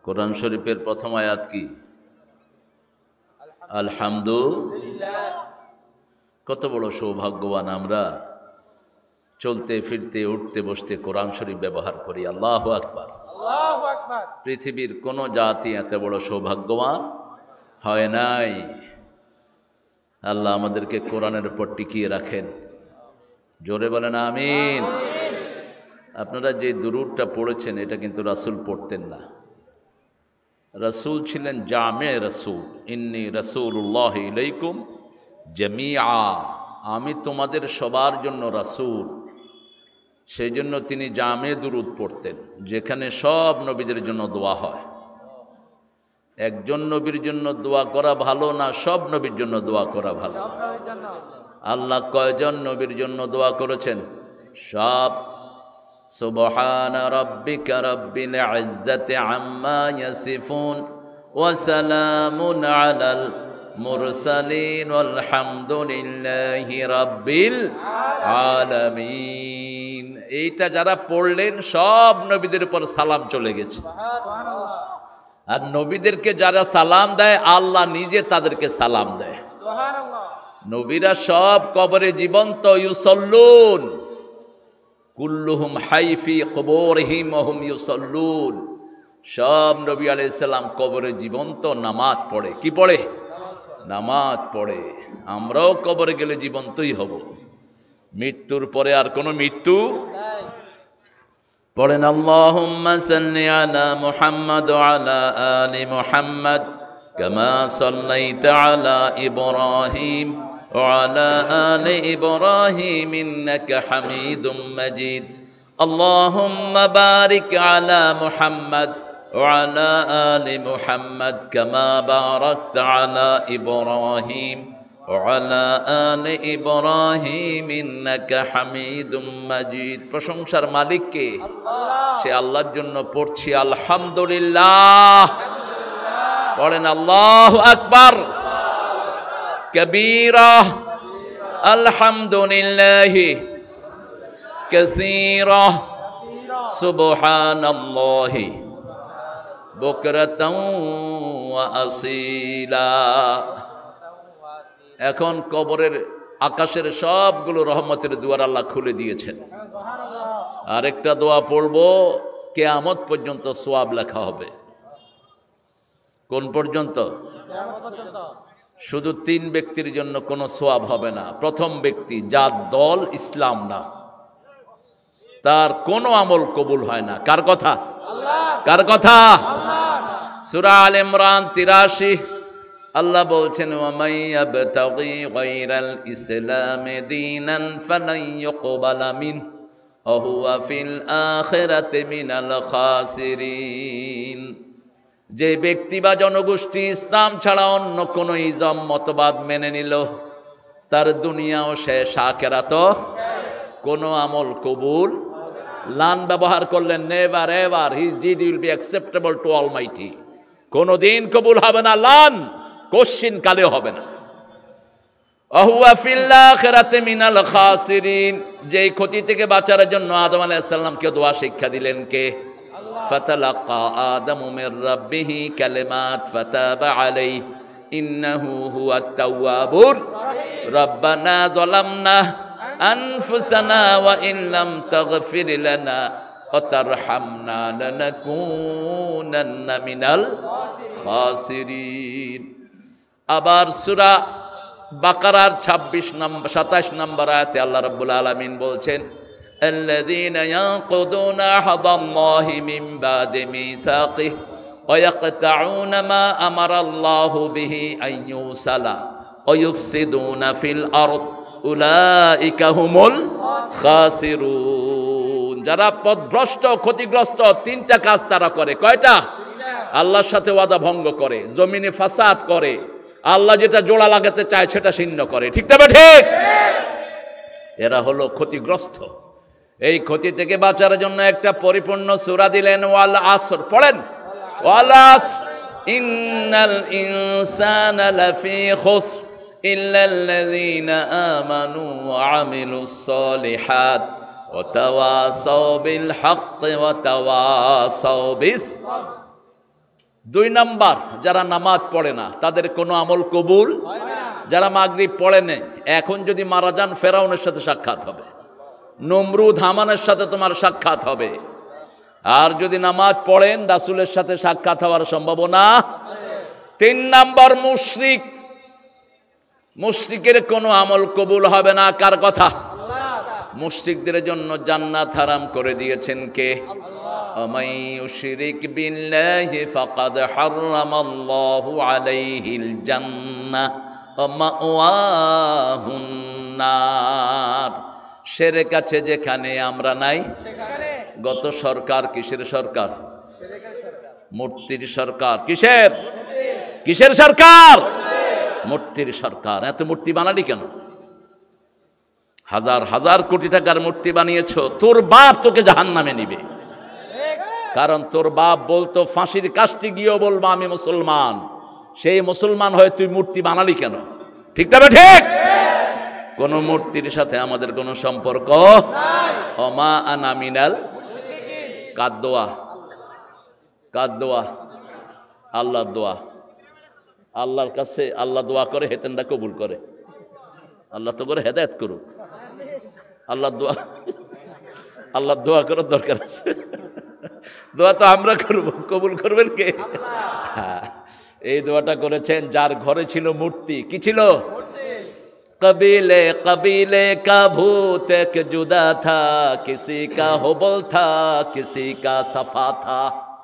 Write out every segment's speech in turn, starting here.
কোরআন শরীফের প্রথম আয়াত কি? আলহামদুলিল্লাহ। কত বড় সৌভাগ্যবান আমরা, চলতে ফিরতে উঠতে বসতে কোরআন শরীফ ব্যবহার করি। আল্লাহু আকবার, আল্লাহু আকবার। পৃথিবীর কোন জাতি এত বড় সৌভাগ্যবান হয় নাই। আল্লাহ আমাদেরকে কোরআনের উপর টিকিয়ে রাখেন। জোরে বলেন আমিন। আপনারা যে দুরূদটা পড়েছেন এটা কিন্তু রাসূল পড়তেন না। রাসূল ছিলেন জামে রাসূল, ইন্নী রাসূলুল্লাহ ইলাইকুম জামিআ, আমি তোমাদের সবার জন্য রাসূল। সেই জন্য তিনি জামে দুরূদ পড়তেন, যেখানে সব নবীদের জন্য দোয়া হয়। একজন নবীর জন্য দোয়া করা ভালো না সব নবীর জন্য দোয়া করা ভালো? আল্লাহ কয়জন নবীর জন্য দোয়া করেছেন? সব। সুবহানা রাব্বিকা রাব্বিল ইজ্জাতি আম্মা ইয়াসিফুন ওয়া সালামুন আলাল মুরসালিন ওয়ালহামদুলিল্লাহি রাব্বিল আলামিন। এইটা যারা পড়লেন সব নবীদের উপর সালাম চলে গেছে। আর নবীদেরকে যারা সালাম দেয় আল্লাহ নিজে তাদেরকে সালাম দেয়। নবীরা সব কবরে জীবন্ত, ইউসাল্লুন কুল্লুহুম হাইফি কবরহিম ওয়া হুম ইউসাল্লুন। সব নবী আলাইহিস সালাম কবরে জীবন্ত, নামাজ পড়ে। কি পড়ে? নামাজ পড়ে। আমরাও কবরে গেলে জীবন্তই হব। মৃত্যুর পরে আর কোনো মৃত্যু নাই। পড়েন আল্লাহুম্মা সাল্লি আলা মুহাম্মাদ ওয়া আলা আলি মুহাম্মাদ কামা সাল্লাইতা আলা ইব্রাহিম ওয়া আলা আলি ইব্রাহিম ইন্নাকা হামিদুম মাজিদ। আল্লাহুম্মা বারিক আলা মুহাম্মাদ ওয়া আলা আলি মুহাম্মাদ কামা বারাকতা আলা ইব্রাহিম ওয়ালা আলি ইব্রাহিম ইন্নাকা হামিদুম মাজিদ। প্রশংসার মালিক কে? আল্লাহ। সে আল্লাহর জন্য পড়ছি আলহামদুলিল্লাহ। পড়েন আল্লাহু আকবার কবীরা আলহামদুলিল্লাহি কাসীরা সুবহানাল্লাহি বুকরাতাও ওয়া আসীলা। এখন কবরের আকাশের সবগুলো রহমতের দুয়ার আল্লাহ খুলে দিয়েছেন। আরেকটা দোয়া পড়বো, কিয়ামত পর্যন্ত সওয়াব লেখা হবে। কোন পর্যন্ত? শুধু 3 ব্যক্তির জন্য কোনো সওয়াব হবে না। প্রথম ব্যক্তি যার দল ইসলাম না, তার কোনো আমল কবুল হয় না। কার কথা? কার কথা? সূরা আল ইমরান 83 আল্লাহ বলছেন ওয়ামাই ইয়াবতাগি গায়রাল ইসলামি দীনান ফালান ইউকবালা মিনহু ওয়া হুয়া ফিল আখিরাতি মিনাল খাসিরিন। যে ব্যক্তি বা জনগোষ্ঠী ইসলাম ছাড়া অন্য কোনো ইজম মতবাদ মেনে নিল, তার দুনিয়াও শেষ, আখিরাতও শেষ। কোনো আমল কবুল লান ব্যবহার করলেন never ever, his did will be acceptable two Almighty. কোনদিন কবুল হবে না, লান কোশ্চিন কালে হবে না। আহুয়া ফিল আখিরাতি মিনাল খাসিরিন। যেই ক্ষতি থেকে বাঁচার জন্য আদম আলাইহিস সালামকে দোয়া শিক্ষা দিলেন কে? আল্লাহ। ফাতালাক্কা আদামু মির রাব্বিহি কালিমাত ফাতাবা আলাইহি ইন্নাহু হুয়াত তাওয়াবুর রহিম। রব্বানা যালামনা আনফুসানা ওয়া ইন লাম তাগফির লানা ওয়া তারহামনা লানাকুনান্না মিনাল খাসিরিন। আবার সূরা বাকারার 27 নম্বর আয়াতে আল্লাহ রাব্বুল আলামিন বলছেন আল্লাযীনা ইয়ানকুদুনা আহদাল্লাহি মিন বাদি মিসাকিহি ওয়া ইয়াকতাউনা মা আমারাল্লাহু বিহি আন ইউসালা ওয়া ইউফসিদুনা ফিল আরদ উলাইকা হুমুল খাসিরুন। যারা পথভ্রষ্ট, ক্ষতিগ্রস্ত, 3টা কাজ তারা করে। কয়টা? আল্লাহর সাথে ওয়াদা ভঙ্গ করে, জমিনে ফাসাদ করে, আল্লাহ যেটা জোড়া লাগাতে চায় সেটা ছিন্ন করে। ঠিক তবে ঠিক? এরা হলো ক্ষতিগ্রস্ত। এই ক্ষতি থেকে বাঁচার জন্য একটা পরিপূর্ণ সূরা দিলেন, ওয়াল আসর। পড়েন ওয়াল আসর ইন্নাল ইনসানা লাফি খুসর ইল্লাল্লাযীনা আমানু ওয়া আমিলুস সালিহাত ওয়া তাওয়াসাউ বিল হাক্কি ওয়া তাওয়াসাউ বিস। দুই নাম্বার, যারা নামাজ পড়ে না তাদের কোনো আমল কবুল হয় না। যারা মাগরিব পড়ে নেই, এখন যদি মারা যান ফেরাউনের সাথে সাক্ষাৎ হবে, নমরুদ হামানের সাথে তোমার সাক্ষাৎ হবে। আর যদি নামাজ পড়েন রাসূলের সাথে সাক্ষাৎ হওয়ার সম্ভাবনা। তিন নাম্বার, মুশরিক। মুশরিকের কোনো আমল কবুল হবে না। কার কথা? মুশরিকদের জন্য জান্নাত হারাম করে দিয়েছেন কে? ওমাই ইউশরিক বিল্লাহি ফাকাদ হারামাল্লাহু আলাইহিল জান্নাহ ওয়া মাওয়াহুন নার। শিরক আছে যেখানে আমরা নাই সেখানে। গত সরকার কিসের সরকার? মূর্তির সরকার। কিসের? কিসের সরকার? মূর্তির সরকার। এত মূর্তি বানালি কেন? হাজার হাজার কোটি টাকার মূর্তি বানিয়েছ, তোর বাপ তোকে জাহান্নামে নিবে। কারণ তোর বাপ বলতো ফাঁসির কাস্টে গিয়েও বলবো আমি মুসলমান। সেই মুসলমান হয়ে তুই মূর্তি বানালি কেন? ঠিক তবে ঠিক। কোন মূর্তির সাথে আমাদের কোনো সম্পর্ক নাই। ওমা আনা মিনাল মুশরিকিন। কার দোয়া? কার দোয়া? আল্লাহর দোয়া। আল্লাহর কাছে আল্লাহ দোয়া করে, হেতেনটা কবুল করে। আল্লাহ তো করে হেদায়েত করুক। আল্লাহ দোয়া, আল্লাহ দোয়া করার দরকার আছে। দোয়া তো আমরা করব, কবুল করবেন কে? হ্যাঁ, এই দোয়াটা করেছেন যার ঘরে ছিল মূর্তি। কি ছিল? কবিলে কবিলে কা ভূত এক জুদা থা, কিসি কা হুবল থা, কিসি কা সাফা থা।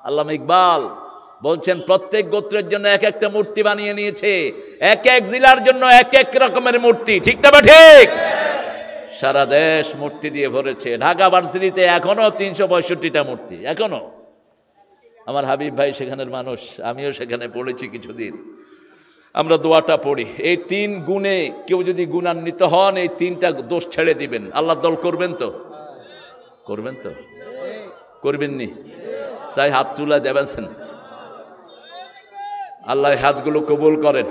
আল্লামা ইকবাল বলছেন প্রত্যেক গোত্রের জন্য এক একটা মূর্তি বানিয়ে নিয়েছে, এক এক জেলার জন্য এক এক রকমের মূর্তি। ঠিক না? ঠিক। সারা দেশ মূর্তি দিয়ে ভরেছে। ঢাকা ভার্সিটিতে এখনো 365টা মূর্তি। এখনো আমার হাবিব ভাই সেখানের মানুষ, আমিও সেখানে পড়েছি কিছুদিন। আমরা দোয়াটা পড়ি। এই তিন গুণে কেউ যদি গুণান্বিত হন, এই তিনটা দোষ ছেড়ে দিবেন। আল্লাহ দল করবেন তো? করবেন তো? করবেননি? চাই হাত তুলা দেবেন। আল্লাহ হাতগুলো কবুল করেন।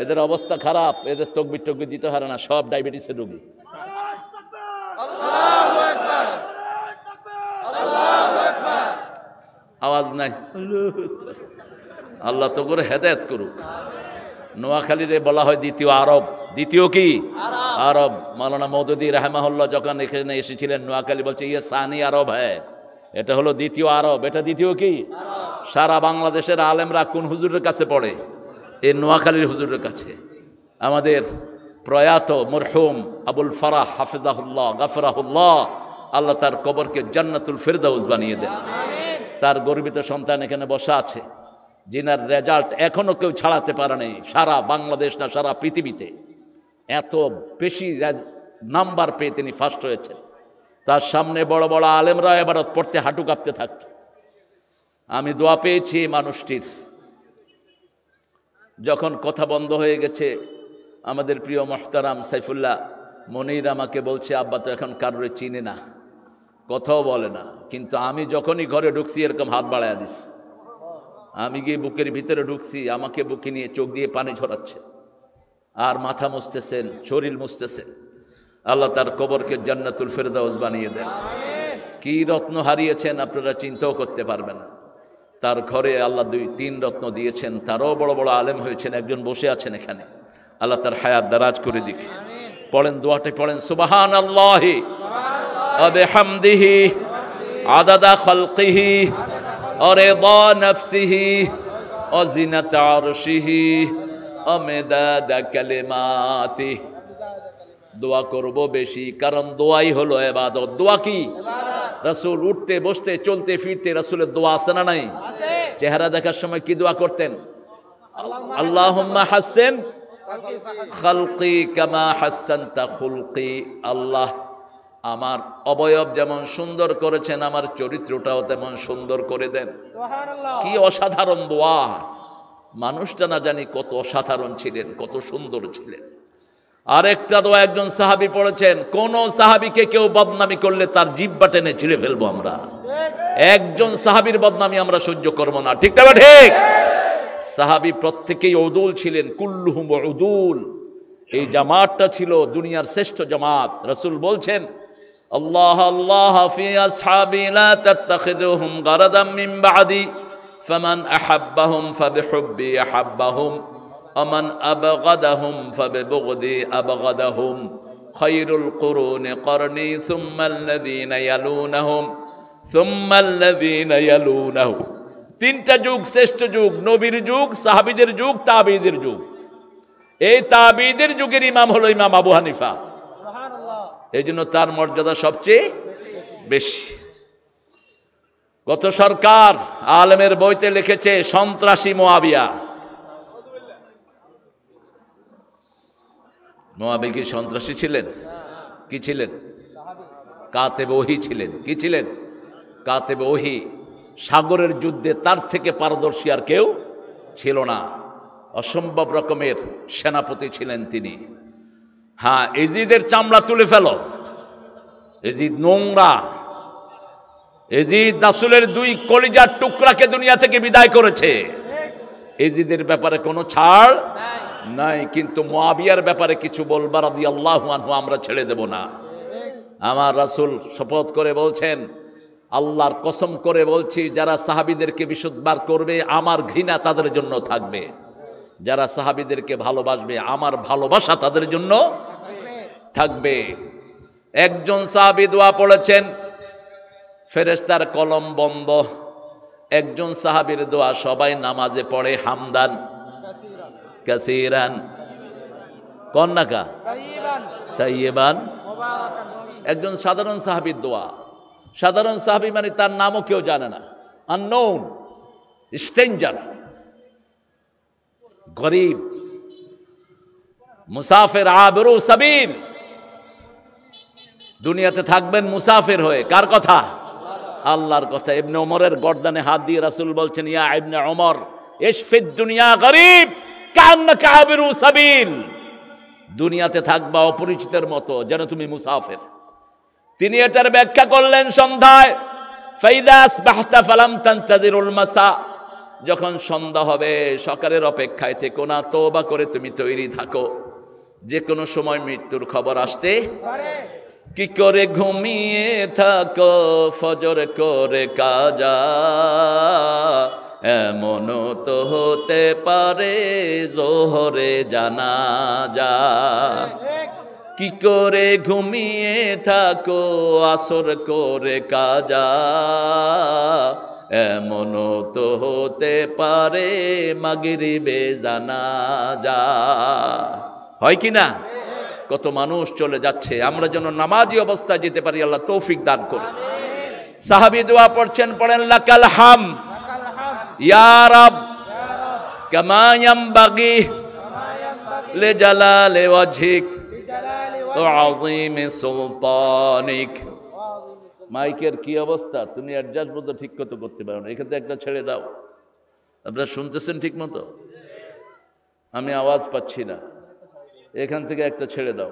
এদের অবস্থা খারাপ, এদের তকবির টকবির দিতে পারে না, সব ডায়াবেটিসের রোগী। আওয়াজ নাই। আল্লাহ তো করে হেদায়েত করুক। নোয়াখালীরে বলা হয় দ্বিতীয় আরব। দ্বিতীয় কি? আরব। মাওলানা মওদুদী রাহমাহুল্লাহ যখন এখানে এসেছিলেন নোয়াখালী, বলছে ইয়ে সানি আরব হ্যাঁ, এটা হলো দ্বিতীয় আরব। এটা দ্বিতীয় কি? সারা বাংলাদেশের আলেমরা কোন হুজুরের কাছে পড়ে? এই নোয়াখালীর হুজুরের কাছে। আমাদের প্রয়াত মরহুম আবুল ফারাহ হাফিজাহুল্লাহ গাফরাহুল্লাহ, আল্লাহ তার কবরকে জান্নাতুল ফিরদাউস বানিয়ে দেন। তার গর্বিত সন্তান এখানে বসা আছে, যিনার রেজাল্ট এখনো কেউ ছাড়াতে পারে নাই সারা বাংলাদেশ না সারা পৃথিবীতে। এত বেশি নাম্বার পেয়ে তিনি ফার্স্ট হয়েছেন। তার সামনে বড় বড় আলেমরা এবারত পড়তে হাঁটু কাঁপতে থাকত। আমি দোয়া পেয়েছি মানুষটির। যখন কথা বন্ধ হয়ে গেছে, আমাদের প্রিয় মুহতারাম সাইফুল্লাহ মনির আমাকে বলছে, আব্বা তো এখন কারোরে চিনে না, কথাও বলে না, কিন্তু আমি যখনই ঘরে ঢুকছি এরকম হাত বাড়ায় দিস। আমি গিয়ে বুকের ভিতরে ঢুকছি, আমাকে বুকে নিয়ে চোখ দিয়ে পানি ঝরাচ্ছে আর মাথা মুছতেছেন, শরীর মুছতেছেন। আল্লাহ তার কবরকে জান্নাতুল ফিরদাউস বানিয়ে দেন। কি রত্ন হারিয়েছেন আপনারা চিন্তাও করতে পারবেন না। তার ঘরে আল্লাহ 2-3 রত্ন দিয়েছেন। তারও বড় বড় আলেম হয়েছেন। একজন বসে আছেন এখানে, আল্লাহ তার হায়াত দারাজ করে দিক। পড়েন দোয়াটা, পড়েন সুবহানাল্লাহি ওয়া বিহামদিহি আদাদা খালকিহি ওয়া রিদা নাফসিহি ওয়া জিনাতা আরশিহি ওয়া মিদাদা কালিমাতিহি। দোয়া করব বেশি, কারণ দোয়াই হলো ইবাদত। দোয়া কি? রাসূল উঠতে বসতে চলতে ফিরতে রাসূলের দোয়া আছে না নাই? চেহারা দেখার সময় কি দোয়া করতেন? আল্লাহুম্মা হাসসিন খালকি কামা হাসসানতা খুলকি। আল্লাহ আমার অবয়ব যেমন সুন্দর করেছেন, আমার চরিত্রটাও তেমন সুন্দর করে দেন। কি অসাধারণ দোয়া! মানুষটা না জানি কত অসাধারণ ছিলেন, কত সুন্দর ছিলেন। আরেকটা দোয়া একজন সাহাবী পড়েছেন, কোন সাহাবীকে কেউ বদনামি করলে তার জিহ্বা টেনে ছিঁড়ে ফেলবো আমরা। একজন সাহাবীর বদনামি আমরা সহ্য করব না। ঠিক না? ঠিক। সাহাবী প্রত্যেকেই উদুল ছিলেন, কুল্লুহুম উদুল। এই জামাতটা ছিল দুনিয়ার শ্রেষ্ঠ জামাত। রাসূল বলছেন, আল্লাহ আল্লাহ ফি আসহাবি লা তাত্তাখিযুহুম গারাদাম মিন বাদি ফামান আহাব্বাহুম ফাবিহুব্বি আহাব্বাহুম ওমান আবগাদাহুম ফাবিবুগদি আবগাদাহুম খায়রুল কুরুনি করনি সুম্মাল্লাযীনা ইয়ালুনাহুম সুম্মাল্লাযীনা ইয়ালুনাহুম। তিনটা যুগ শ্রেষ্ঠ যুগ, নবীর যুগ, সাহাবীদের যুগ, তাবেঈদের যুগ। এই তাবেঈদের যুগের ইমাম হলো ইমাম আবু হানিফা। এই জন্য তার মর্যাদা সবচেয়ে বেশি। গত সরকার আলেমের বইতে লিখেছে সন্ত্রাসী মুআবিয়া। মুআবিয়া কি সন্ত্রাসী ছিলেন? কি ছিলেন? কাতেবে ওহী ছিলেন। কি ছিলেন? কাতেবে ওহী। সাগরের যুদ্ধে তার থেকে পারদর্শী আর কেউ ছিল না। অসম্ভব রকমের সেনাপতি ছিলেন তিনি। হ্যাঁ, এজিদের চামড়া তুলে ফেল। এজিদ নোংরা। এজিদ রাসূলের 2 কলিজার টুকরাকে দুনিয়া থেকে বিদায় করেছে। এজিদের ব্যাপারে কোনো ছাড় নাই, কিন্তু মুআবিয়ার ব্যাপারে কিছু বলবা রাদিয়াল্লাহু আনহু আমরা ছেড়ে দেব না। আমার রাসূল শপথ করে বলছেন, আল্লাহর কসম করে বলছি, যারা সাহাবীদেরকে বিশুদ্ধবার করবে আমার ঘৃণা তাদের জন্য থাকবে, যারা সাহাবীদেরকে ভালোবাসবে আমার ভালোবাসা তাদের জন্য থাকবে। একজন সাহাবী দোয়া পড়েছেন, ফেরেশতার কলম বন্ধ। একজন সাহাবীর দোয়া সবাই নামাজে পড়ে, হামদান কাসীরান কন্নাকা তাইয়িবান। একজন সাধারণ সাহাবীর দোয়া। সাধারণ সাহাবী মানে তার নামও কেউ জানে না, আননোন, স্ট্রেঞ্জার, গরিব, মুসাফির, আবিরু সাবিল। দুনিয়াতে থাকবেন মুসাফির হয়ে। কার কথা? আল্লাহর কথা। ইবনে ওমরের গর্দানে হাত দিয়ে রাসূল বলছেন, ইয়া ইবনে ওমর ইশফিদ দুনিয়া গরিব কান্নাকা আবিরু সাবিল। দুনিয়াতে থাকবা অপরিচিতের মতো, যেন তুমি মুসাফির। তিনি এটার ব্যাখ্যা করলেন সন্ধ্যায়, ফাইদা আসবাহতা ফালাম তানতাযিরুল মাসা। যখন সন্ধ্যা হবে সকালের অপেক্ষায় থেকো না, তওবা করে তুমি তৈরি থাকো, যে কোনো সময় মৃত্যুর খবর আসতে পারে। কি করে ঘুমিয়ে থাকো ফজর করে কাজা, এমনও তো হতে পারে জোহরে জানাজা। কি করে ঘুমিয়ে থাকো আসর করে কাজা, এমনও তো হতে পারে মাগরিবে জানাজা। হয় কি না? কত মানুষ চলে যাচ্ছে, আমরা যেন নামাজি অবস্থায় যেতে পারি, আল্লাহ তৌফিক দান করুন। সাহাবী দোয়া পড়ছেন, পড়েন লাকাল হাম ইয়া রাব কামা ইয়ামবাগি লিজালালি ওয়াজহিক ওয়া আযীমি সুলতানিক। মাইকের কি অবস্থা? তুমি অ্যাডজাস্ট মতো ঠিক মতো করতে পারো না, এখান থেকে একটা ছেড়ে দাও। আপনারা শুনতেছেন ঠিক মতো? আমি আওয়াজ পাচ্ছি না, এখান থেকে একটা ছেড়ে দাও।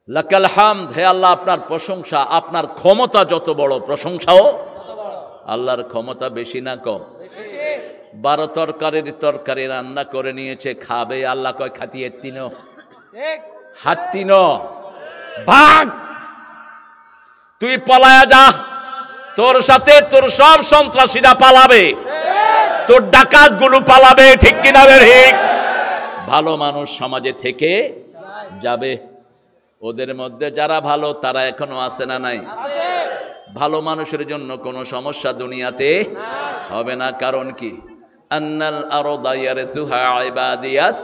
লাকাল হামদ, হে আল্লাহ আপনার প্রশংসা। আপনার ক্ষমতা যত বড়, প্রশংসাও আল্লাহর ক্ষমতা বেশি না কম? 12 তরকারির তরকারি রান্না করে নিয়েছে, খাবে। আল্লাহ কয় খাতিয়ে তিনো হাত তিনো ভাগ, তুই পলায়া যা, তোর সাথে তোর সব সন্ত্রাসীরা পালাবে, তোর ডাকাত গুলো পালাবে। ঠিক কিনা? ঠিক। ভালো মানুষ সমাজে থেকে যাবে। ওদের মধ্যে যারা ভালো তারা এখনো আছে না নাই? ভালো মানুষের জন্য কোনো সমস্যা দুনিয়াতে হবে না। কারণ কি? আন্নাল আরদা ইয়ারসুহা ইবাদিয়াস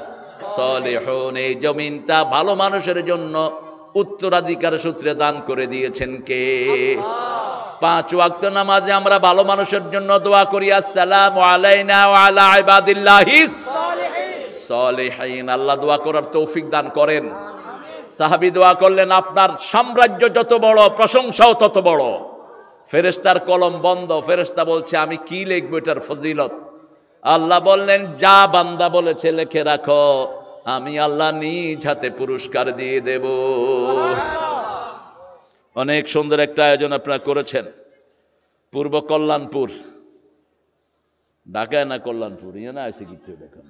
সলিহুন। এই জমিনটা ভালো মানুষের জন্য উত্তরাধিকার সূত্রে দান করে দিয়েছেন কে? 5 ওয়াক্ত নামাজে আমরা ভালো মানুষের জন্য দোয়া করি, আসসালামু আলাইনা ওয়া আলা ইবাদিল্লাহিস সলিহিন। আল্লাহ দোয়া করার তৌফিক দান করেন। সাহাবী দোয়া করলেন, আপনার সাম্রাজ্য যত বড় প্রশংসাও তত বড়। ফেরেশতার কলম বন্ধ। ফেরেশতা বলছে, আমি কি লিখবো এটার ফজিলত? আল্লাহ বললেন, যা বান্দা বলেছে লিখে রাখো, আমি আল্লাহ নিজ হাতে পুরস্কার দিয়ে দেব। অনেক সুন্দর একটা আয়োজন আপনারা করেছেন। পূর্ব কল্যাণপুর, ঢাকায় না কল্যাণপুর, ইয়ে না আছে কিছু দেখেন,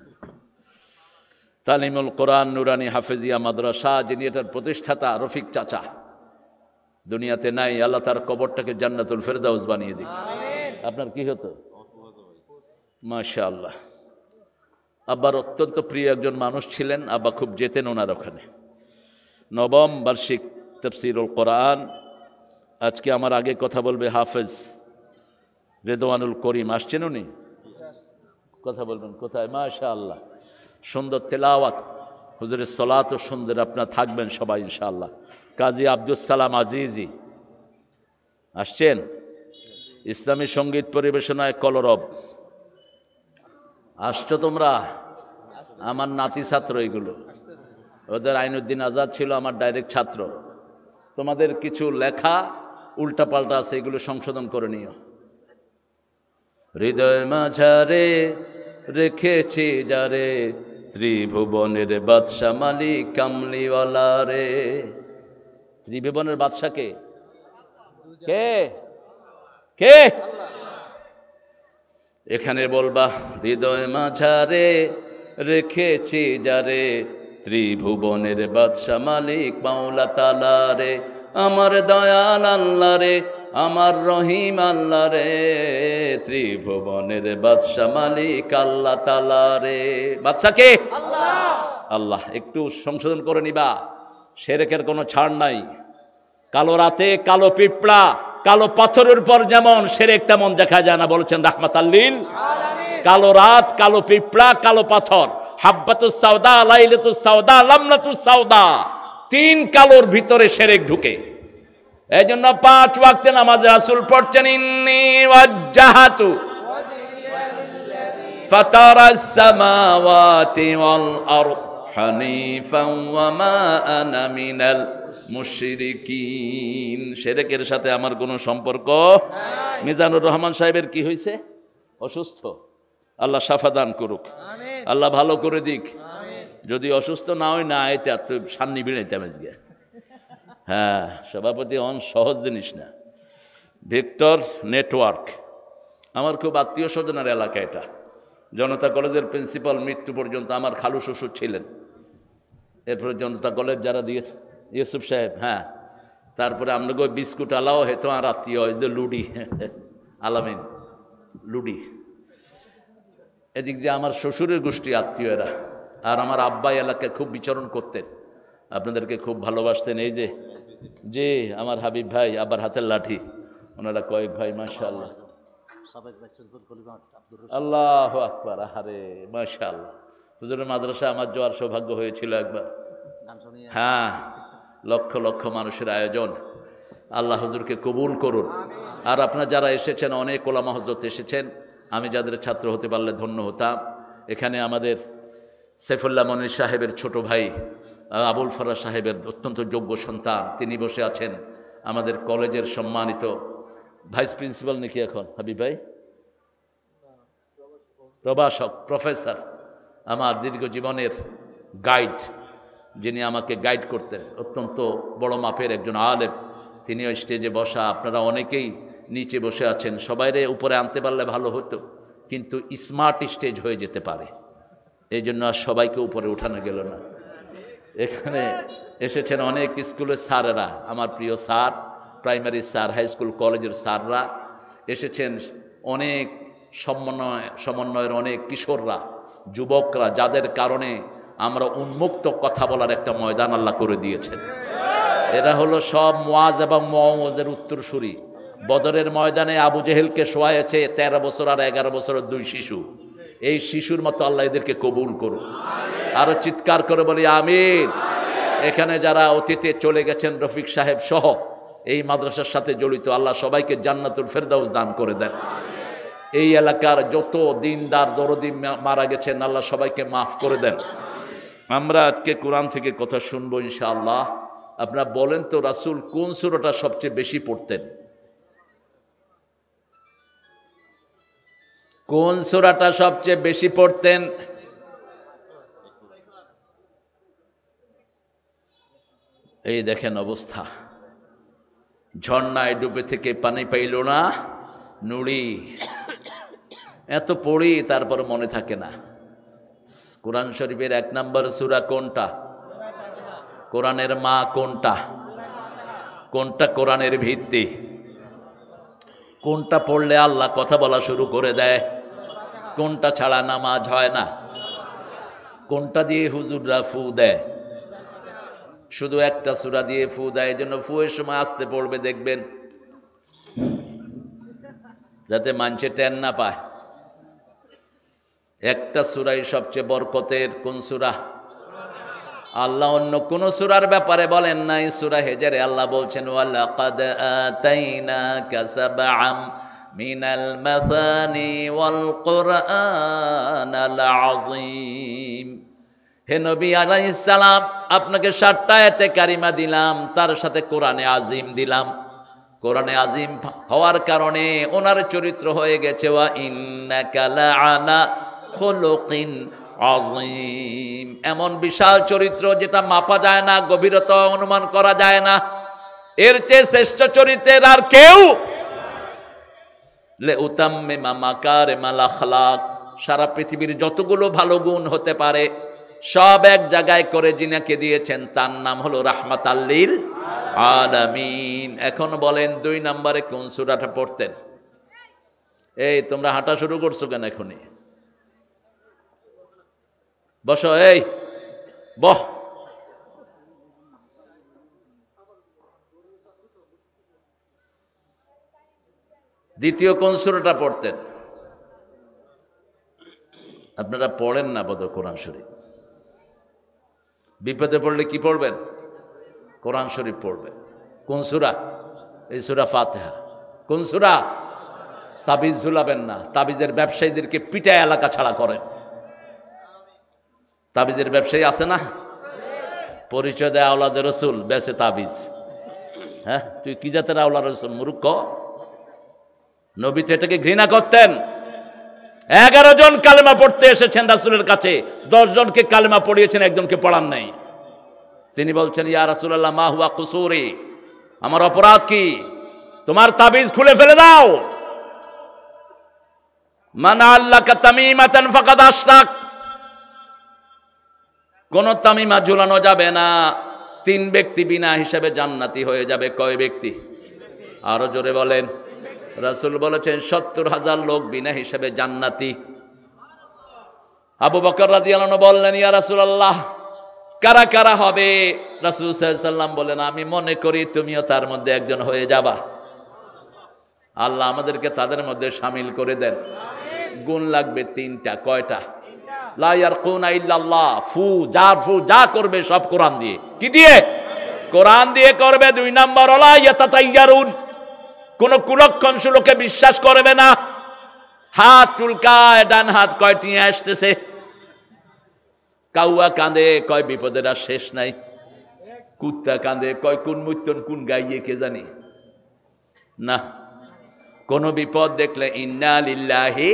তালিমুল কোরআন নুরানি হাফেজিয়া মাদ্রাসা, যিনি এটার প্রতিষ্ঠাতা রফিক চাচা, দুনিয়াতে নাই। আল্লাহ তার কবরটাকে জান্নাতুল ফেরদাউস বানিয়ে দিক। আপনার কি হতো? মাশাআল্লাহ। আব্বার অত্যন্ত প্রিয় একজন মানুষ ছিলেন, আব্বা খুব যেতেন ওনার ওখানে। নবম বার্ষিক তাফসীরুল কোরআন। আজকে আমার আগে কথা বলবে হাফেজ রেদওয়ানুল করিম, আসছেন উনি? কথা বলবেন কোথায়? মাশাআল্লাহ, সুন্দর তেলাওয়াত, হুজুরের সলাত ও সুন্দর। আপনারা থাকবেন সবাই ইনশাআল্লাহ। কাজী আব্দুস সালাম আজিজি আসছেন। ইসলামী সঙ্গীত পরিবেশনায় কলরব। আসছো তোমরা? আমার নাতি ছাত্র এগুলো। ওদের আইনুদ্দিন আজাদ ছিল আমার ডাইরেক্ট ছাত্র। তোমাদের কিছু লেখা উল্টাপাল্টা আছে, এগুলো সংশোধন করে নিও। হৃদয় মাঝারে রেখেছি যারে, ত্রিভুবনের বাদশা মালিক কামলিওয়ালা রে। ত্রিভুবনের বাদশা কে? কে কে? এখানে বলবা হৃদয় মাঝারে রেখেছি যারে, ত্রিভুবনের বাদশা মালিক মাওলা তাআলা রে। আমার দয়াল আল্লাহ রে, আমার রহিম আল্লাহ রে, ত্রিভুবনের বাদশা মালিক আল্লাহ তাআলা রে। বাদশা কে? আল্লাহ। আল্লাহ। একটু সংশোধন করে নিবা, শিরকের কোনো ছাড় নাই। কালো রাতে কালো পিঁপড়া, কালো পাথরের উপর যেমন শিরক তেমন দেখা যায় না, বলেছেন রাহমাতাল লিল আলামিন। কালো রাত, কালো পিঁপড়া, কালো পাথর, হাব্বাতুস সাওদা, লাইলাতুস সাওদা, লামলাতুস সাওদা, তিন কালোর ভিতরে শিরক ঢুকে। এই জন্য 5 ওয়াক্তে নামাজে রাসূল পড়ছেন ইন্নী ওয়াজ্জাহাতু ফাতারাস সামাওয়াতি ওয়াল আরদ হানিফান ওয়া মা আনা মিনাল মুশরিকিন। শিরকের সাথে আমার কোনো সম্পর্ক নাই। মিজানুর রহমান সাহেবের কি হয়েছে? অসুস্থ। আল্লাহ শাফা দান করুক, আল্লাহ ভালো করে দিক। যদি অসুস্থ না হয় না আইতে এত সান্নি বিড়াইতে আজকে। হ্যাঁ, সভাপতি অন সহজ জিনিস না। ভিক্টর নেটওয়ার্ক আমার খুব আত্মীয় স্বজনের এলাকা। এটা জনতা কলেজের প্রিন্সিপাল মৃত্যু পর্যন্ত আমার খালু শ্বশুর ছিলেন। এরপরে জনতা কলেজ যারা দিয়েছে ইউসুফ সাহেব, হ্যাঁ, তারপরে আপনাকে ওই বিস্কুট আলাও হেতো আর আত্মীয় ওই যে লুডি আলামিন লুডি, এদিক দিয়ে আমার শ্বশুরের গোষ্ঠী আত্মীয় এরা। আর আমার আব্বা এলাকায় খুব বিচরণ করতেন, আপনাদেরকে খুব ভালোবাসতেন। এই যে যে আমার হাবিব ভাই, আবার হাতের লাঠি, ওনারা কয়েক ভাই, মাশাআল্লাহ, আল্লাহু আকবার। আরে মাশাআল্লাহ, হুজুরের মাদ্রাসা আমার যাওয়ার সৌভাগ্য হয়েছিল একবার। হ্যাঁ, লক্ষ লক্ষ মানুষের আয়োজন। আল্লাহ হুজুরকে কবুল করুন। আর আপনারা যারা এসেছেন, অনেক ওলামা হযরত এসেছেন, আমি যাদের ছাত্র হতে পারলে ধন্য হতাম। এখানে আমাদের সাইফুল্লাহ মনির সাহেবের ছোট ভাই আবুল ফরাজ সাহেবের অত্যন্ত যোগ্য সন্তান, তিনি বসে আছেন। আমাদের কলেজের সম্মানিত ভাইস প্রিন্সিপাল নাকি এখন হাবিব ভাই, প্রভাষক, প্রফেসর, আমার দীর্ঘ জীবনের গাইড, যিনি আমাকে গাইড করতেন, অত্যন্ত বড় মাপের একজন আলেম, তিনিও স্টেজে বসা। আপনারা অনেকেই নিচে বসে আছেন, সবাইরে উপরে আনতে পারলে ভালো হতো, কিন্তু স্মার্ট স্টেজ হয়ে যেতে পারে, এই জন্য আর সবাইকে উপরে উঠানো গেল না। এখানে এসেছেন অনেক স্কুলের স্যারেরা, আমার প্রিয় sir, primary sir, high school কলেজের স্যাররা এসেছেন, অনেক সমন্বয়ের অনেক কিশোররা, যুবকরা, যাদের কারণে আমরা উন্মুক্ত কথা বলার একটা ময়দান আল্লাহ করে দিয়েছেন। এরা হলো সব মুআজ এবং মুআওয়াজের উত্তরসূরি। বদরের ময়দানে আবু জেহেলকে শোয়াইছে 13 বছর আর 11 বছরের 2 শিশু। এই শিশুর মতো আল্লাহ এদেরকে কবুল করুন। আরো চিৎকার করে বলি আমিন। এখানে যারা অতীতে চলে গেছেন, রফিক সাহেব সহ এই মাদ্রাসার সাথে জড়িত, আল্লাহ সবাইকে জান্নাতুল ফেরদাউস দান করে দেন। এই এলাকার যত দিনদার দরদি মারা গেছেন, আল্লাহ সবাইকে মাফ করে দেন। আমরা আজকে কোরআন থেকে কথা শুনবো ইনশাআল্লাহ। আপনারা বলেন তো, রাসূল কোন সূরাটা সবচেয়ে বেশি পড়তেন? কোন সূরাটা সবচেয়ে বেশি পড়তেন? এই দেখেন অবস্থা, ঝর্ণায় ডুবে থেকে পানি পাইল না নুড়ি। এত পড়ি তারপর মনে থাকে না। কোরআন শরীফের 1 নম্বর সূরা কোনটা? কোরআনের মা কোনটা? কোনটা কোরআনের ভিত্তি? কোনটা পড়লে আল্লাহ কথা বলা শুরু করে দেয়? কোনটা ছাড়া নামাজ হয় না? কোনটা দিয়ে হুজুররা ফু দেয়? শুধু একটা সূরা দিয়ে ফু দেয়। এই জন্য ফুয়ের সময় আসতে পড়বে, দেখবেন যাতে মানুষে টেন না পায়। একটা সূরাই সবচেয়ে বরকতের। কোন সূরা? আল্লাহ অন্য কোন সূরার ব্যাপারে বলেন নাই। সূরা হিজরে আল্লাহ বলছেন ওয়ালাকাদ আতাইনাকা সাবআম মিনাল মাসানি ওয়াল কুরআনাল আযীম। হে নবী আলাইহিস সালাম, আপনাকে 7টা আয়াতে কারিমা দিলাম, তার সাথে কোরআনে আজিম দিলাম। কোরআনে আজিম হওয়ার কারণে ওনার চরিত্র হয়ে গেছে ওয়া ইন্নাকা লাআলা খুলুকিন আযীম, এমন বিশাল চরিত্র যেটা মাপা যায় না, গভীরতা অনুমান করা যায় না। এর চেয়ে শ্রেষ্ঠ চরিত্রের আর কেউ। লে উতাম্মিমা মাকারিমাল আখলাক, সারা পৃথিবীর যতগুলো ভালো গুণ হতে পারে সব এক জায়গায় করে যিনাকে দিয়েছেন তার নাম হলো রাহমাতাল লিল আলামিন। এখন বলেন 2 নম্বরে কোন সূরাটা পড়তেন? এই তোমরা হাঁটা শুরু করছো কেন এখনই? বসো, এই বহ। দ্বিতীয় কোন সূরাটা পড়তেন? আপনারা পড়েন না বোধহয় কোরআন শরীফ। বিপদে পড়লে কি পড়বেন? কোরআন শরীফ পড়বেন। কোন সূরা? এই সূরা ফাতিহা। কোন সূরা? তাবিজ ঝুলাবেন না। তাবিজের ব্যবসায়ীদেরকে পিটায় এলাকা ছাড়া করেন। তাবিজের ব্যবসায়ী আছে না? পরিচয় দেয় আওলাদে রসুল, বেচে তাবিজ। হ্যাঁ, তুই কি জাতের আওলা রসুল মূর্খ? নবী তো এটাকে ঘৃণা করতেন। 11 জন কালেমা পড়তে এসেছেন রাসূলের কাছে, 10 জনকে কালেমা পড়িয়েছেন, একজনকে পড়ান নাই। তিনি বলছেন ইয়া রাসূলুল্লাহ মা হুয়া কুসুরি, আমার অপরাধ কি? তোমার তাবিজ খুলে ফেলে দাও। মান আল্লাকা তামিমাতান ফাকাদ আশরাক, কোন তামিমা ঝুলানো যাবে না। 3 ব্যক্তি বিনা হিসাবে জান্নাতি হয়ে যাবে। কয় ব্যক্তি? আরো জোরে বলেন। রাসূল বলেছেন 70,000 লোক বিনা হিসাবে জান্নাতি। আবু বকর রাদিয়াল্লাহু আনহু বললেন ইয়া রাসূলুল্লাহ কারা কারা হবে? রাসূল সাল্লাল্লাহু আলাইহি ওয়াসাল্লাম বলেন আমি মনে করি তুমিও তার মধ্যে একজন হয়ে যাবা। আল্লাহ আমাদেরকে তাদের মধ্যে শামিল করে দেন। গুণ লাগবে 3টা। কয়টা? লা ইয়ারকুনা ইল্লাল্লাহ, ফু যা করবে সব কোরআন দিয়ে। কি দিয়ে? কোরআন দিয়ে করবে। 2 নাম্বার ওয়ালা ইয়াতাতাইয়ারুন, কোন কুলক্ষণ শুলোকে বিশ্বাস করবে না। হাত চুলকায়, ডান হাত কয় টিয়া আসতেছে, কাউয়া কাঁদে কয় বিপদের আর শেষ নাই, কুত্তা কাঁদে কয় কোন মুত্তন কোন গাইয়ে কে জানি না। কোন বিপদ দেখলে ইন্না লিল্লাহি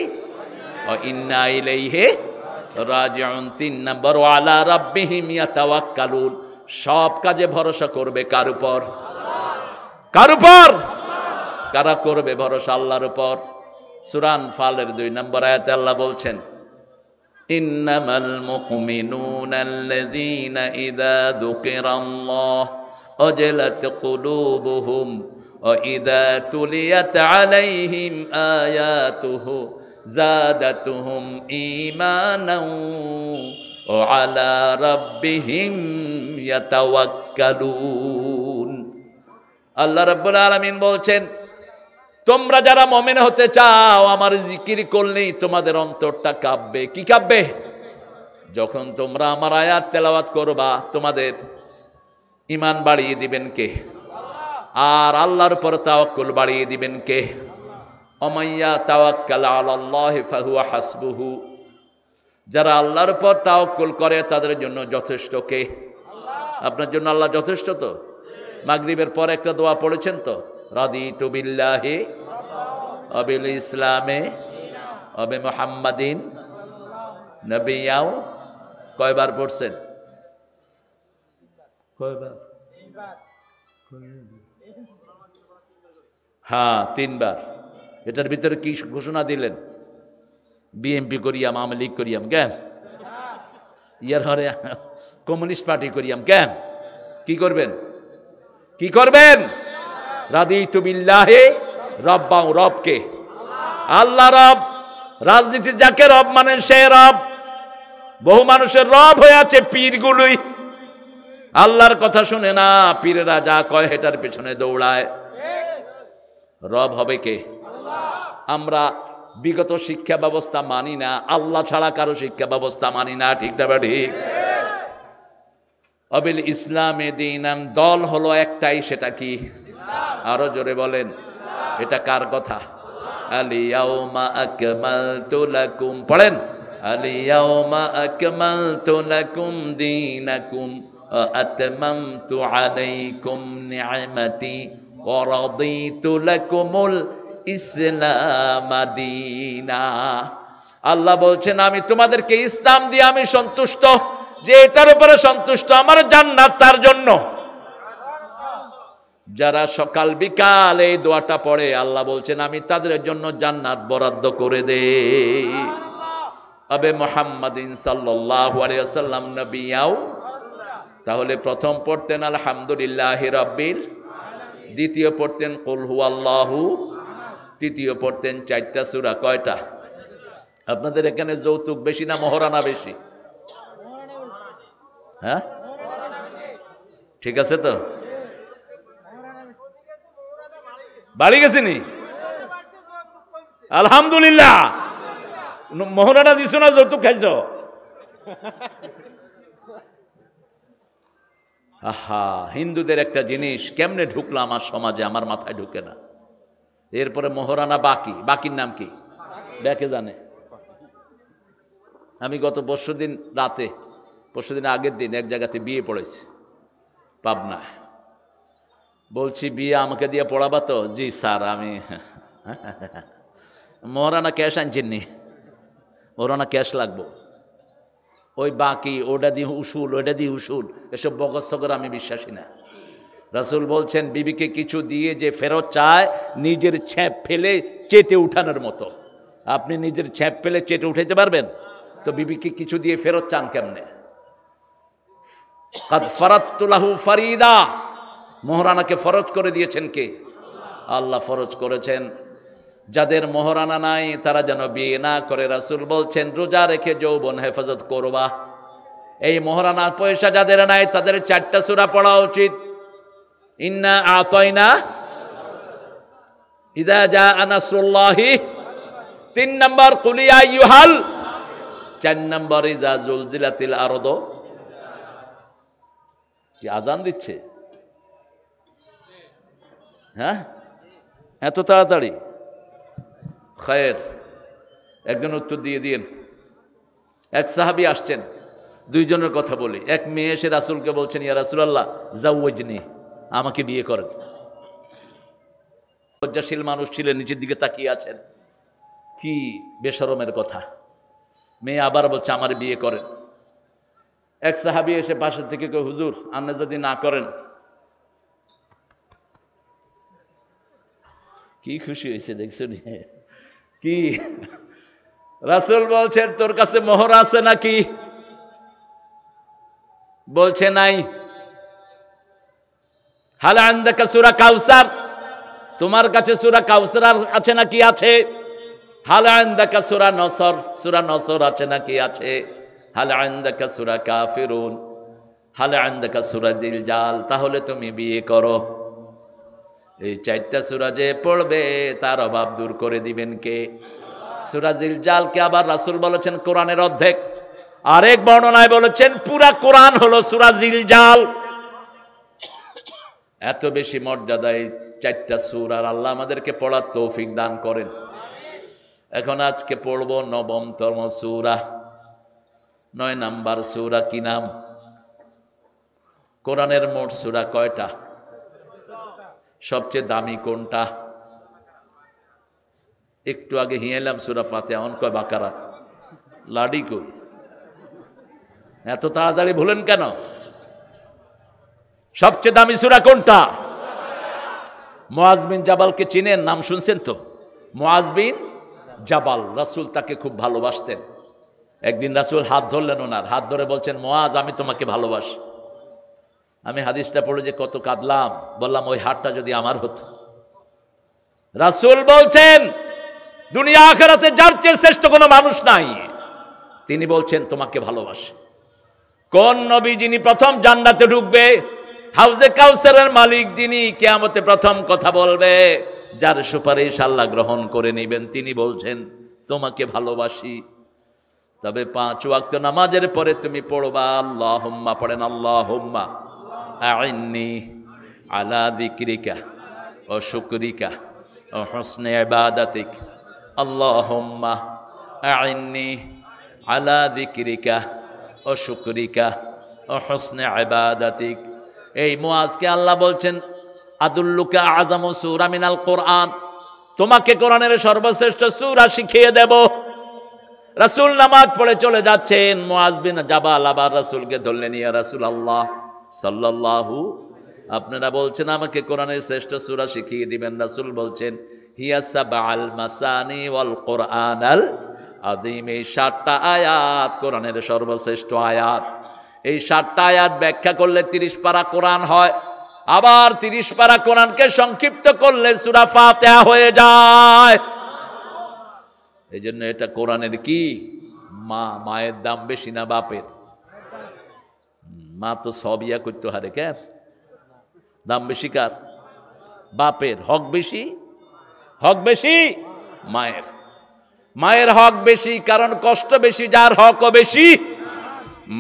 ওয়া ইন্না ইলাইহি রাজিউন। 3 নম্বর ওয়ালা রাব্বিহিম ইয়াতাওয়াক্কালুন, সব কাজে ভরসা করবে কার উপর? কার উপর? কারা করবে ভরসা? আল্লাহর উপর। সূরা আনফালের 2 নম্বর আয়াতে আল্লাহ বলছেন ইন্নামাল মুমিনুনা আল্লাযীনা ইযা যুকিরাল্লাহ ওয়াজিলাত কুলুবুহুম ওয়া ইযা তুলিয়াত আলাইহিম আয়াতুহু যাদাতুহুম ঈমানাও ওয়া আলা রাব্বিহিম ইয়াতাওয়াক্কালুন। আল্লাহ রাব্বুল আলামিন বলছেন তোমরা যারা মুমিন হতে চাও আমার জিকির করলেই তোমাদের অন্তরটা কাঁপবে। কি কাঁপবে? যখন তোমরা আমার আয়াত তেলাওয়াত করবা তোমাদের ঈমান বাড়িয়ে দিবেন কে? আর আল্লাহর উপর তাওয়াক্কুল বাড়িয়ে দিবেন কে? ওমাইয়া তাওয়াক্কাল আলাল্লাহি ফাহুয়া হাসবুহু, যারা আল্লাহর উপর তাওয়াক্কুল করে তাদের জন্য যথেষ্ট কে? আপনার জন্য আল্লাহ যথেষ্ট তো? মাগরিবের পর একটা দোয়া পড়েছেন তো, রাদিতু বিল্লাহি ওয়া বিল ইসলামে ওয়া বি মুহাম্মাদিন নবিয়্যাও। কয়বার পড়ছেন? কয়বার? হ্যাঁ 3 বার। এটার ভিতরে কি ঘোষণা দিলেন? বিএনপি করিয়াম, আওয়ামী লীগ করিয়াম কেন? ইয়ার হরে কমিউনিস্ট পার্টি করিয়াম কেন? কি করবেন? কি করবেন? রাদিতু বিল্লাহি রব বাউ রবকে আল্লাহ রব। রাজনীতি যাকে রব মানে সে রব। বহু মানুষের রব হয়ে আছে পীরগুলোই, আল্লাহর কথা শুনে না, পীরেরা যা কয় হেটার পেছনে দৌড়ায়। রব হবে কে? আমরা বিগত শিক্ষা ব্যবস্থা মানি না, আল্লাহ ছাড়া কারো শিক্ষা ব্যবস্থা মানি না, ঠিক না ঠিক? অবিল ইসলামে দীনান, দল হলো একটাই, সেটা কি? আরো জোরে বলেন, এটা কার কথা? আলিয়াউমা আকমালতু লাকুম, পড়েন, আলিয়াউমা আকমালতু লাকুম দীনাকুম ওয়া আতমামতু আলাইকুম নি'মাতি ওয়া রাদিতু লাকুমুল ইসলাম দীনা। আল্লাহ বলছেন আমি তোমাদেরকে ইসলাম দিয়ে আমি সন্তুষ্ট, যে এটার উপরে সন্তুষ্ট আমার জান্নাত তার জন্য। যারা সকাল বিকাল এই দোয়াটা পড়ে আল্লাহ বলছেন আমি তাদের জন্য জান্নাত বরাদ্দ করে দেই। আবে মুহাম্মাদিন সাল্লাল্লাহু আলাইহি ওয়াসাল্লাম নবিয়াও। তাহলে প্রথম পড়তেন আলহামদুলিল্লাহি রাব্বিল, দ্বিতীয় পড়তেন কুল হুয়াল্লাহু, তৃতীয় পড়তেন 4টা সূরা। কয়টা? আপনাদের এখানে যৌতুক বেশি না মহারানা বেশি? হ্যাঁ, ঠিক আছে তো? বাড়ি গেছিনি? আলহামদুলিল্লাহ। মহারানা দিছো না যৌতুক খাইছ? আহা, হিন্দুদের একটা জিনিস কেমনে ঢুকলো আমার সমাজে, আমার মাথায় ঢুকে না। এরপরে মহারানা বাকি, বাকির নাম কি? দেখে জানে। আমি গত পরশুদিন রাতে, পরশুদিন আগের দিন এক জায়গাতে বিয়ে পড়েছি পাবনায়। বলছি বিয়ে আমাকে দিয়ে পড়াবা তো? জি স্যার। আমি মহারানা ক্যাশ আনছেননি, মহারানা ক্যাশ লাগবো। ওই বাকি, ওটা দিয়ে উসুল, ওইটা দিয়ে উসুল, এসব বকর আমি বিশ্বাসী না। রাসূল বলছেন বিবিকে কিছু দিয়ে যে ফেরত চায় নিজের ছ্যাপ ফেলে চেটে উঠানোর মতো। আপনি নিজের ছ্যাপ ফেলে চেটে উঠাইতে পারবেন তো বিবিকে কিছু দিয়ে ফেরত চান কেমনে? কাদ ফারাদতু লাহু ফারিদা, মহারানাকে ফরজ করে দিয়েছেন কে? আল্লাহ ফরজ করেছেন। যাদের মহারানা নাই তারা যেন বিয়ে না করে। রাসূল বলছেন রোজা রেখে যৌবন হেফাজত করবা। এই মহারানা পয়সা যাদের নাই তাদের 4টা সূরা পড়া উচিত। ইন্না আতাইনা, ইযা জাআ নাসরুল্লাহি, 3 নম্বর কুল ইয়া আইয়ুহাল, 4 নম্বর ইযা জুলজিলাতিল আরদু। কি আজান দিচ্ছে? হ্যাঁ, এত তাড়াতাড়ি? খায়ের, একজন উত্তর দিয়ে দিন। এক সাহাবী আসছেন, 2 জনের কথা বলি। এক মেয়ে এসে রাসূলকে বলছেন ইয়া রাসূলুল্লাহ জাওয়াজনি, আমাকে বিয়ে করেন। লজ্জাশীল মানুষ ছিলেন, নিচের দিকে তাকিয়ে আছেন। কি বেশরমের কথা। মেয়ে আবার বলছে আমার বিয়ে করেন। এক সাহাবী এসে পাশে থেকে কয় হুজুর আপনি যদি না করেন। কি খুশি হয়েছে দেখছেন? কি রাসূল বলছেন তোর কাছে মোহর আছে নাকি? বলছে নাই। হাল আনদাকা সূরা কাউসার, তোমার কাছে সূরা কাউসার আছে নাকি? আছে। হাল আনদাকা সূরা নসর, সূরা নসর আছে নাকি? আছে। হাল আনদাকা সূরা কাফিরুন, হাল আনদাকা সূরা জিলজাল, তাহলে তুমি বিয়ে করো। এই 4টা সূরা যে পড়বে তার অভাব দূর করে দিবেন কে? সূরা জিলজালকে আবার রাসূল বলেছেন কোরআনের অর্ধেক। আরেক বর্ণনায় বলেছেন পুরা কোরআন হলো সূরা জিলজাল। এত বেশি মর্যাদা এই 4টা সূরার। আল্লাহ আমাদেরকে পড়ার তৌফিক দান করেন। এখন আজকে পড়ব 9তম সূরা। 9 নাম্বার সূরা কি নাম? কোরআনের মোট সূরা কয়টা? সবচেয়ে দামি কোনটা? একটু আগে হিয়ালাম সূরা ফাতিহা, এখন কয় বাকারা। লাডি কই? এত তাড়াতাড়ি ভুলেন কেন? সবচেয়ে দামি সূরা কোনটা? মুআজ বিন জাবালকে চিনেন? নাম শুনছেন তো? মুআজ বিন জাবাল, রাসূল তাকে খুব ভালোবাসতেন। একদিন রাসূল হাত ধরলেন ওনার, হাত ধরে বলছেন মুআজ আমি তোমাকে ভালোবাসি। আমি হাদিসটা পড়ে যে কত কাঁদলাম, বললাম ওই হাতটা যদি আমার হতো। রাসূল বলছেন দুনিয়া আখিরাতে যার চেয়ে শ্রেষ্ঠ কোনো মানুষ নাই, তিনি বলছেন তোমাকে ভালোবাসে। কোন নবী যিনি প্রথম জান্নাতে ঢুকবে? হাউজে কাউসারের মালিক যিনি কিয়ামতে প্রথম কথা বলবে, যার সুপারিশ আল্লাহ গ্রহণ করে নেবেন, তিনি বলছেন তোমাকে ভালোবাসি। তবে 5 ওয়াক্ত নামাজের পরে তুমি পড়বা আল্লাহুম্মা, পড়েন আল্লাহুম্মা আইন্নি আলা যিকরিকা ওয়া শুকরিকা ওয়া হুসনি ইবাদাতিক, আল্লাহুম্মা আইন্নি আলা যিকরিকা ওয়া শুকরিকা ওয়া হুসনি ইবাদাতিক। এই মুআজকে আল্লাহ বলছেন আদুল্লুকা আযামু সূরা মিনাল কোরআন, তোমাকে কোরআনের সর্বশ্রেষ্ঠ সূরা শিখিয়ে দেব। রাসূল নামাজ পড়ে চলে যাচ্ছেন, মুআজ বিন জাবাল আবার রাসূলকে ধরলেন, ইয়া রাসূলুল্লাহ সাল্লাল্লাহু, আপনারা বলছেন আমাকে কোরআনের শ্রেষ্ঠ সূরা শিখিয়ে দিবেন। রাসূল বলছেন হিয়া সাবআল মাসানি ওয়াল কোরআনাল আযীম, এই 7টা আয়াত কোরআনের সর্বশ্রেষ্ঠ আয়াত। এই 7টা আয়াত ব্যাখ্যা করলে 30 পারা কোরআন হয়, আবার 30 পারা কোরআনকে সংক্ষিপ্ত করলে সূরা ফাতিহা হয়ে যায়। এই জন্য এটা কোরআনের কি মায়ের দাম বেশি না বাপের? মা তো সব ইয়া করতে হারে, কেন দাম বেশি কার? বাপের। হক বেশি? হক বেশি মায়ের। মায়ের হক বেশি, কারণ কষ্ট বেশি, যার হকও বেশি।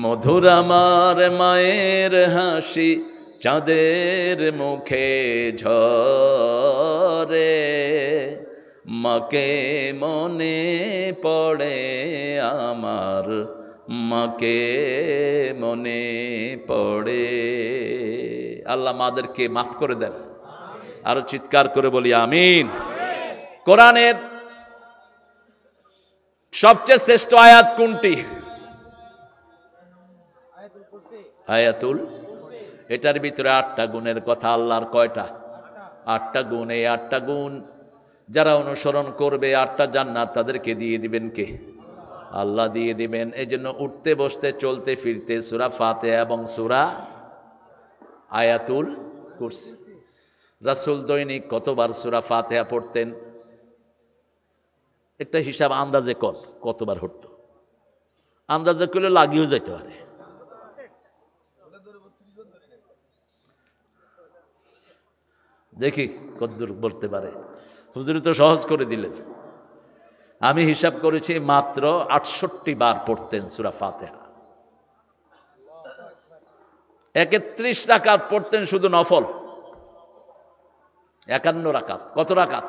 মধুর আমার মায়ের হাসি চাঁদের মুখে ঝরে, মাকে মনে পড়ে আমার, মাকে মনে পড়ে। আল্লাহ মাদেরকে মাফ করে দেন। আরো চিৎকার করে বলি আমিন। কোরআনের সবচেয়ে শ্রেষ্ঠ আয়াত কোনটি? আয়াতুল। এটার ভিতরে 8টা গুণের কথা আল্লাহর। কয়টা? 8টা গুণ। এই 8টা গুণ যারা অনুসরণ করবে 8টা জান্নাত তাদেরকে দিয়ে দিবেন কে? আল্লাহ দিয়ে দিবেন। এই জন্য উঠতে বসতে চলতে ফিরতে সূরা ফাতিহা এবং সূরা আয়াতুল কুরসি। রাসূল দৈনিক কতবার সূরা ফাতিহা পড়তেন? একটা হিসাব আন্দাজে কর, কতবার হতো? আন্দাজে করলে লাগিয়েও যেতে পারে। দেখি কতদূর বলতে পারে। হুজুর তো সহজ করে দিলেন। আমি হিসাব করেছি মাত্র 68 বার পড়তেন সূরা ফাতিহা। 31 রাকাত পড়তেন শুধু নফল। 51 রাকাত। কত রাকাত?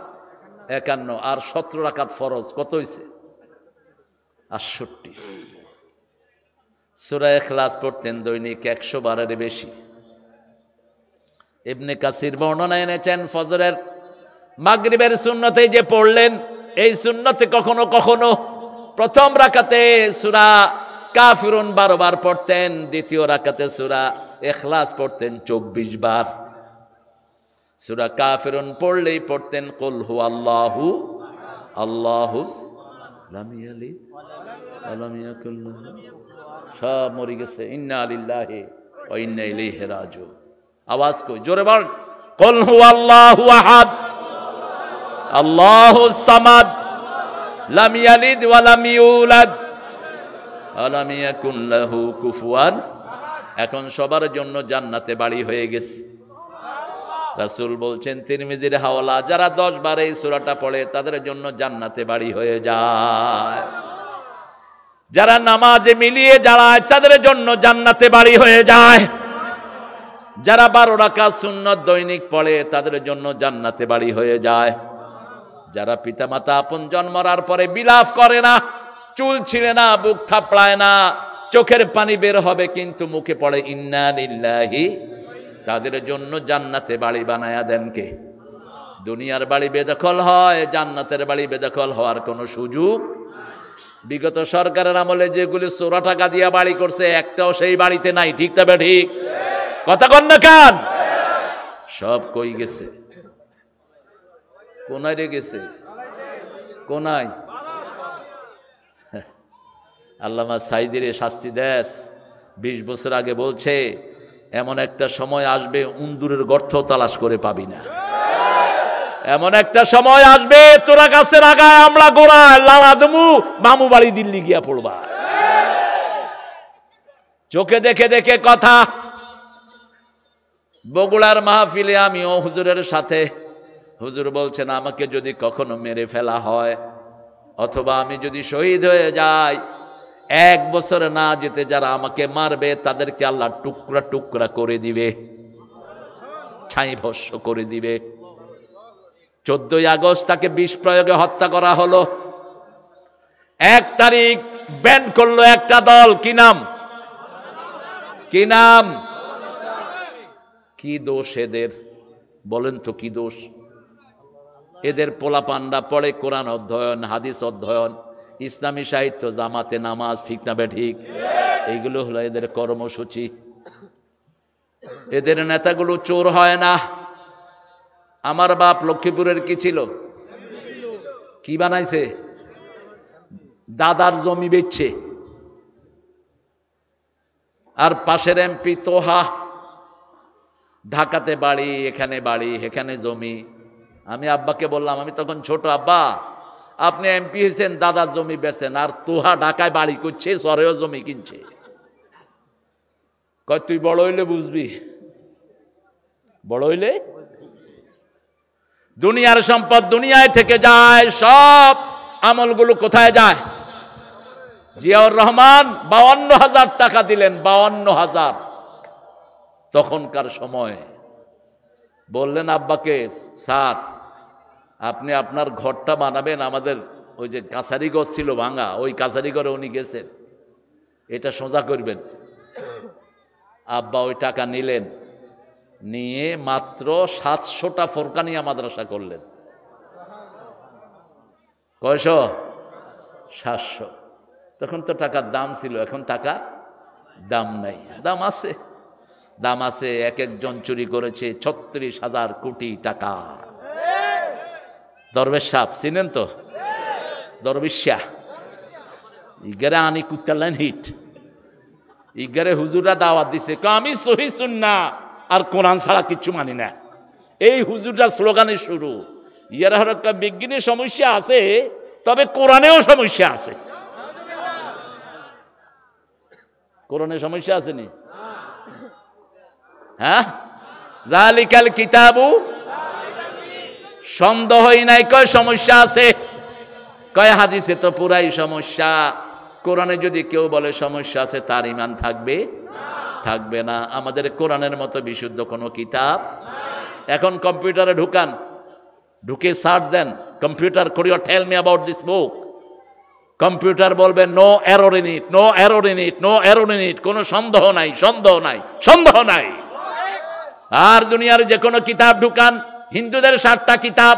51। আর 17 রাকাত ফরজ। কত হয়েছে? 68। সূরা ইখলাস পড়তেন দৈনিক 100 বারের বেশি। ইবনে কাসির বর্ণনা এনেছেন ফজরের মাগরিবের সুন্নতে যে পড়লেন, এই সুন্নতে কখনো কখনো প্রথম রাকাতে সূরা কাফিরুন 12 বার পড়তেন, দ্বিতীয় রাকাতে সূরা ইখলাস পড়তেন 24 বার। সূরা কাফিরুন পড়লেই পড়তেন কুল হুয়াল্লাহু আল্লাহুস লাম ইয়ালিদ ওয়া লাম ইয়াকুল লাহু, সব মরে গেছে। ইন্না লিল্লাহি ওয়া ইন্না ইলাইহি রাজিউন। আওয়াজ কই জোরে বল, কুল হুয়াল্লাহু আহাদ আল্লাহুস সামাদ লাম ইয়ালিদ ওয়া লাম ইউলাদ ওয়া লাম ইয়াকুল লাহু কুফুয়ান। এখন সবার জন্য জান্নাতে বাড়ি হয়ে গেছে। রাসূল বলছেন তিরমিজির হাওয়ালা, যারা 10 বার এই সূরাটা পড়ে তাদের জন্য জান্নাতে বাড়ি হয়ে যায়। যারা নামাজে মিলিয়ে দাঁড়ায় তাদের জন্য জান্নাতে বাড়ি হয়ে যায়। যারা 12 রাকাত সুন্নাত দৈনিক পড়ে তাদের জন্য জান্নাতে বাড়ি হয়ে যায়। যারা পিতামাতা আপনজন মরার পরে বিলাপ করে না, চুল ছিঁড়ে না, বুক থাপড়ায় না, চোখের পানি বের হবে কিন্তু মুখে পড়ে ইন্না লিল্লাহি, তাদের জন্য জান্নাতে বাড়ি বানায়া দেন কে? দুনিয়ার বাড়ি বেদখল হয়, জান্নাতের বাড়ি বেদখল হওয়ার কোনো সুযোগ। বিগত সরকারের আমলে যেগুলি 14 টাকা দিয়া বাড়ি করছে, একটাও সেই বাড়িতে নাই। ঠিক তবে ঠিক কথা কন না কান? সব কই গেছে? কোনায় রে গেছে? কোনায়? আল্লামা সাইদির শাস্তি দেশ 20 বছর আগে বলছে এমন একটা সময় আসবে উন্দুরের গর্ত তালাশ করে পাবি না। এমন একটা সময় আসবে তোরা গাছের আগায় আমরা গোড়ায় লালা দেবু, মামু বাড়ি দিল্লি গিয়া পড়বা। চোখে দেখে দেখে কথা। বগুড়ার মাহফিলে আমিও হুজুরের সাথে, হুজুর বলছেন আমাকে যদি কখনো মেরে ফেলা হয় অথবা আমি যদি শহীদ হয়ে যাই, 1 বছর না যেতে যারা আমাকে মারবে তাদেরকে আল্লাহ টুকরা টুকরা করে দিবে, ছাই ভস্য করে দিবে। 14ই আগস্ট তাকে বিষ প্রয়োগে হত্যা করা হলো। 1 তারিখ ব্যান করলো একটা দল, কি নাম? কি নাম? কি দোষ এদের? বলেন তো কি দোষ এদের? পোলাপান্ডা পড়ে কোরআন অধ্যয়ন, হাদিস অধ্যয়ন, ইসলামী সাহিত্য, জামাতে নামাজ, ঠিক না ঠিক? এইগুলো হলো এদের কর্মসূচি। এদের নেতাগুলো চোর হয় না। আমার বাপ লক্ষ্মীপুরের কি ছিল? কি বানাইছে? দাদার জমি বেচছে। আর পাশের এমপি তোহা, ঢাকাতে বাড়ি, এখানে বাড়ি, এখানে জমি। আমি আব্বাকে বললাম, আমি তখন ছোট, আব্বা আপনি এমপি হয়েছেন, দাদার জমি বেচেন, আর তোহা ঢাকায় বাড়ি করছে, শহরেও জমি কিনছে। কয় তুই বড় হইলে বুঝবি। বড় হইলে দুনিয়ার সম্পদ দুনিয়ায় থেকে যায়, সব আমলগুলো কোথায় যায়? জিয়াউর রহমান 52,000 টাকা দিলেন, 52,000 তখনকার সময়। বললেন আব্বাকে, স্যার আপনি আপনার ঘরটা বানাবেন, আমাদের ওই যে কাছারিঘর ছিল ভাঙা, ওই কাছারিঘরে উনি গেছেন, এটা সোজা করবেন। আব্বা ওই টাকা নিলেন, নিয়ে মাত্র 700টা ফোরকানিয়া মাদ্রাসা করলেন। কয়শো? 700। তখন তো টাকার দাম ছিল, এখন টাকা দাম নাই। দাম আছে, দাম আছে। এক একজন চুরি করেছে 36,000 কোটি টাকা। দরবেশ সাহেব চিনেন তো? দরবেশ শাহ ইগারে আনি কুত্তালেন হিট। ইগারে হুজুরা দাওয়াত দিছে, আমি সহি সুন্নাহ আর কোরআন ছাড়া কিচ্ছু মানি না। এই হুজুরটা স্লোগানের শুরু। ইয়ার হরকা বিজ্ঞানের সমস্যা আছে, তবে কোরআনেও সমস্যা আছে। কোরআনে সমস্যা আছে নি? হ্যাঁ, যালিকাল কিতাবু, সন্দেহই নাই কয় সমস্যা আছে। কয় হাদিসে তো পুরাই সমস্যা। কোরআনে যদি কেউ বলে সমস্যা আছে, তার ঈমান থাকবে? থাকবে না। আমাদের কোরআনের মতো বিশুদ্ধ কোনো কিতাব। এখন কম্পিউটারে ঢুকান, ঢুকে সার্চ দেন, কম্পিউটার করিও tell me about this book. Computer বলবে no error in it, no error in it, no error in it, কোনো সন্দেহ নাই, সন্দেহ নাই, সন্দেহ নাই। আর দুনিয়ার যে কোনো কিতাব ঢুকান, হিন্দুদের 7টা কিতাব,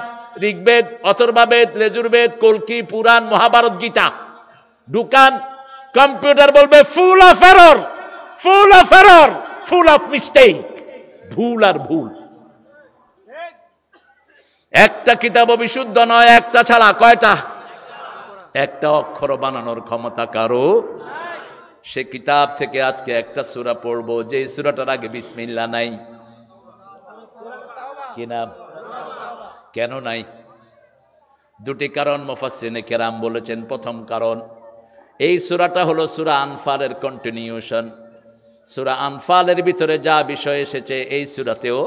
ঋগ্বেদ, অথর্ববেদ, লেজুরবেদ, কল্কি, পুরাণ, মহাভারত, গীতা ঢুকান, কম্পিউটার বলবে full of error, full of error, full of mistake, ভুল আর ভুল। একটা কিতাব বিশুদ্ধ নয়, একটা ছাড়া। কয়টা? একটা অক্ষর বানানোর ক্ষমতা কারো। সে কিতাব থেকে আজকে একটা সূরা পড়বো, যে সূরাটার আগে বিসমিল্লাহ নাই। কি নাম? কেন নাই? 2টি কারণ মুফাসসিরিনে কেরাম বলেছেন। প্রথম কারণ, এই সূরাটা হলো সূরা আনফালের কন্টিনিউশন। সূরা আনফালের ভিতরে যা বিষয় এসেছে এই সূরাতেও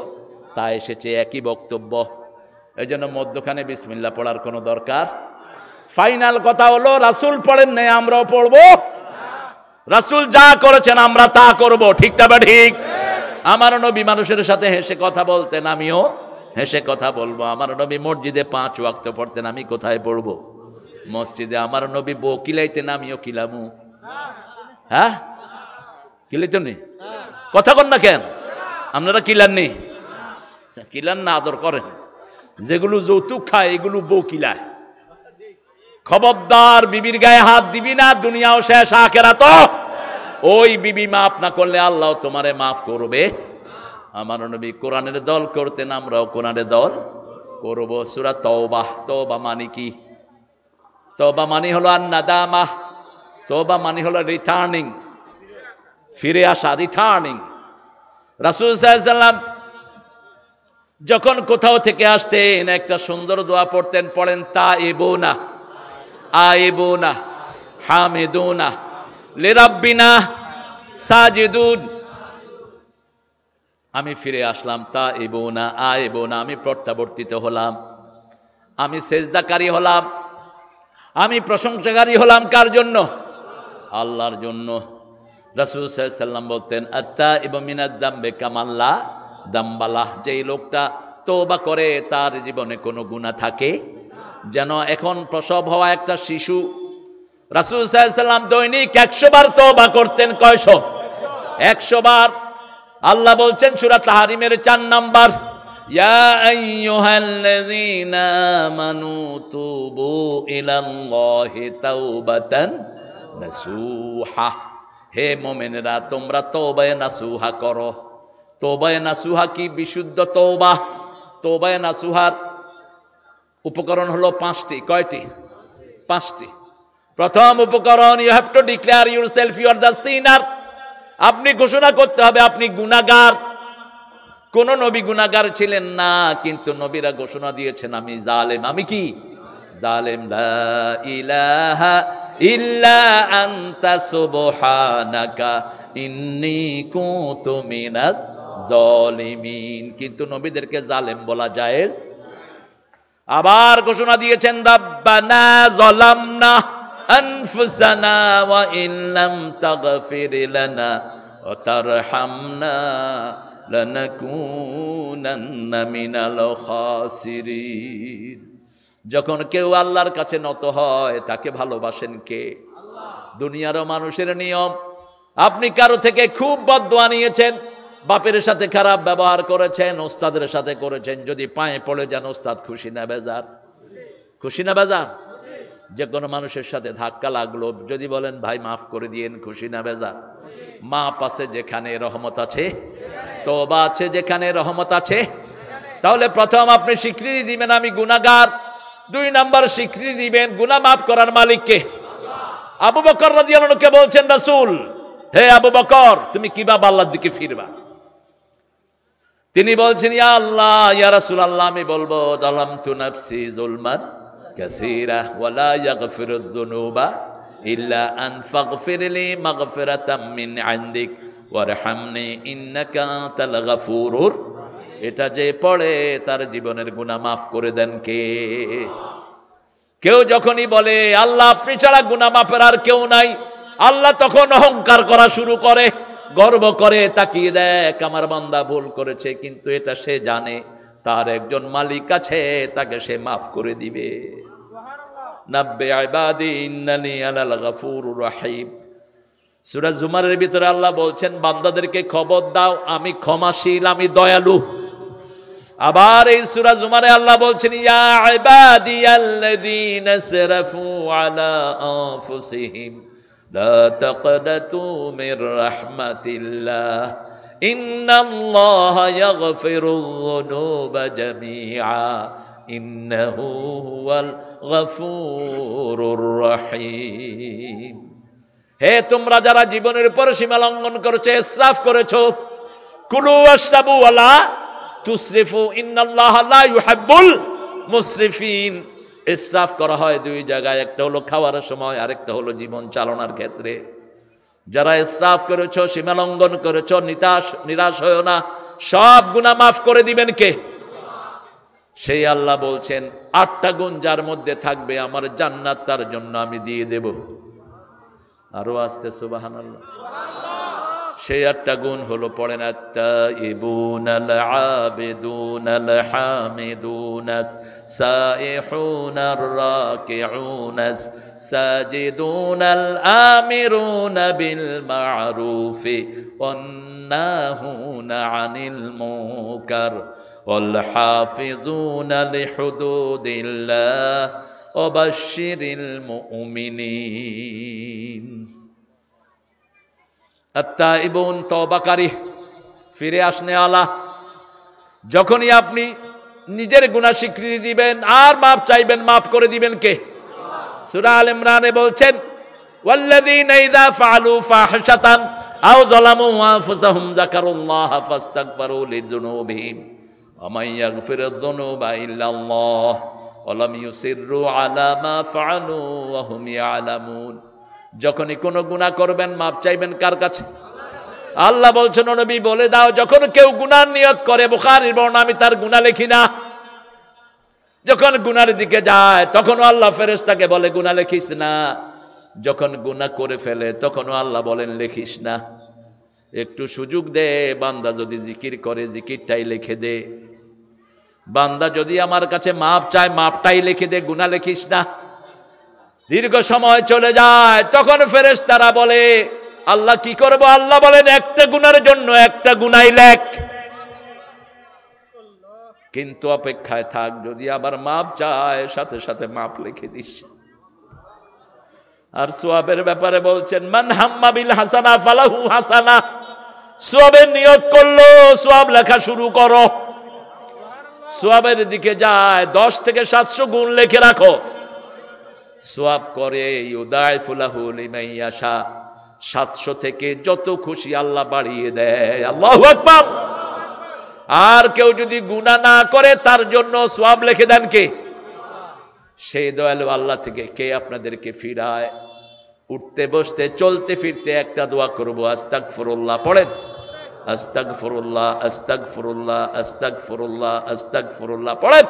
তা এসেছে, একই বক্তব্য। এই জন্য মধ্যখানে বিসমিল্লাহ পড়ার কোনো দরকার। ফাইনাল কথা হলো, রাসূল পড়েন নাই, আমরাও পড়বো। রাসূল যা করেছেন আমরা তা করব, ঠিক না বা ঠিক? আমার নবী মানুষের সাথে হেসে কথা বলতেন, আমিও হেসে কথা বলবো। আমার নবী মসজিদে 5 ওয়াক্ত পড়তেন, আমি কোথায় পড়বো? মসজিদে। আমার নবী বউ কিলাইতেন, আমিও কিলামু। হ্যাঁ, কিলাইতেন নি? কথা কন না কেন? আপনারা কিলাননি? কিলান না, আদর করেন। যেগুলো যৌতুক খায় এগুলো বউ কিলায়। খবরদার বিবির গায়ে হাত দিবি না, দুনিয়াও শেষ, আখিরাতও। ওই বিবি মাফ না করলে আল্লাহ তোমারে মাফ করবে। আমার নবী কোরআনের দল করতেন, আমরাও কোরআনের দল করব। সূরা তওবা। তওবা মানে কি? তওবা মানে হলো আন-নাদামা। তওবা মানে হলো রিটার্নিং, ফিরে আসা, রিটার্নিং। রাসূল সাল্লাল্লাহু আলাইহি ওয়াসাল্লাম যখন কোথাও থেকে আসতেন একটা সুন্দর দোয়া পড়তেন, পড়েন তাইবুনা আইবুনা হামিদুনা লিরাব্বিনা সাজিদুন। আমি ফিরে আসলাম, তাইবুনা আইবুনা, আমি প্রত্যাবর্তিত হলাম, আমি সেজদাকারী হলাম, আমি প্রশংসাকারী হলাম। কার জন্য? আল্লাহর জন্য। রাসূল সাল্লাল্লাহু আলাইহি ওয়াসাল্লাম বলতেন আত্তাইবু মিনাদ দামবি কামাল্লা দামবালাহ, যেই লোকটা তওবা করে তার জীবনে কোনো গুনাহ থাকে যেন এখন প্রসব হওয়া একটা শিশু। রাসূল সাল্লাল্লাহু আলাইহি ওয়াসাল্লাম দৈনিক 100 বার তওবা করতেন। কয়শো? 100 বার। আল্লাহ বলছেন সূরা তাহরিমের 4 নাম্বার, ইয়া আইয়ুহাল্লাযীনা আমানু তুবু ইলাল্লাহি তাওবাতান নাসুহা, হে মুমিনেরা তোমরা তওবায়ে নাসুহা করো। তওবায়ে নাসুহা কি? বিশুদ্ধ তওবা। তওবায়ে নাসুহার উপকরণ হলো 5টি। কয়টি? 5টি। প্রথম উপকরণ, you have to declare yourself you are the sinner. আপনি ঘোষণা করতে হবে আপনি গুনাহগার। কোন নবী গুনাহগার ছিলেন না, কিন্তু নবীরা ঘোষণা দিয়েছেন আমি জালেম। আমি কি? জালেম। লা ইলাহা ইল্লা আনতা সুবহানাকা ইন্নী কুনতু মিনাজ জালিমিন। কিন্তু নবীদেরকে জালেম বলা জায়েজ। আবার ঘোষণা দিয়েছেন রাব্বানা যালামনা আনফুসানা ওয়া ইল্লাম তাগফির লানা ওয়া তারহামনা লানাকুনান্না মিনাল খাসিরিন। যখন কেউ আল্লাহর কাছে নত হয় তাকে ভালোবাসেন কে? দুনিয়ারও মানুষের নিয়ম, আপনি কারো থেকে খুব বদদোয়া নিয়েছেন, বাপের সাথে খারাপ ব্যবহার করেছেন, ওস্তাদের সাথে করেছেন, যদি পায়ে পড়ে যান ওস্তাদ খুশি না বেজার? খুশি না বেজার? যে কোনো মানুষের সাথে ধাক্কা লাগলো, যদি বলেন ভাই মাফ করে দিয়েন, খুশি না বেজার? মাপ আছে যেখানে রহমত আছে, তওবা আছে যেখানে রহমত আছে। তাহলে প্রথম আপনি স্বীকৃতি দিবেন আমি গুনাহগার। 2 নাম্বার স্বীকৃতি দিবেন গুনাহ মাফ করার মালিককে। আবু বকর রাদিয়াল্লাহু আনহুকে বলছেন রাসূল, হে আবু বকর তুমি কিভাবে আল্লাহর দিকে ফিরবা? তিনি বলছেন ইয়া আল্লাহ ইয়া রাসূলুল্লাহ, আমি বলবো যালামতু নাফসি যুলমান কাসীরা ওয়া লা ইয়াগফিরুয যুনুবা ইল্লা আন ফাগফিরলি মাগফিরাতাম মিন ইনদিক ওয়ারহামনি ইন্নাকা আনতাল গাফুরুর। এটা যে পড়ে তার জীবনের গুনাহ মাফ করে দেন কে? কেউ যখনই বলে আল্লাহ আপনি ছাড়া গুনাহ মাফের আর কেউ নাই, আল্লাহ তখন অহংকার করা শুরু করে, গর্ব করে, তাকিয়ে দেখ আমার বান্দা ভুল করেছে, কিন্তু এটা সে জানে তার একজন মালিক আছে, তাকে সে মাফ করে দিবে। নাব্বি ইবাদি ইন্নানি আনাল গাফুরুর রহিম। সূরা জুমারের ভিতরে আল্লাহ বলছেন বান্দাদেরকে খবর দাও আমি ক্ষমাশীল, আমি দয়ালু। আবার এই সূরা জুমারে আল্লাহ বলছেন ইয়া ইবাদিয়াল্লাযীনা আসরাফু আলা আনফুসিহিম লা তাকনাতু মির রাহমাতিল্লাহ ইন্নাল্লাহা ইয়াগফিরুয যুনুবা জামিআ ইন্নাহু হুয়াল গফুরুর রহিম। হে তোমরা যারা জীবনের উপর সীমা লঙ্ঘন করেছো, ইসরাফ করেছো, কুলু ওয়াশরাবু ওয়ালা তুসরিফু ইন্নাল্লাহা লা ইউহিব্বুল মুসরিফিন। ইসরাফ করা হয় 2 জায়গায়, একটা হলো খাওয়ার সময়, আরেকটা হলো জীবন চালানোর ক্ষেত্রে। যারা ইসরাফ করেছো, সীমা লঙ্ঘন করেছো, নিরাশ হয়ো না, সব গুনাহ মাফ করে দিবেন কে? সেই আল্লাহ বলছেন 8টা গুণ যার মধ্যে থাকবে আমার জান্নাত তার জন্য আমি দিয়ে দেব। আরো আসতে সুবহানাল্লাহ। সেই 8টা গুণ হলো পড়েন আত-তাইবুনাল আবিদুনাল হামিদুনাস সাইহুনার রাকিউনাস সাজিদুনাল আমিরুনা বিল মা'রুফি ওয়ান নাহুনা আনিল মুনকার ওয়াল হাফিজুনা লিহুদুদিল্লাহ ওয়া বাশশিরিল মুমিনিন। আত-তাইবুন তওবাকারী, ফিরে আসনে আলা। যখনই আপনি নিজের গুনাহ স্বীকৃতি দিবেন আর মাফ চাইবেন, মাফ করে দিবেন কে? সূরা আল ইমরানে বলছেন ওয়াল্লাযীনা ইযা ফাআলু ফাহিশাতান আও যালামু আনফুসাহুম যাকারুল্লাহা ফাস্তাগফিরু লিযুনুবিহিম ওয়ামান ইয়াগফিরুয যুনুবা ইল্লাল্লাহ ওয়া লাম ইউসিররু আলা মা ফাআলু ওয়া হুম ইয়ালামুন। যখনই কোনো গুনাহ করবেন মাপ চাইবেন কার কাছে? আল্লাহ বলছেন ও নবী বলে দাও, যখন কেউ গুনার নিয়ত করে, বুখারীর বর্ণনা, আমি তার গুনাহ লিখি না। যখন গুনার দিকে যায় তখনও আল্লাহ ফেরেশতাকে বলে গুনাহ লিখিস না। যখন গুনাহ করে ফেলে তখনও আল্লাহ বলেন লিখিস না। একটু সুযোগ দে, বান্দা যদি জিকির করে জিকিরটাই লিখে দে। বান্দা যদি আমার কাছে মাপ চায় মাপটাই লিখে দে, গুনাহ লিখিস না। দীর্ঘ সময় চলে যায়, তখন ফেরেশতারা বলে আল্লাহ কি করব? আল্লাহ বলেন একটা গুনার জন্য একটা গুনাই লেখ, কিন্তু অপেক্ষায় থাক, যদি আবার মাপ চায় সাথে সাথে মাপ লিখে দিস। আর সওয়াবের ব্যাপারে বলছেন মান হাম্মা বিল হাসানা ফালাহু হাসানা। সওয়াবের নিয়ত করলো, সওয়াব লেখা শুরু করো। সওয়াবের দিকে যায়, 10 থেকে 700 গুণ লিখে রাখো। সওয়াব করে ইউদাইফু লাহু লিমান ইয়াশা, 700 থেকে যত খুশি আল্লাহ বাড়িয়ে দেয়। আল্লাহু আকবার। আর কেউ যদি গুনাহ না করে তার জন্য সওয়াব লিখে দেন কে? সেই দয়ালু আল্লাহ থেকে কে আপনাদেরকে ফিরায়? উঠতে বসতে চলতে ফিরতে একটা দোয়া করব, আস্তাগফিরুল্লাহ পড়েন। আস্তাগফিরুল্লাহ আস্তাগফিরুল্লাহ আস্তাগফিরুল্লাহ আস্তাগফিরুল্লাহ পড়েন।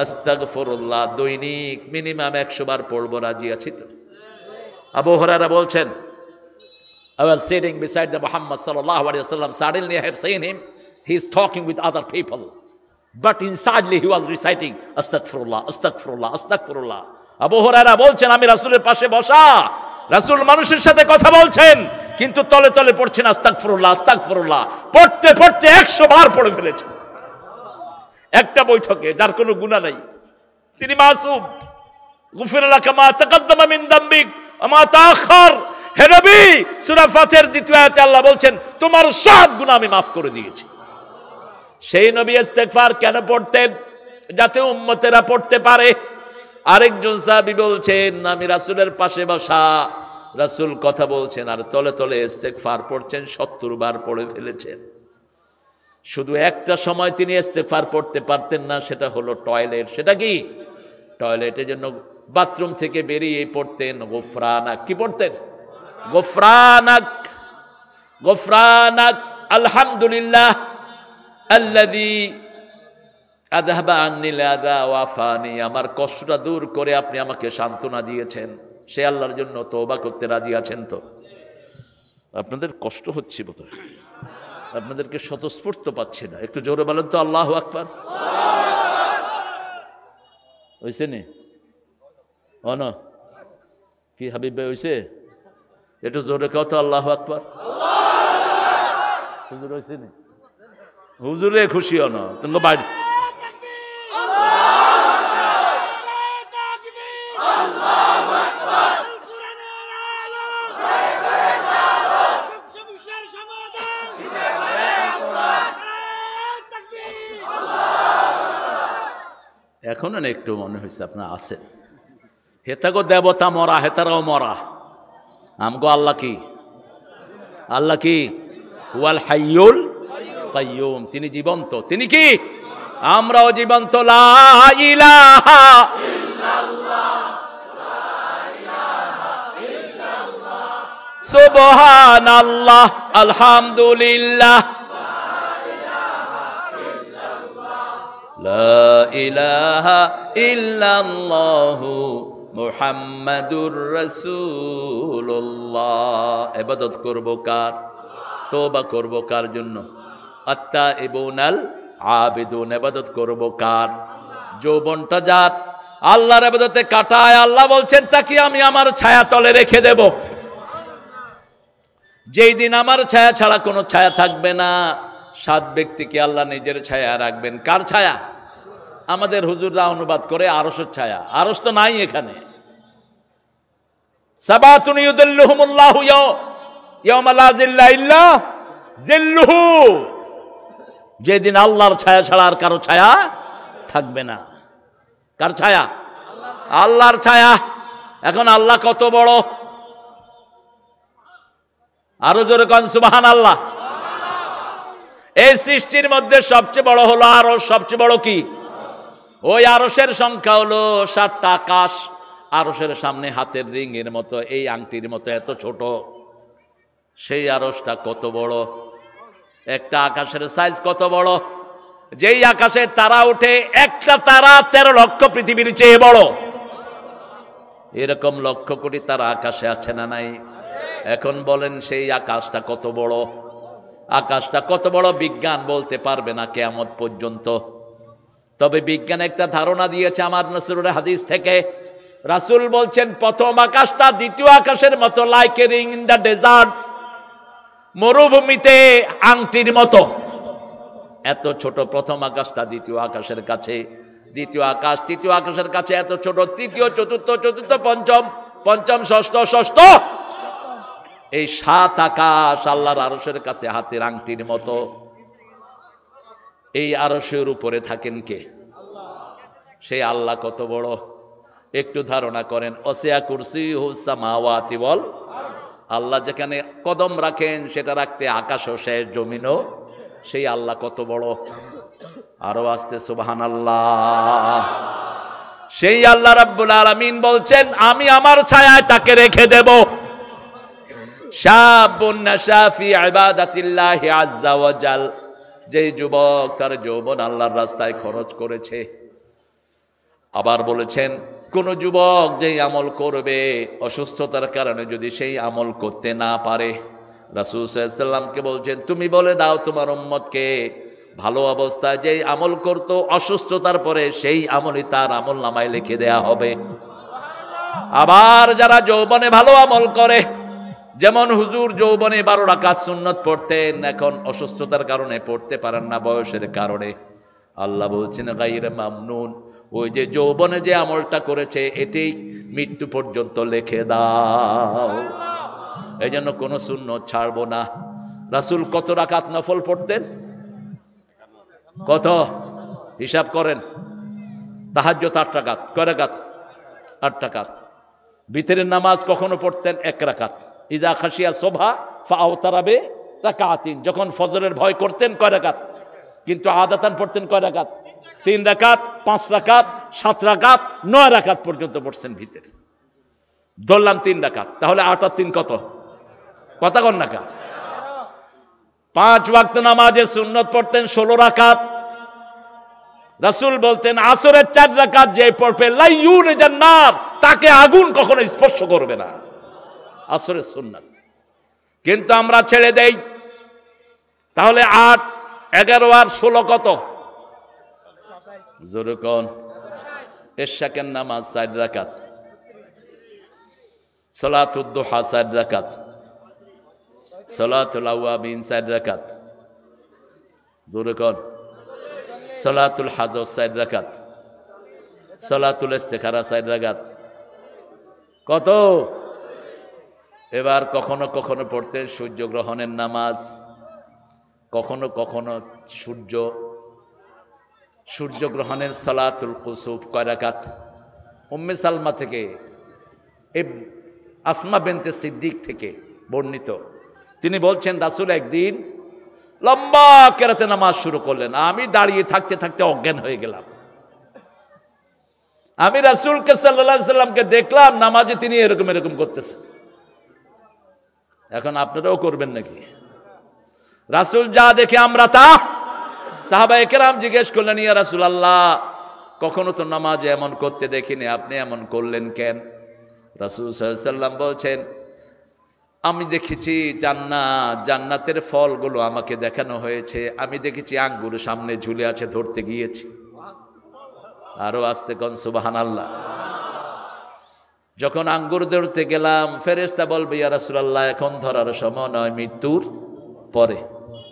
আস্তাগফিরুল্লাহ দৈনিক মিনিমাম 100 বার পড়বো, রাজি আছি তো? আবু হুরায়রা বলছেন I was sitting beside the Muhammad sallallahu alaihi wasallam. Suddenly I have seen him. He is talking with other people, but insidely he was reciting astaghfirullah, astaghfirullah, astaghfirullah. Abu Hurairah বলছেন আমি রাসূলের পাশে বসা, রাসূল মানুষের সাথে কথা বলছেন কিন্তু তলে তলে পড়ছেন আস্তাগফিরুল্লাহ, আস্তাগফিরুল্লাহ। পড়তে পড়তে 100 বার পড়ে ফেলেছেন একটা বৈঠকে, যার কোনো গুনাহ নাই। তিনি মাসুম। গুফিরা লাকা মা তাকাদ্দামা মিন যামবিক ওয়া মা তাআখার। হে নবী, সূরা ফাতিহার দ্বিতীয় আয়াতে আল্লাহ বলছেন তোমার সব গুনাহ আমি মাফ করে দিয়েছি। সেই নবী ইস্তেগফার কেন পড়তেন? যাতে উম্মতেরা পড়তে পারে। আরেকজন সাহাবী বলছেন আমি রাসূলের পাশে বসা, রাসূল কথা বলছেন আর তলে তলে ইস্তেগফার পড়ছেন, 70 বার পড়ে ফেলেছেন। শুধু একটা সময় তিনি ইস্তেগফার পড়তে পারতেন না, সেটা হলো টয়লেট। সেটা কি? টয়লেটের জন্য বাথরুম থেকে বেরিয়ে পড়তেন গফরানাক। কি পড়তেন? গফরানাক, গফরানাক আলহামদুলিল্লাহ আল্লাযী আযহাবা আন্নিল আযা ওয়া আফানি। আমার কষ্টটা দূর করে আপনি আমাকে সান্ত্বনা দিয়েছেন, সে আল্লাহর জন্য তওবা করতে রাজি আছেন তো? আপনাদের কষ্ট হচ্ছে বোধহয়, আপনাদেরকে স্বতঃস্ফূর্ত পাচ্ছি না। একটু জোরে বলেন তো আল্লাহু আকবার। হইছে নি? অন কি হাবিব ভাই হইছে? একটু জোরে কও তো আল্লাহু আকবার। হুজুর হইছে নি? হুজুরে খুশি হন তুমি বাড়ি। এখন না একটু মনে হয়েছে আপনার আছেন। হেতাগো দেবতা মরা, হেতারাও মরা। আমগো আল্লাহ কি? আল্লাহ কি? হুয়াল হাইয়ুল কাইয়ুম। তিনি জীবন্ত। তিনি কি? আমরাও জীবন্ত। লা ইলাহা ইল্লাল্লাহ, লা ইলাহা ইল্লাল্লাহ, সুবহানাল্লাহ, আলহামদুলিল্লাহ, লা ইলাহা ইল্লাল্লাহু মুহাম্মাদুর রাসূলুল্লাহ। ইবাদত করব কার? তওবা করব কার জন্য? আত্তাইবুনাল আবিদুন। ইবাদত করব কার? যৌবনটা যার আল্লাহর ইবাদতে কাটায়, আল্লাহ বলছেন তাকে আমি আমার ছায়া তলে রেখে দেব। যেই দিন আমার ছায়া ছাড়া কোনো ছায়া থাকবে না, 7 ব্যক্তিকে আল্লাহ নিজের ছায়া রাখবেন। কার ছায়া? আমাদের হুজুররা অনুবাদ করে আরশের ছায়া। আরশ তো নাই এখানে। সাবাতুন ইউযিল্লুহুমুল্লাহু ইয়াওমা লা যিল্লা ইল্লা যিল্লুহু। যেদিন আল্লাহর ছায়া ছাড়া আর কারো ছায়া থাকবে না। কার ছায়া? আল্লাহর ছায়া। এখন আল্লাহ কত বড়, আরো জোরে কোন সুবহানাল্লাহ। এই সৃষ্টির মধ্যে সবচেয়ে বড় হলো আরশ। সবচেয়ে বড় কি? ওই আরশের সংখ্যা হলো 7টা আকাশ। আরশের সামনে হাতের রিংয়ের মতো, এই আংটির মতো এত ছোট। সেই আরশটা কত বড়! একটা আকাশের সাইজ কত বড়! যেই আকাশে তারা ওঠে, একটা তারা 13 লক্ষ পৃথিবীর চেয়ে বড়। এরকম লক্ষ কোটি তারা আকাশে আছে না নাই? এখন বলেন সেই আকাশটা কত বড়? আকাশটা কত বড় বিজ্ঞান বলতে পারবে না কিয়ামত পর্যন্ত। তবে বিজ্ঞান একটা ধারণা দিয়েছে আমার নসরুল হাদিস থেকে। রাসূল বলছেন প্রথম আকাশটা দ্বিতীয় আকাশের মতো, like a ring in the desert, মরুভূমিতে আংটির মতো। এত ছোট প্রথম আকাশটা দ্বিতীয় আকাশের কাছে, দ্বিতীয় আকাশ তৃতীয় আকাশের কাছে এত ছোট, তৃতীয় চতুর্থ, চতুর্থ পঞ্চম, পঞ্চম ষষ্ঠ, ষষ্ঠ, এই 7 আকাশ আল্লাহর আরশের কাছে হাতের আংটির মতো। এই আরশের উপরে থাকেন কে? সেই আল্লাহ কত বড় একটু ধারণা করেন। ওয়াসিয়া কুরসিয়ুহুস সামাওয়াতি ওয়াল, আল্লাহ যেখানে কদম রাখেন সেটা রাখতে আকাশও শেষ, জমিনও। সেই আল্লাহ কত বড়! আরো আসতে সুবহানাল্লাহ। সেই আল্লাহ রাব্বুল আলামিন বলছেন আমি আমার ছায়ায় তাকে রেখে দেব। শাবুন নাশা ফি ইবাদাতিল্লাহি আযজা ওয়া জাল, যেই যুবক তার যৌবন আল্লাহর রাস্তায় খরচ করেছে। আবার বলেছেন কোন যুবক যেই আমল করবে, অসুস্থতার কারণে যদি সেই আমল করতে না পারে, রাসূল সাল্লাল্লাহু আলাইহি ওয়াসাল্লামকে বলছেন তুমি বলে দাও তোমার উম্মতকে ভালো অবস্থায় যেই আমল করত, অসুস্থতার পরে সেই আমলই তার আমল নামায় লিখে দেয়া হবে। আবার যারা যৌবনে ভালো আমল করে, যেমন হুজুর যৌবনে 12 রাকাত সুন্নত পড়তেন, এখন অসুস্থতার কারণে পড়তে পারেন না, বয়সের কারণে। আল্লাহ বলছেন গায়রে মামনুন, ওই যে যৌবনে যে আমলটা করেছে এটি মৃত্যু পর্যন্ত লিখে দাও। এই জন্য কোনো সুন্নত ছাড়বো না। রাসূল কত রাকাত নফল পড়তেন? কত? হিসাব করেন। তাহাজ্জুদ 8 রাকাত, কয় রাকাত? 8 রাকাত। বিতরের নামাজ কখনো পড়তেন 1 রাকাত। ইজা খাশিয়া সুবহা ফাআওতারা বে রাকাতিন, যখন ফজরের ভয় করতেন কয় রাকাত? কিন্তু আদাতান পড়তেন কয় রাকাত? 3 রাকাত, 5 রাকাত, 7 রাকাত, 9 রাকাত পর্যন্ত পড়ছেন ভিতরে। ধরলাম 3 রাকাত, তাহলে 8 আর 3 কত? কত কোন রাকাত? 5 ওয়াক্ত নামাজে সুন্নত পড়তেন 16 রাকাত। রাসূল বলতেন আসরের 4 রাকাত যে পড়বে লাইয়ুন জান্নাত, তাকে আগুন কখনো স্পর্শ করবে না। আসরের সুন্নাত কিন্তু আমরা ছেড়ে দেই। তাহলে 8, 11 আর 16 কত? জোরে কোন? ইশাকের নামাজ 4 রাকাত, সালাতুদ দুহা 4 রাকাত, সালাতুল আওয়াবিন 4 রাকাত, জোরে কোন? সালাতুল হাজর 4 রাকাত, সালাতুল ইস্তিখারা 4 রাকাত। কত? এবার কখনো কখনো পড়তেন সূর্য গ্রহণের নামাজ, কখনো কখনো সূর্য গ্রহণের সালাতুল কুসুফ কয় রাকাত? উম্মে সালমা থেকে, আসমা বিনতে সিদ্দিক থেকে বর্ণিত, তিনি বলছেন রাসূল একদিন লম্বা কেরাতে নামাজ শুরু করলেন, আমি দাঁড়িয়ে থাকতে থাকতে অজ্ঞান হয়ে গেলাম। আমি রাসূলকে সাল্লাল্লাহু আলাইহি সাল্লামকে দেখলাম নামাজে তিনি এরকম এরকম করতেছেন। এখন আপনারাও করবেন নাকি? রাসূল যা দেখে আমরা তা। সাহাবায়ে কেরাম জিজ্ঞেস করলেন ইয়া রাসূলুল্লাহ, কখনো তো নামাজে এমন করতে দেখিনি, আপনি এমন করলেন কেন? রাসূল সাল্লাল্লাহু আলাইহি সাল্লাম বলছেন আমি দেখেছি জান্নাতের ফলগুলো আমাকে দেখানো হয়েছে, আমি দেখেছি আঙ্গুর সামনে ঝুলে আছে, ধরতে গিয়েছি। আরো আস্তে কোন সুবহানাল্লাহ। যখন আঙ্গুর ধরতে গেলাম ফেরেশতা বলবে ইয়া রাসূলুল্লাহ এখন ধরার সময় নয়, মৃত্যুর পরে।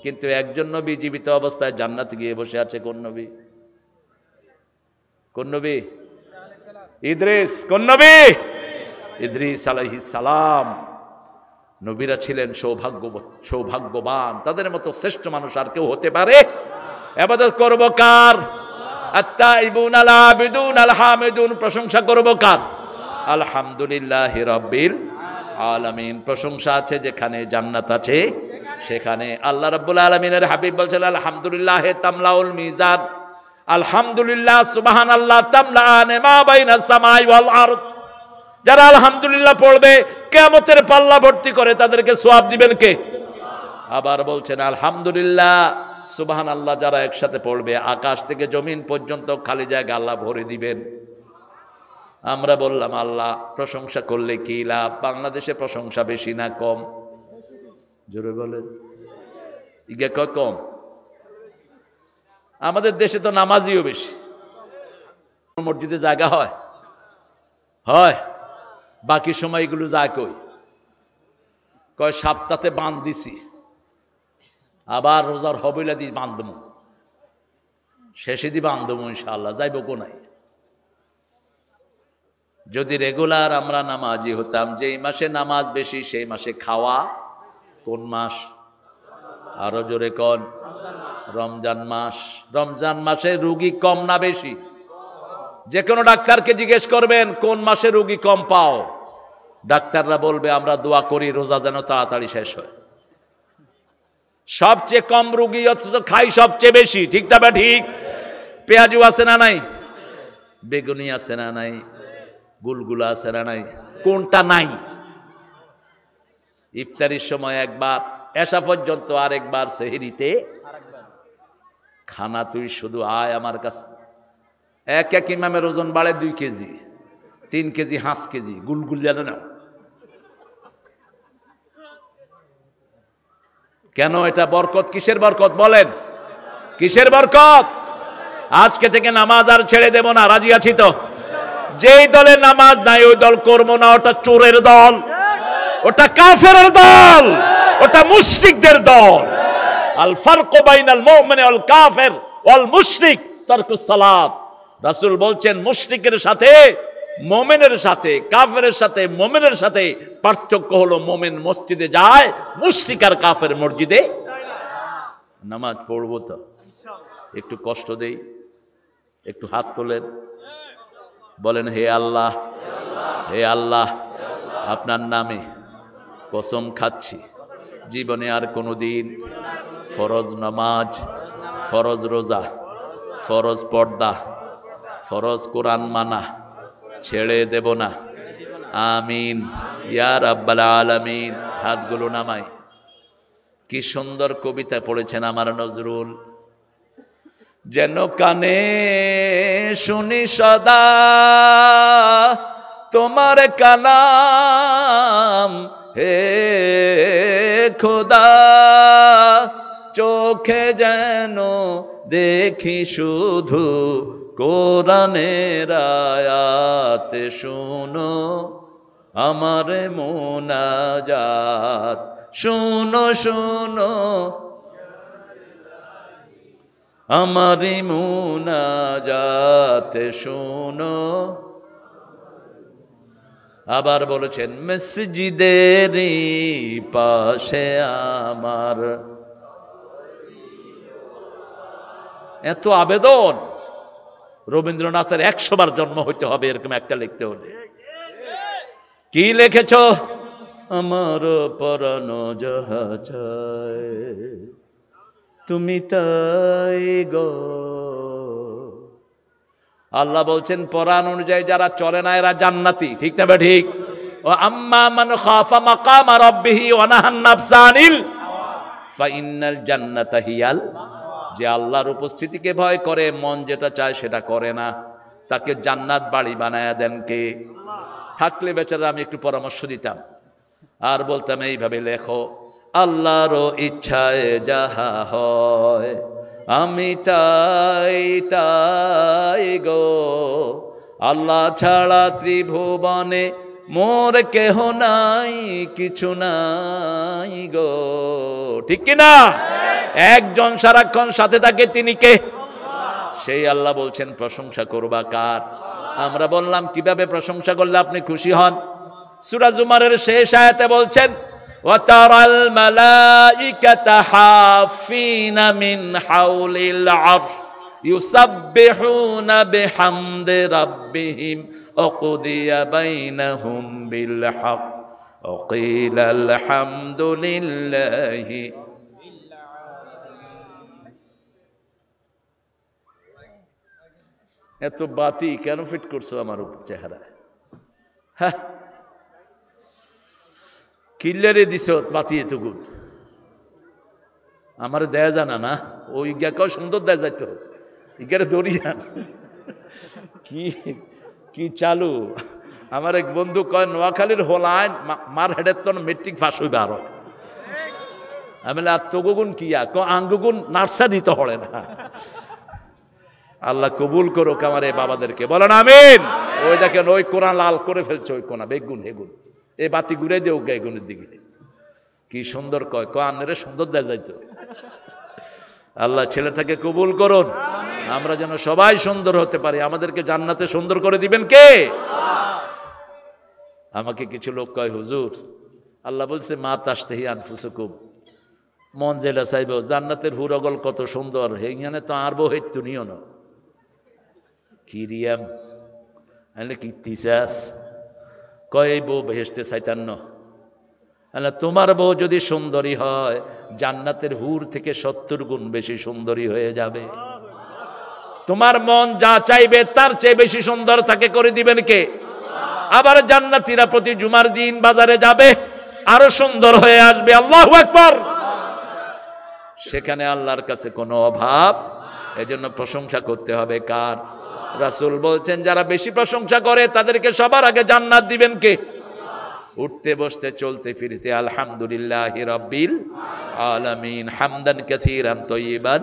কিন্তু একজন নবী জীবিত অবস্থায় জান্নাতে গিয়ে বসে আছে। কোন নবী? কোন নবী? ইদ্রিস। কোন নবী? ইদ্রিস আলাইহিস সালাম। নবীরা ছিলেন সৌভাগ্যবান, তাদের মতো শ্রেষ্ঠ মানুষ আর কেউ হতে পারে? ইবাদত করব কার? আত-তাইবুন আল আবিদুন আল হামিদুন, প্রশংসা করব কার? আলহামদুলিল্লাহি রাব্বিল আলামিন। প্রশংসা আছে যেখানে, জান্নাত আছে সেখানে আল্লাহ রাব্বুল আলামিনের হাবিব বলছেন আলহামদুলিল্লাহ তামলাউল মিজান, আলহামদুলিল্লাহ সুবহানাল্লাহ তামলাআন মা বাইনাস সামাই ওয়াল আরদ। যারা আলহামদুলিল্লাহ পড়বে কিয়ামতের পাল্লা ভর্তি করে তাদেরকে সওয়াব দিবেন কে? আবার বলছেন আলহামদুলিল্লাহ সুবহানাল্লাহ যারা একসাথে পড়বে আকাশ থেকে জমিন পর্যন্ত খালি জায়গা আল্লাহ ভরে দিবেন। আমরা বললাম আল্লাহ প্রশংসা করলে কি লাভ? বাংলাদেশে প্রশংসা বেশি না কম? জোরে বলেন। ইগে কম? আমাদের দেশে তো নামাজিও বেশি। মসজিদে জায়গা হয় হয়, বাকি সময় এগুলো যায় কই? কয় সপ্তাহে বাঁধ দিছি, আবার রোজার হবিলা দি বাঁধবো, শেষে দি বাঁধবো ইনশাআল্লাহ, যাইব কোনায়। যদি রেগুলার আমরা নামাজি হতাম, যেই মাসে নামাজ বেশি সেই মাসে খাওয়া কোন মাস? আরো জোরে কোন? রমজান মাস। রমজান মাসে রোগী কম না বেশি? যে কোনো ডাক্তারকে জিজ্ঞেস করবেন কোন মাসে রোগী কম পাও, ডাক্তাররা বলবে আমরা দোয়া করি রোজা যেন তাড়াতাড়ি শেষ হয়। সবচেয়ে কম রোগী অথচ খাই সবচেয়ে বেশি, ঠিক না? ঠিক। পেঁয়াজু আছে না নাই? বেগুনি আছে না নাই? গুলগুলা আছে না নাই? কোনটা নাই? ইফতারির সময় একবার, এশা পর্যন্ত আরেকবার, সেহরিতে খানা তুই শুধু আয় আমার কাছে। এক এক ইমামের ওজন বাড়ে 2 কেজি, 3 কেজি, 5 কেজি গুলগুলিয়া নাও। কেন? এটা বরকত। কিসের বরকত বলেন? কিসের বরকত? আজকে থেকে নামাজ আর ছেড়ে দেব না, রাজি আছি তো? যেই দলে নামাজ নাই ওই দল করবো না, ওটা চোরের দল, ওটা কাফেরের দল, ওটা মুশরিকদের দল। আল ফারকু বাইনাল মুমিন ওয়াল কাফির ওয়াল মুশরিক তারকুস সালাত। রাসূল বলছেন মুশরিকের সাথে মুমিনের সাথে, কাফেরের সাথে মুমিনের সাথে পার্থক্য হলো মুমিন মসজিদে যায়, মুশরিক আর কাফের মসজিদে নামাজ পড়বো তো একটু কষ্ট দেই, একটু হাত তোলেন, বলেন হে আল্লাহ, হে আল্লাহ, আপনার নামে কসম খাচ্ছি জীবনে আর কোনোদিন ফরজ নামাজ, ফরজ রোজা, ফরজ পর্দা, ফরজ কোরআন মানা ছেড়ে দেব না। আমিন ইয়া রাব্বাল আলামিন। হাতগুলো নামাই। কি সুন্দর কবিতা পড়েছেন আমার নজরুল। যেন কানে শুনি সদা তোমার কালাম, হে খোদা চোখে যেন দেখি শুধু কোরআনের আয়াত, শুনো আমার মুনাজাত, শুনো শুনো আমার মুনাজাত, শুনো। আবার বলেছেন মসজিদের পাশে আমার। এত আবেদন। রবীন্দ্রনাথের 100 বার জন্ম হইতে হবে এরকম একটা লিখতে হলে। কি লিখেছ? আমার পরানো যাহা চায় তুমি তাই গো। আল্লাহ বলছেন পরাণ অনুযায়ী যারা চলে না এরা জান্নাতি, ঠিক না? ঠিক। ও আম্মা মান খাফা মাকাম রাব্বিহি ওয়া নাহান নাফসা আনিল ফাইন্নাল জান্নাতা হিয়াল। যে আল্লাহর উপস্থিতিকে ভয় করে, মন যেটা চায় সেটা করে না, তাকে জান্নাত বাড়ি বানায়া দেন কে? থাকলে বেচারা আমি একটু পরামর্শ দিতাম আর বলতাম এইভাবে লেখো, আল্লাহর ইচ্ছায় যাহা হয় আমি তাই তাই গো। আল্লাহ ছাড়া ত্রিভুবনে মোর কেহ নাই, কিছু নাই গো, ঠিক কিনা? একজন সারাক্ষণ সাথে থাকে, তিনি কে? সেই আল্লাহ বলছেন প্রশংসা করবা কার? আমরা বললাম কিভাবে প্রশংসা করলে আপনি খুশি হন? সূরা জুমারের শেষ আয়াতে বলছেন ওয়াতারাল মালাইকাতা হাফিনা মিন হাউলিল আরশ ইউসাব্বিহুনা বিহামদি রাব্বিহিম ওয়াকুদিয়া বাইনাহুম বিল হক ওয়াকিলা আলহামদুলিল্লাহি এত বাতি কেন ফিট করছো আমার চেহারায়? হ্যাঁ, কিল্লারে দিছ বাতি এতগুণ, আমার দেয়া জানা না। ওই গেকাও সুন্দর দেয়া যাইতো, ইগারে দড়িয়ান কি কি চালু। আমার এক বন্ধু কয় নোয়াখালীর হোলাইন মার হেডের তো মেট্রিক পাস হইবে আরো। আমি আর তগুগুন কিয়া আঙ্গুগুন নার্সারি তো হলে না। আল্লাহ কবুল করুক আমার এই বাবাদেরকে, বলেন আমিন। ওই দেখেন ওই কোরআন লাল করে ফেলছে, ওই কোনা বেগুন হেগুন, এই বাতি ঘুরে দিয়ে এগুনের দিকে কি সুন্দর কয় আন্নারে সুন্দর দেয়া যাইতো। আল্লাহ ছেলেটাকে কবুল করুন, আমরা যেন সবাই সুন্দর হতে পারি। আমাদেরকে জান্নাতে সুন্দর করে দিবেন কে? আমাকে কিছু লোক কয় হুজুর আল্লাহ বলছে মা তাশতাহি আনফুসুকুম, মন যেটা চাইব। জান্নাতের হুরগল কত সুন্দর, হেখানে তো আর বউ হেতু নিও না কিরিয়াম কীর্তি চাস কয় এই বউ ভেসতে চাইতান্ন। তোমার বউ যদি সুন্দরী হয় জান্নাতের হুর থেকে 70 গুণ বেশি সুন্দরী হয়ে যাবে। তোমার মন যা চাইবে তার চেয়ে বেশি সুন্দর তাকে করে দিবেন কে? আবার জান্নাতীরা প্রতি জুমার দিন বাজারে যাবে, আরো সুন্দর হয়ে আসবে। আল্লাহু আকবার। সেখানে আল্লাহর কাছে কোনো অভাব, এজন্য প্রশংসা করতে হবে কার? রাসূল বলছেন যারা বেশি প্রশংসা করে তাদেরকে সবার আগে জান্নাত দিবেন কে? উঠতে বসতে চলতে ফিরতে আলহামদুলিল্লাহি রাব্বিল আলামিন হামদান কাসীরান তাইয়িবান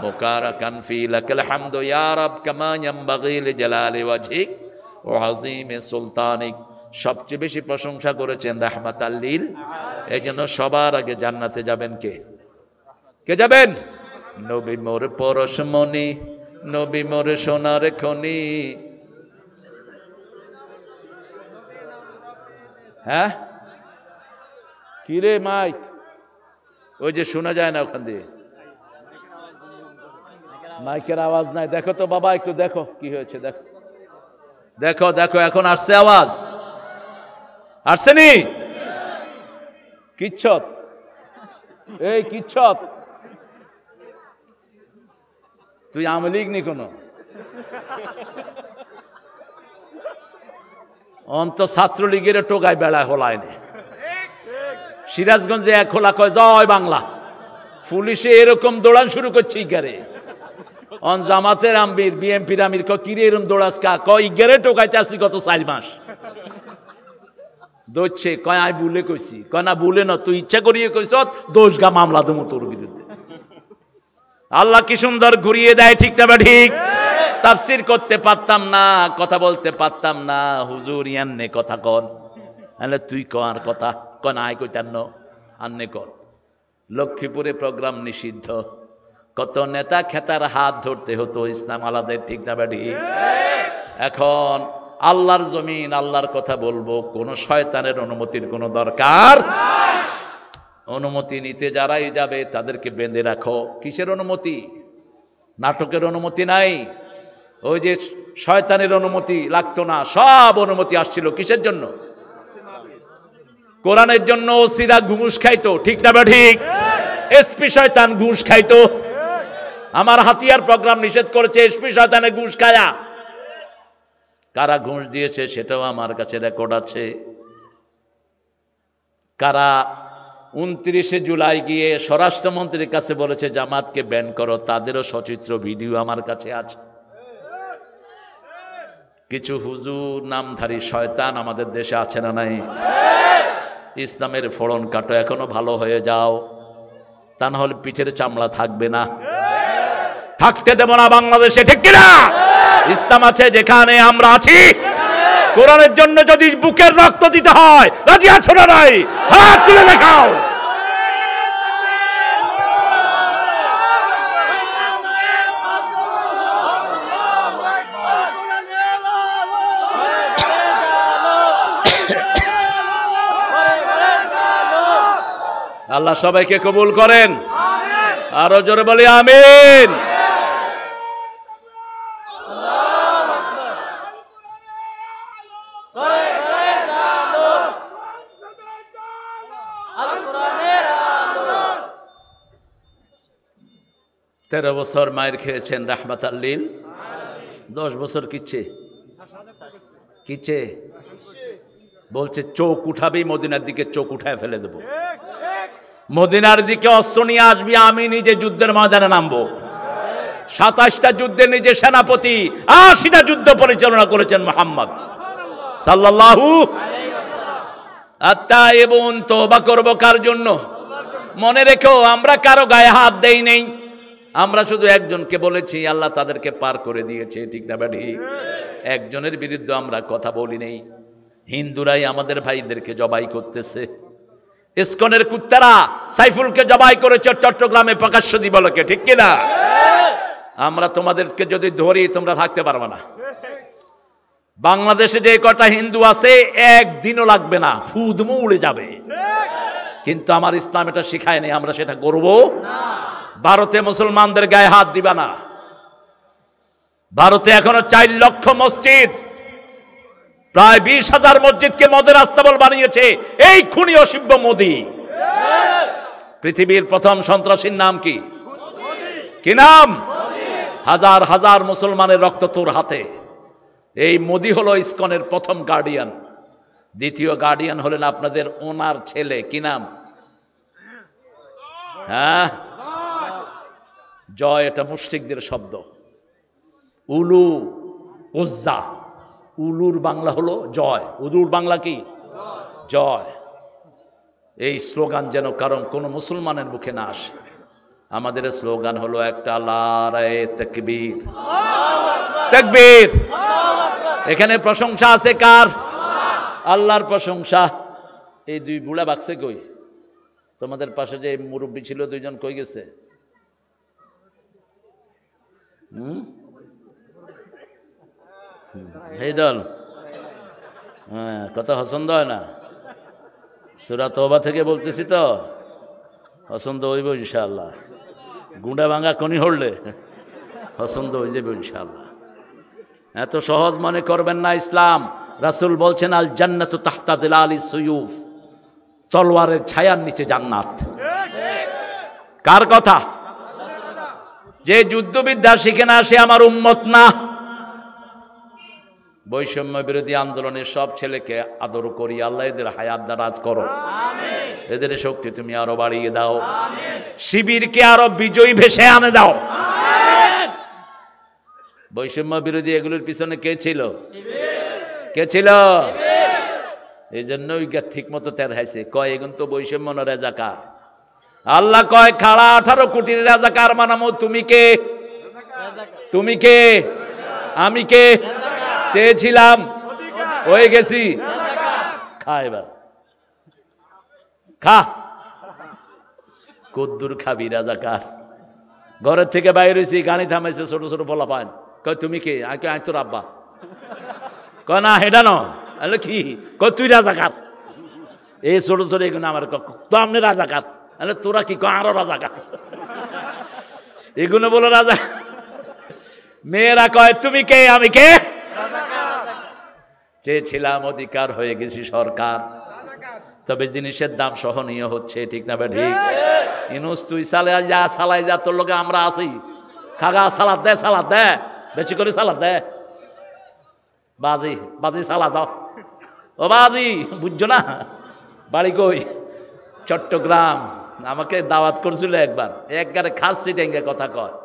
মুবারাকান ফি লাকাল হামদু ইয়া রাব কামা ইয়ানবাগি লিজালালি ওয়াজহিক ওয়া আযীমি সুলতানিক। সবচেয়ে বেশি প্রশংসা করেছেন রাহমাতাল লিল। এইজন্য সবার আগে জান্নাতে যাবেন কে? কে যাবেন? নবী মোর পরশমণি, নবী মোর সোনার খনি। হ্যাঁ কি রে মাইক, ওই যে শোনা যায় না ওখান দিয়ে, মাইকের আওয়াজ নাই। দেখো তো বাবা একটু দেখো কি হয়েছে, দেখো দেখো দেখো এখন আসছে আওয়াজ, আসছেনি? কিচ্ছত, এই কিচ্ছত, তুই আমলিগ নি কোনো অন্ত ছাত্রলীগের টোকায় বেড়ায় হলায় নে। সিরাজগঞ্জে এক হলা কয় জয় বাংলা, পুলিশে এরকম দৌড়ান শুরু করছে ইগারে। অন জামাতের আমির বিএমপির আমির কয় কিরে এরকম দৌড়াস কা? কয় ইগারে টোকাইতে আসছি গত 4 মাস দৌড়ছে। কয় আমি ভুলে কইছি। কয় না ভুলে না, তুই ইচ্ছা করিয়ে কইছ, দোষ গা মামলা দেবো তোর বিরুদ্ধে। আল্লাহ কি সুন্দর ঘুরিয়ে দেয়, ঠিক না বা ঠিক? তাফসীর করতে পারতাম না, কথা বলতে পারতাম না, হুজুর ইয়ান্নে কথা কর। তুই কর কথা, কন আয় কইতান্ন আন্নে কর। লক্ষ্মীপুরে প্রোগ্রাম নিষিদ্ধ, কত নেতা খেতার হাত ধরতে হতো ইসলাম আলাদের, ঠিক না বা ঠিক? এখন আল্লাহর জমিন, আল্লাহর কথা বলবো, কোন শয়তানের অনুমতির কোনো দরকার। অনুমতি নিতে যারাই যাবে তাদেরকে বেঁধে রাখো। কিসের অনুমতি? নাটকের অনুমতি নাই। ওই যে শয়তানের অনুমতি লাগতো না, সব অনুমতি আসছিল কিসের জন্য? কোরআনের জন্য। ওসিরা ঘুষ খাইতো, ঠিক না বা ঠিক? এসপি শয়তান ঘুষ খাইতো। আমার হাতিয়ার প্রোগ্রাম নিষেধ করেছে এসপি শয়তানে ঘুষ খায়া। কারা ঘুষ দিয়েছে সেটাও আমার কাছে রেকর্ড আছে। কারা 29শে জুলাই গিয়ে স্বরাষ্ট্রমন্ত্রীর কাছে বলেছে জামাতকে ব্যান করো, তাদেরও সচিত্র ভিডিও আমার কাছে আছে। কিছু হুজুর নামধারী শয়তান আমাদের দেশে আছে না নাই? ইসলামের ফোড়ন কাটো, এখনো ভালো হয়ে যাও, তা না হলে পিঠের চামড়া থাকবে না। থাকতে দেব না বাংলাদেশে, ঠিক কিনা? ইসলাম আছে যেখানে আমরা আছি। কোরআনের জন্য যদি বুকের রক্ত দিতে হয় রাজি আছো না নাই? হাত তুলে দেখাও। আল্লাহ সবাইকে কবুল করেন, আরো জোরে বলি আমিন। তেরো বছর মায়ের খেয়েছেন রাহমাতাল লিল। 10 বছর কিচ্ছে কিচ্ছে বলছে চোখ উঠাবেই মদিনার দিকে, চোখ উঠায় ফেলে দেব। মদিনার দিকে অস্ত্র নিয়ে আসবি, আমি নিজে যুদ্ধের ময়দানে নামবো। 27টা যুদ্ধে নিজে সেনাপতি, 80টা যুদ্ধ পরিচালনা করেছেন মুহাম্মদ সাল্লাল্লাহু আলাইহি ওয়াসাল্লাম। আত্তাইবুন, তওবা করব কার জন্য? মনে রেখো, আমরা কারো গায়ে হাত দেই নেই, আমরা শুধু একজনকে বলেছি, আল্লাহ তাদেরকে পার করে দিয়েছে, ঠিক না বেঠি? একজনের বিরুদ্ধে আমরা কথা বলি নেই। হিন্দুরাই আমাদের ভাইদেরকে জবাই করতেছে। ইসকনের কুত্তারা সাইফুলকে জবাই করেছে চট্টগ্রামে প্রকাশ্য দিবলকে, ঠিক কিনা? আমরা তোমাদেরকে যদি ধরি তোমরা থাকতে পারবে না। বাংলাদেশে যে কটা হিন্দু আছে একদিনও লাগবে না, ফুদমু উড়ে যাবে। কিন্তু আমার ইসলাম এটা শিখায় নেই, আমরা সেটা করব না। ভারতে মুসলমানদের গায়ে হাত দিবা না। ভারতে এখনো 4 লক্ষ মসজিদ, প্রায় 20,000 মসজিদকে মদের আস্তাবল বানিয়েছে এই খুনি অসিব্য মোদি। পৃথিবীর প্রথম সন্ত্রাসীর নাম কি? কি নাম? হাজার হাজার মুসলমানের রক্ত তোর হাতে। এই মোদি হলো ইসকনের প্রথম গার্ডিয়ান। দ্বিতীয় গার্ডিয়ান হলেন আপনাদের ওনার ছেলে, কি নাম? হ্যাঁ, জয়, এটা মুশরিকদের শব্দ। উলু উজ্জা, উলুর বাংলা হলো জয়, উলুর বাংলা কি? জয়। এই স্লোগান যেন কারণ কোন মুসলমানের মুখে না আসে। আমাদের স্লোগান হলো একটা, নারায়ে তাকবীর, তাকবীর। এখানে প্রশংসা আছে কার? আল্লাহর প্রশংসা। এই 2 বুড়া বাক্সে কই? তোমাদের পাশে যে মুরব্বী ছিল 2 জন কই গেছে? এই দল, হ্যাঁ, কথা পছন্দ হয় না। সূরা তওবা থেকে বলতেছি তো, পছন্দ হইব ইনশাআল্লাহ। গুঁড়া ভাঙা কনি হড়লে পছন্দ হয়ে যাবে ইনশাআল্লাহ। এত সহজ মনে করবেন না ইসলাম। রাসূল বলছেন, আল জান্নাতু তাহতা যিলালিস সুয়ুফ, তলোয়ারের ছায়ার নিচে জান্নাত। কার কথা? যে যুদ্ধবিদ্যা শিখে না সে আমার উম্মত না। বৈষম্য বিরোধী আন্দোলনের সব ছেলেকে আদর করি, আল্লাহ এদের হায়াত দারাজ করো, এদের শক্তি তুমি আরো বাড়িয়ে দাও, শিবিরকে আরো বিজয়ী ভেসে আনে দাও। বৈষম্য বিরোধী এগুলোর পিছনে কে ছিল? কে ছিল? এই জন্য ঠিক মতো তের হাইছে, কয় এগুন তো বৈষম্য না রাজাকার। আল্লাহ কয়, খাড়া 18 কোটির রাজাকার মানামো, তুমি কে? তুমি কে? আমি কে? চেয়েছিলাম, হয়ে গেছি। খা এবার, খা। কদ্দুর খাবি রাজাকার? ঘরের থেকে বাইরে হয়েছি, গাড়ি থামাইছে, ছোট ছোট পোলা পান, কয় তুমি কে? আয় তোর আব্বা। কয় না হেডা ন, কি কয় তুই রাজাকার। এই ছোট ছোট এগুলো আমার তো আপনি রাজাকার, তোরা কি কয় আরো রাজাকার। এগুলো বলো রাজা। মেয়েরা কয় তুমি কে? আমি কে? চেয়েছিলাম অধিকার, হয়ে গেছি সরকার। তবে জিনিসের দাম সহনীয় হচ্ছে, ঠিক না ভাই? ঠিক। ইনুস তুই সালাই যা, তোর লোকে আমরা আছি। খাগা সালাদ দে, সালাদ দে, বেশি করে সালাদ দে। বাজি বাজি সালাদ দাও। ও বাজি, বুঝছো না? বাড়ি কই? চট্টগ্রাম। আমাকে দাওয়াত করছিল একবার, একবারে খাস সিটেঙ্গে কথা কয়।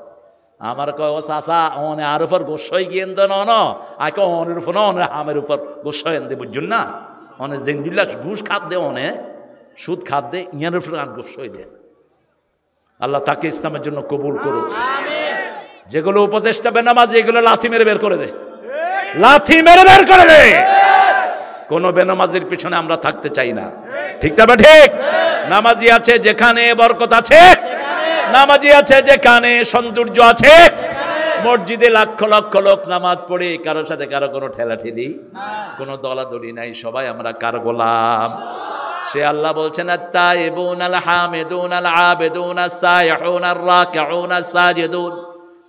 আমার কয়, ও চাচা অনে আর উপর গোসাই গিয়েন তো ন, আকে অনের উপর অনে আমের উপর গোসাই দে, বুঝছেন না? অনে জেঙ্গুলা ঘুষ খাত দে, অনে সুদ খাত দে, ইয়ার উপর আর গোসাই দে। আল্লাহ তাকে ইসলামের জন্য কবুল করুক। যেগুলো উপদেষ্টা বেনামাজি, এগুলো লাথি মেরে বের করে দে, লাথি মেরে বের করে দে। কোন বেনামাজির পিছনে আমরা থাকতে চাই না, ঠিক না? ঠিক। নামাজি আছে যেখানে বরকত আছে, নামাজি আছে যেখানে সৌন্দর্য আছে। মসজিদে লক্ষ লক্ষ লোক নামাজ পড়ে, কারোর সাথে কারো কোনো ঠেলাঠেলি, কোনো দলাদলি নাই, সবাই আমরা কার গোলাম? সে আল্লাহ বলছেন, আত-তাইবুন আল হামিদুন আল আবিদুন আস-সাইহুন আর রাকিউন আস-সাজিদুন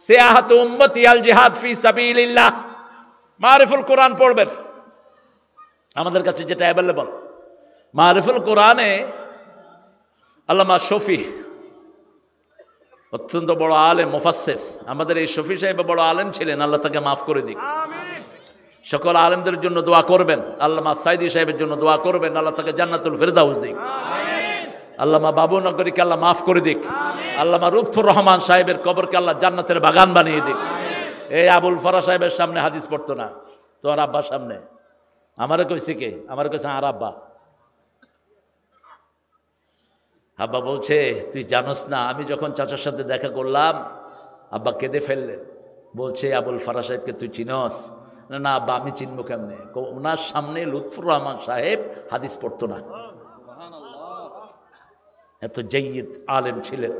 সিয়াহাতু উম্মতি আল জিহাদ ফি সাবিলিল্লাহ। মারিফুল কোরআন পড়বেন, আমাদের কাছে যেটা অ্যাভেলেবল। মারিফুল কোরআনে আল্লামা শফি অত্যন্ত বড় আলেম, মুফাসসির। আমাদের এই শফি সাহেব বড় আলেম ছিলেন, আল্লাহ তাকে মাফ করে দিক। সকল আলেমদের জন্য দোয়া করবেন, আল্লামা সাইদি সাহেবের জন্য দোয়া করবেন, আল্লাহ তাকে জান্নাতুল ফেরদাউস দিক। আল্লামা বাবু নগরীকে আল্লাহ মাফ করে দিক। আল্লামা লুৎফুর রহমান সাহেবের কবরকে আল্লাহ জান্নাতের বাগান বানিয়ে দিক। এই আবুল ফরা সাহেবের সামনে হাদিস পড়তো না, তোর আব্বার সামনে। আমারে কইছে কে? আমার কইছে আর আব্বা। আব্বা বলছে, তুই জানোস না আমি যখন চাচার সাথে দেখা করলাম আব্বা কেঁদে ফেললেন। বলছে, আবুল ফরা সাহেবকে তুই চিনস? না আব্বা, আমি চিনবো কেমনে? ওনার সামনে লুৎফুর রহমান সাহেব হাদিস পড়তো না। এত জাইয়্যিদ আলেম ছিলেন,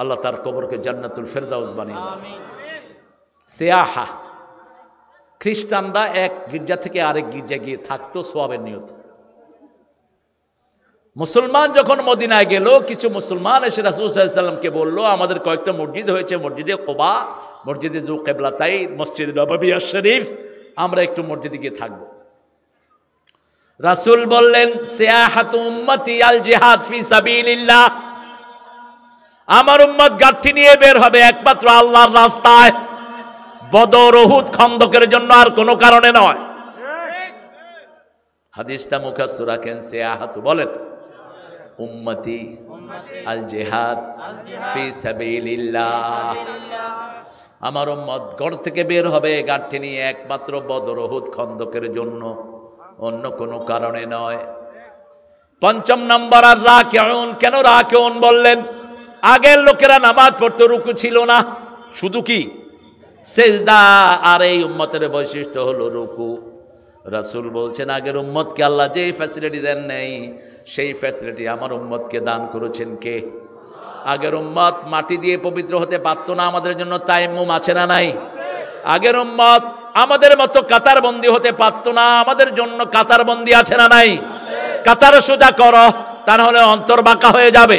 আল্লাহ তার কবরকে জান্নাতুল ফেরদাউস বানিয়ে দেন। সিয়াহা, খ্রিস্টানরা এক গির্জা থেকে আরেক গির্জা গিয়ে থাকতো সওয়াবের নিয়ত। মুসলমান যখন মদিনায় গেল, কিছু মুসলমান এসে রাসূল সাল্লাল্লাহু আলাইহি ওয়াসাল্লামকে বলল, আমাদের কয়েকটা মসজিদ হয়েছে, মসজিদে কুবা, মসজিদে যু কিবলাতাইন, মসজিদ নববী শরীফ, আমরা একটু মসজিদে গিয়ে থাকবো। রাসূল বললেন, সিয়াহাতু উম্মতি আল জিহাদ ফি সাবিলিল্লাহ, আমার উম্মত গাঠি নিয়ে বের হবে একমাত্র আল্লাহর রাস্তায়, বদর উহুদ খন্দকের জন্য, আর কোনো কারণে নয়। হাদিসটা মুখস্থ রাখেন, সিয়াহাতু বলেন উম্মতি আল জিহাদ ফি সাবিলিল্লাহ, আমার উম্মত ঘর থেকে বের হবে গাঠি নিয়ে একমাত্র বদর উহুদ খন্দকের জন্য, অন্য কোনো কারণে নয়। পঞ্চম নম্বর, আর রাকিউন। কেন রাকিউন বললেন? আগের লোকেরা নামাজ পড়তে রুকু ছিল না, শুধু কি সিজদা, আর এই উম্মতের বৈশিষ্ট্য হলো রুকু। রাসূল বলছেন, আগের উম্মতকে আল্লাহ যেই ফ্যাসিলিটি দেন নেই, সেই ফ্যাসিলিটি আমার উম্মতকে দান করেছেন কে? আগের উম্মত মাটি দিয়ে পবিত্র হতে পারত না, আমাদের জন্য তায়াম্মুম আছে না নাই? আগের উম্মত আমাদের মতো কাতারবন্দি হতে পারত না, আমাদের জন্য কাতারবন্দি আছে না নাই? কাতার সোজা করো, তা নাহলে অন্তর বাঁকা হয়ে যাবে।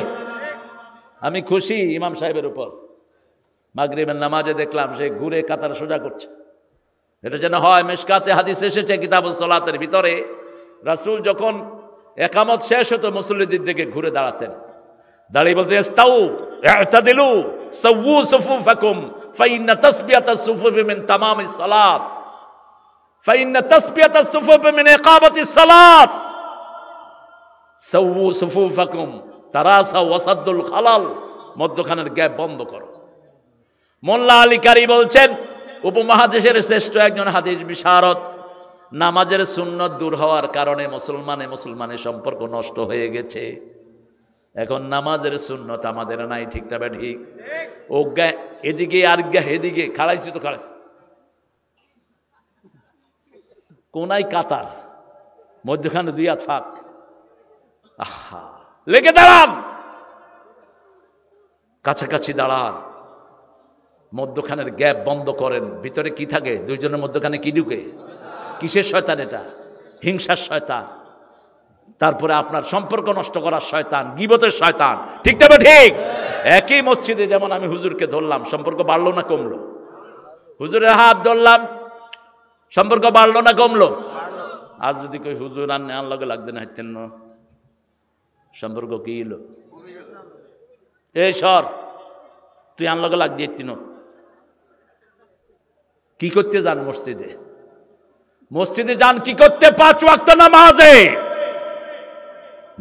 আমি খুশি ইমাম সাহেবের উপর, মাগরিবের নামাজে দেখলাম সে ঘুরে কাতার সোজা করছে। এটা যেন হয়। মিশকাতে হাদিস এসেছে কিতাবুস সালাতের ভিতরে, রাসূল যখন একামত শেষ হতো মুসল্লিদের দিকে ঘুরে দাঁড়াতেন, দাঁড়িয়ে বলতে, ইস্তাউ ই'তাদিলু সাওয়ু সুফুফাকুম ফাইন্না তাসবিয়াতাস সুফুফি মিন তামামিস সালাত, ফাইন্না তাসবিয়াতাস সুফুফি মিন ইকামাতিস সালাত, সাওয়ু সুফুফাকুম তারাসাউ ওয়াসাদ্দুল খালাল, মধ্যখানের গ্যাপ বন্ধ করো। মোল্লা আলী কারি বলছেন, উপমহাদেশের শ্রেষ্ঠ একজন হাদিস বিশারদ, নামাজের সুন্নত দূর হওয়ার কারণে মুসলমানের সম্পর্ক নষ্ট হয়ে গেছে। এখন নামাজের সুন্নত আমাদের নাই, ঠিক না ঠিক? ও গা এদিকে আর গা এদিকে, খাড়াইছি তো খাড়াই, কোনায় কাতার, মধ্যখানে দুই হাত ফাঁক। আহা, লেগে দাঁড়ান, কাছাকাছি দাঁড়ান, মধ্যখানের গ্যাপ বন্ধ করেন। ভিতরে কি থাকে? দুইজনের মধ্যখানে কি ঢুকে? কিসের শয়তান এটা? হিংসার শয়তান, তারপরে আপনার সম্পর্ক নষ্ট করার শয়তান, গীবতের শয়তান, ঠিক তবে ঠিক। একই মসজিদে যেমন আমি হুজুরকে ধরলাম, সম্পর্ক বাড়লো না কমলো? হুজুরের হাত ধরলাম, সম্পর্ক বাড়লো না কমলো? আজ যদি কই হুজুর আর নেওয়ার লগে লাগবে না, হাইতেন না, সম্পর্ক কি এলো? এই সর, তুই আন লগে লাগ দিয়ে কি করতে যান মসজিদে? মসজিদে যান কি করতে? 5 ওয়াক্ত নামাজে।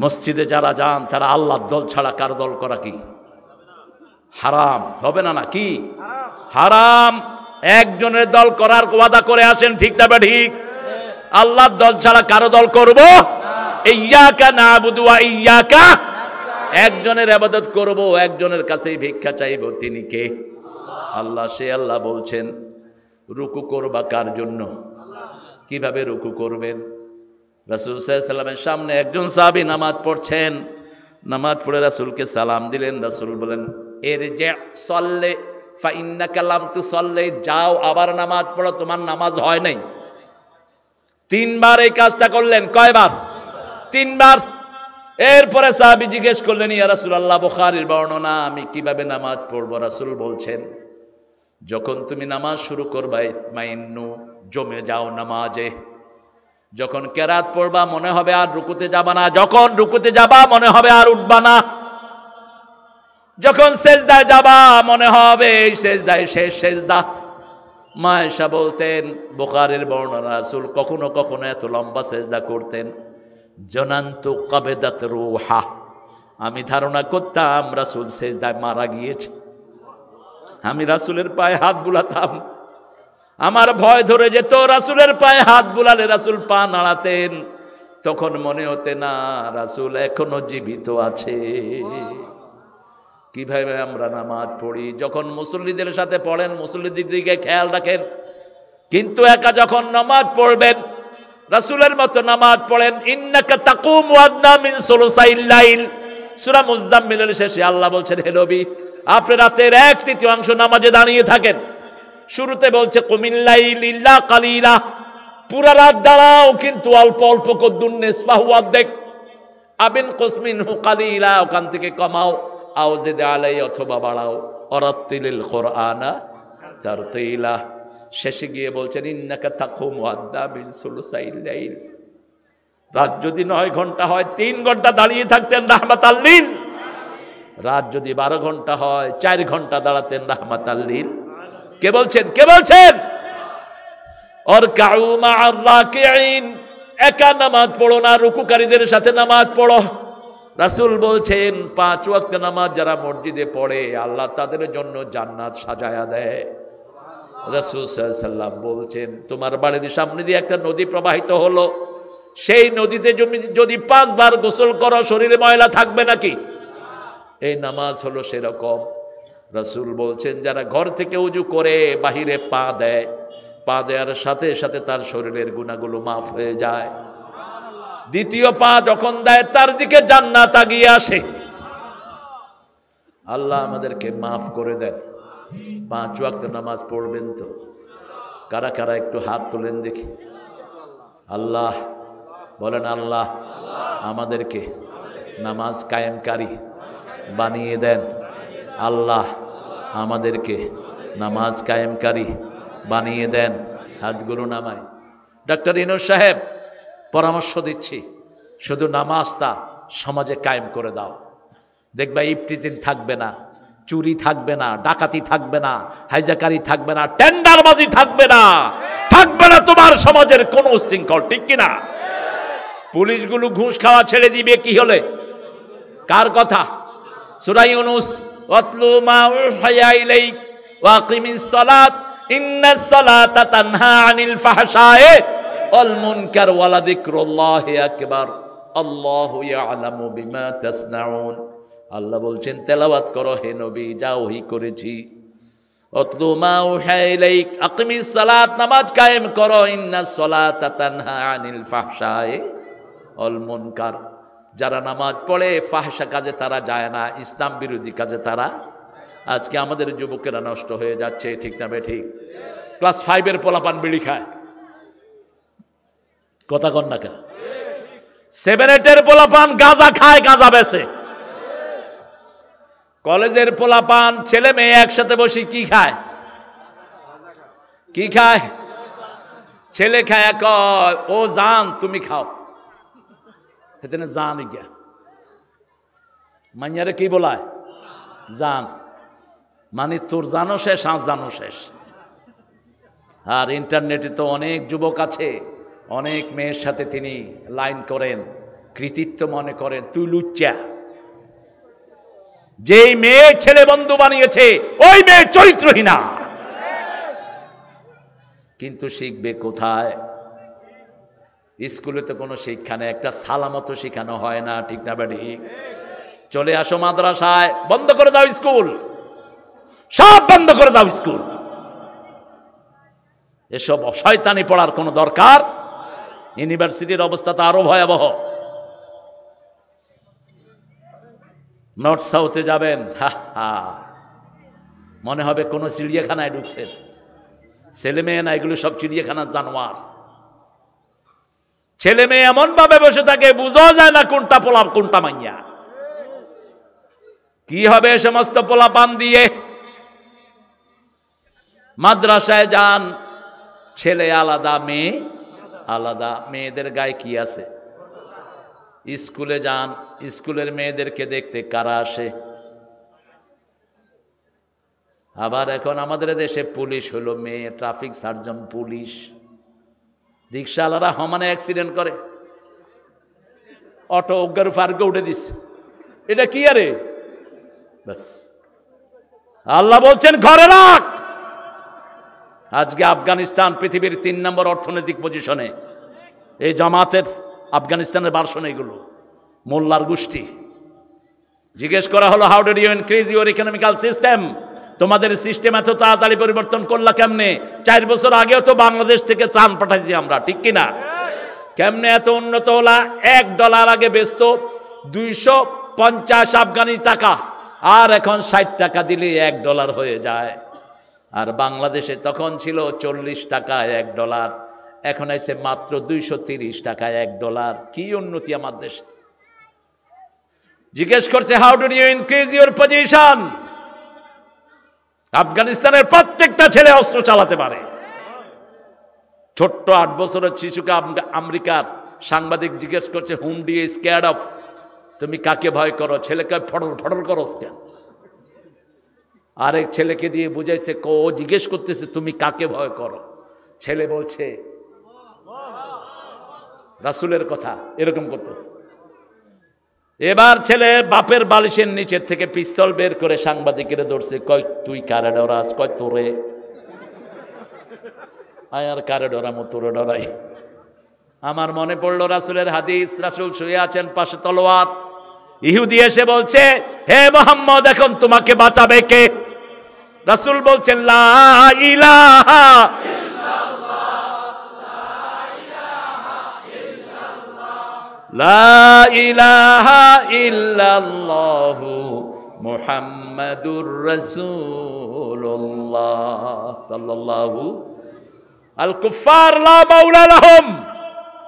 মসজিদে যারা যান তারা আল্লাহর দল ছাড়া কার দল করা কি হারাম হবে না? না কি হারাম? একজনের দল করার ওয়াদা করে আসেন, ঠিক না ঠিক? আল্লাহর দল ছাড়া কারো দল করব? ইয়্যাকা না'বুদু ওয়া ইয়্যাকা, একজনের ইবাদত করব, একজনের কাছেই ভিক্ষা চাইব, তিনি কে? আল্লাহ। সে আল্লাহ বলছেন, রুকু করবা কার জন্য? কিভাবে রুকু করবেন? রাসূল সাল্লাল্লাহু আলাইহি ওয়াসাল্লামের সামনে একজন সাহাবী নামাজ পড়ছেন, নামাজ পড়ে রাসূলকে সালাম দিলেন। রাসূল বলেন, ইরজি সাল্লি ফা ইন্নাকা লাম তুসাল্লি, যাও আবার নামাজ পড়ো, তোমার নামাজ হয় নাই। 3 বার এই কাজটা করলেন। কয়বার? 3 বার। এরপরে সাহাবী জিজ্ঞেস করলেন, ইয়া রাসূলুল্লাহ, বুখারীর বর্ণনা, আমি কিভাবে নামাজ পড়বো? রাসূল বলছেন, যখন তুমি নামাজ শুরু করবা, ইতমাইন্নু, জমে যাও নামাজে। যখন কেরাত পড়বা মনে হবে আর রুকুতে যাবা না, যখন রুকুতে যাবা মনে হবে আর উঠবা না। যখন সেজদায় যাবা মনে হবে এই সেজদায় শেষ সেজদা। মা আয়েশা বলতেন, বুখারীর বর্ণনা, রাসূল কখনো কখনো এত লম্বা সেজদা করতেন, জনান্তু কাবেদাত রূহা, আমি ধারণা করতাম রাসূল সেজদায় মারা গিয়েছে। আমি রাসূলের পায়ে হাত বুলাতাম, আমার ভয় ধরে যেত, রাসূলের পায়ে হাত বুলালে রাসূল পা নাড়াতেন, তখন মনে হতে না রাসূল এখনো জীবিত আছে। কিভাবে আমরা নামাজ পড়ি, যখন মুসল্লিদের সাথে পড়েন মুসল্লিদের দিকে খেয়াল রাখেন, কিন্তু একা যখন নামাজ পড়বেন রাসূলের মতো নামাজ পড়েন। ইন্নাকা তাকুমু আদনা মিন সুলুসাইল লাইল, সূরা মুজাম্মিলের শেষে আল্লাহ বলছেন, হে নবী আপনি রাতের 1/3 নামাজে দাঁড়িয়ে থাকেন। শুরুতে বলছে কুমিল লাইল ইল্লা কালিলা, পুরা রাত দাঁড়াও কিন্তু অল্প অল্প কদ্দুন নিসফাহু, অর্ধেক, আবিন কুসমিনহু কালিলা, ওখান থেকে কমাও, আউজিদ আলাই, অথবা বাড়াও, অরাত্তিলিল কোরআনা তারতিলা। শেষে গিয়ে বলছেন ইন্নাকা তাকুমু আদনা মিন সুলুসাইল লাইল, রাত যদি 9 ঘন্টা হয় 3 ঘন্টা দাঁড়িয়ে থাকতেন রাহমাতাল লিল, রাত যদি 12 ঘন্টা হয় 4 ঘন্টা দাঁড়াতেন রাহমাতাল লিল। কে বলছেন? কে বলছেন? আর কাউ মা'আর রাকিঈন, একা নামাজ পড়ো না, রুকুকারীদের সাথে নামাজ পড়ো। রাসূল বলছেন 5 ওয়াক্ত নামাজ যারা মসজিদে পড়ে আল্লাহ তাদের জন্য জান্নাত সাজায়া দেয়। রাসূল সাল্লাল্লাহু আলাইহি সাল্লাম বলছেন, তোমার বাড়ির সামনে দিয়ে একটা নদী প্রবাহিত হলো, সেই নদীতে যদি 5 বার গোসল করো শরীরে ময়লা থাকবে নাকি? এই নামাজ হলো সেরকম। রাসূল বলছেন যারা ঘর থেকে ওযু করে বাহিরে পা দেয়, পা দেওয়ার সাথে সাথে তার শরীরের গুনাহগুলো মাফ হয়ে যায়। দ্বিতীয় পা যখন দেয় তার দিকে জান্নাত আগিয়ে আসে। আল্লাহ আমাদেরকে মাফ করে দেন। 5 ওয়াক্ত নামাজ পড়বেন তো? কারা কারা একটু হাত তোলেন দেখি। আল্লাহ বলেন, আল্লাহ আমাদেরকে নামাজ কায়েমকারী বানিয়ে দেন। আল্লাহ আমাদেরকে নামাজ কায়েমকারী বানিয়ে দেন। হাতগুলো নামায়। ডক্টর ইউনূস সাহেব পরামর্শ দিচ্ছি, শুধু নামাজটা সমাজে কায়েম করে দাও, দেখবা ইফটিজিং থাকবে না, চুরি থাকবে না, ডাকাতি থাকবে না, হাইজাকারি থাকবে না, টেন্ডারবাজি থাকবে না, থাকবে না তোমার সমাজের কোন শৃঙ্খল, ঠিক কিনা? পুলিশগুলো ঘুষ খাওয়া ছেড়ে দিবে কি হলে? কার কথা? সূরা ইউনূস, ওয়াতলু মা উহিয়া ইলাইক ওয়া আকিমিস সালাত ইন্নাস সালাতা তানহা আনিল ফাহশাই ওয়াল মুনকার ওয়া লাযিকরুল্লাহি আকবার আল্লাহু ইয়ালামু বিমা তাসনাউন। আল্লাহ বলছেন তেলাওয়াত করো হে নবী, যা ওহী করেছি। ওয়াতলু মা উহিয়া ইলাইক, আকিমিস সালাত, নামাজ কায়েম করো, ইন্নাস সালাতা তানহা আনিল ফাহশাই ওয়াল মুনকার। যারা নামাজ পড়ে ফাহশা কাজে তারা যায় না, ইসলাম বিরোধী কাজে তারা। আজকে আমাদের যুবকেরা নষ্ট হয়ে যাচ্ছে, ঠিক না ঠিক? ক্লাস 5 পোলাপান বিড়ি খায়, কথা কন না কেন? 7, 8 পোলাপান গাঁজা খায়, গাঁজা বেচে। কলেজের পোলাপান ছেলে মেয়ে একসাথে বসে কি খায়? কি খায়? ছেলে খায় কয় ও জান তুমি খাও, সেখানে জান গিয়া মাইয়ারে কি বলায়? জান, মানে তোর জানো শেষ, আজ জানো শেষ। আর ইন্টারনেটে তো অনেক যুবক আছে, অনেক মেয়ের সাথে তিনি লাইন করেন, কৃতিত্ব মনে করেন। তুই লুচ্চা, যেই মেয়ে ছেলে বন্ধু বানিয়েছে ওই মেয়ে চরিত্রহীনা। কিন্তু শিখবে কোথায়? স্কুলে তো কোনো শিক্ষা নেই, একটা সালামত শেখানো হয় না, ঠিক না ঠিক? চলে আসো মাদ্রাসায়, বন্ধ করে দাও স্কুল, সব বন্ধ করে দাও স্কুল। এসব শয়তানি পড়ার কোনো দরকার। ইউনিভার্সিটির অবস্থা তো আরো ভয়াবহ। নর্থ সাউথে যাবেন, মনে হবে কোনো চিড়িয়াখানায় ঢুকছেন। ছেলে মেয়ে না, এগুলো সব চিড়িয়াখানার জানোয়ার। ছেলে মেয়ে এমন ভাবে বসে থাকে বুঝা যায় না কোনটা পোলা কোনটা মাইয়া। কি হবে সমস্ত পোলাপান দিয়ে? মাদ্রাসায় যান, ছেলে আলাদা মেয়ে আলাদা, মেয়েদের গায়ে কি আছে? স্কুলে যান, স্কুলের মেয়েদেরকে দেখতে কারা আসে? আবার এখন আমাদের দেশে পুলিশ হলো মেয়ে, ট্রাফিক সার্জন পুলিশ। রিক্সাওয়ালারা সমানে অ্যাক্সিডেন্ট করে, অটো অজ্ঞার ফার্গে উঠে দিস, এটা কি আরে? ব্যাস, আল্লাহ বলছেন ঘরে রাখ। আজকে আফগানিস্তান পৃথিবীর 3 নম্বর অর্থনৈতিক পজিশনে। এই জামাতের আফগানিস্তানের ভার্সন এগুলো, মোল্লার গোষ্ঠী। জিজ্ঞেস করা হলো, how did you increase your economical system? তোমাদের সিস্টেম এত তাড়াতাড়ি পরিবর্তন করলা কেমনে? 4 বছর আগেও তো বাংলাদেশ থেকে ত্রাণ পাঠাইছি আমরা, ঠিক কিনা? কেমনে এত উন্নত হলা? $1 আগে বেচত 250 আফগানি টাকা, আর এখন 60 টাকা দিলে $1 হয়ে যায়। আর বাংলাদেশে তখন ছিল 40 টাকা $1, এখন আছে মাত্র 230 টাকা $1। কি উন্নতি আমার দেশ! জিজ্ঞেস করছে, how do you increase your position? আফগানিস্তানের প্রত্যেকটা ছেলে অস্ত্র চালাতে পারে। ছোট্ট 8 বছরের শিশুকে আমেরিকার সাংবাদিক জিজ্ঞেস করছে, whom do you scared of? তুমি কাকে ভয় করো? ছেলেকে ফটল ফটল করো কেন? আরেক ছেলেকে দিয়ে বুঝাইছে, ও জিজ্ঞেস করতেছে তুমি কাকে ভয় করো? ছেলে বলছে রাসূলের কথা, এরকম করতেছে। এবার ছেলে বাপের বালিশের নিচের থেকে পিস্তল বের করে সাংবাদিকের ধরছে, কয় তুই কারে ডরাস? কয় তোরে। আর কারে ডরামো? তোরে ডরাই। আমার মনে পড়লো রাসূলের হাদিস, রাসূল শুয়ে আছেন, পাশে তলোয়ার। ইহুদি এসে বলছে, হে মুহাম্মদ, এখন তোমাকে বাঁচাবে কে? রাসূল বলছেন, লা ইলাহা লা ইলাহা ইল্লাল্লাহু মুহাম্মাদুর রাসূলুল্লাহ সাল্লাল্লাহু আল কুফার লা মাওলা লাহুম।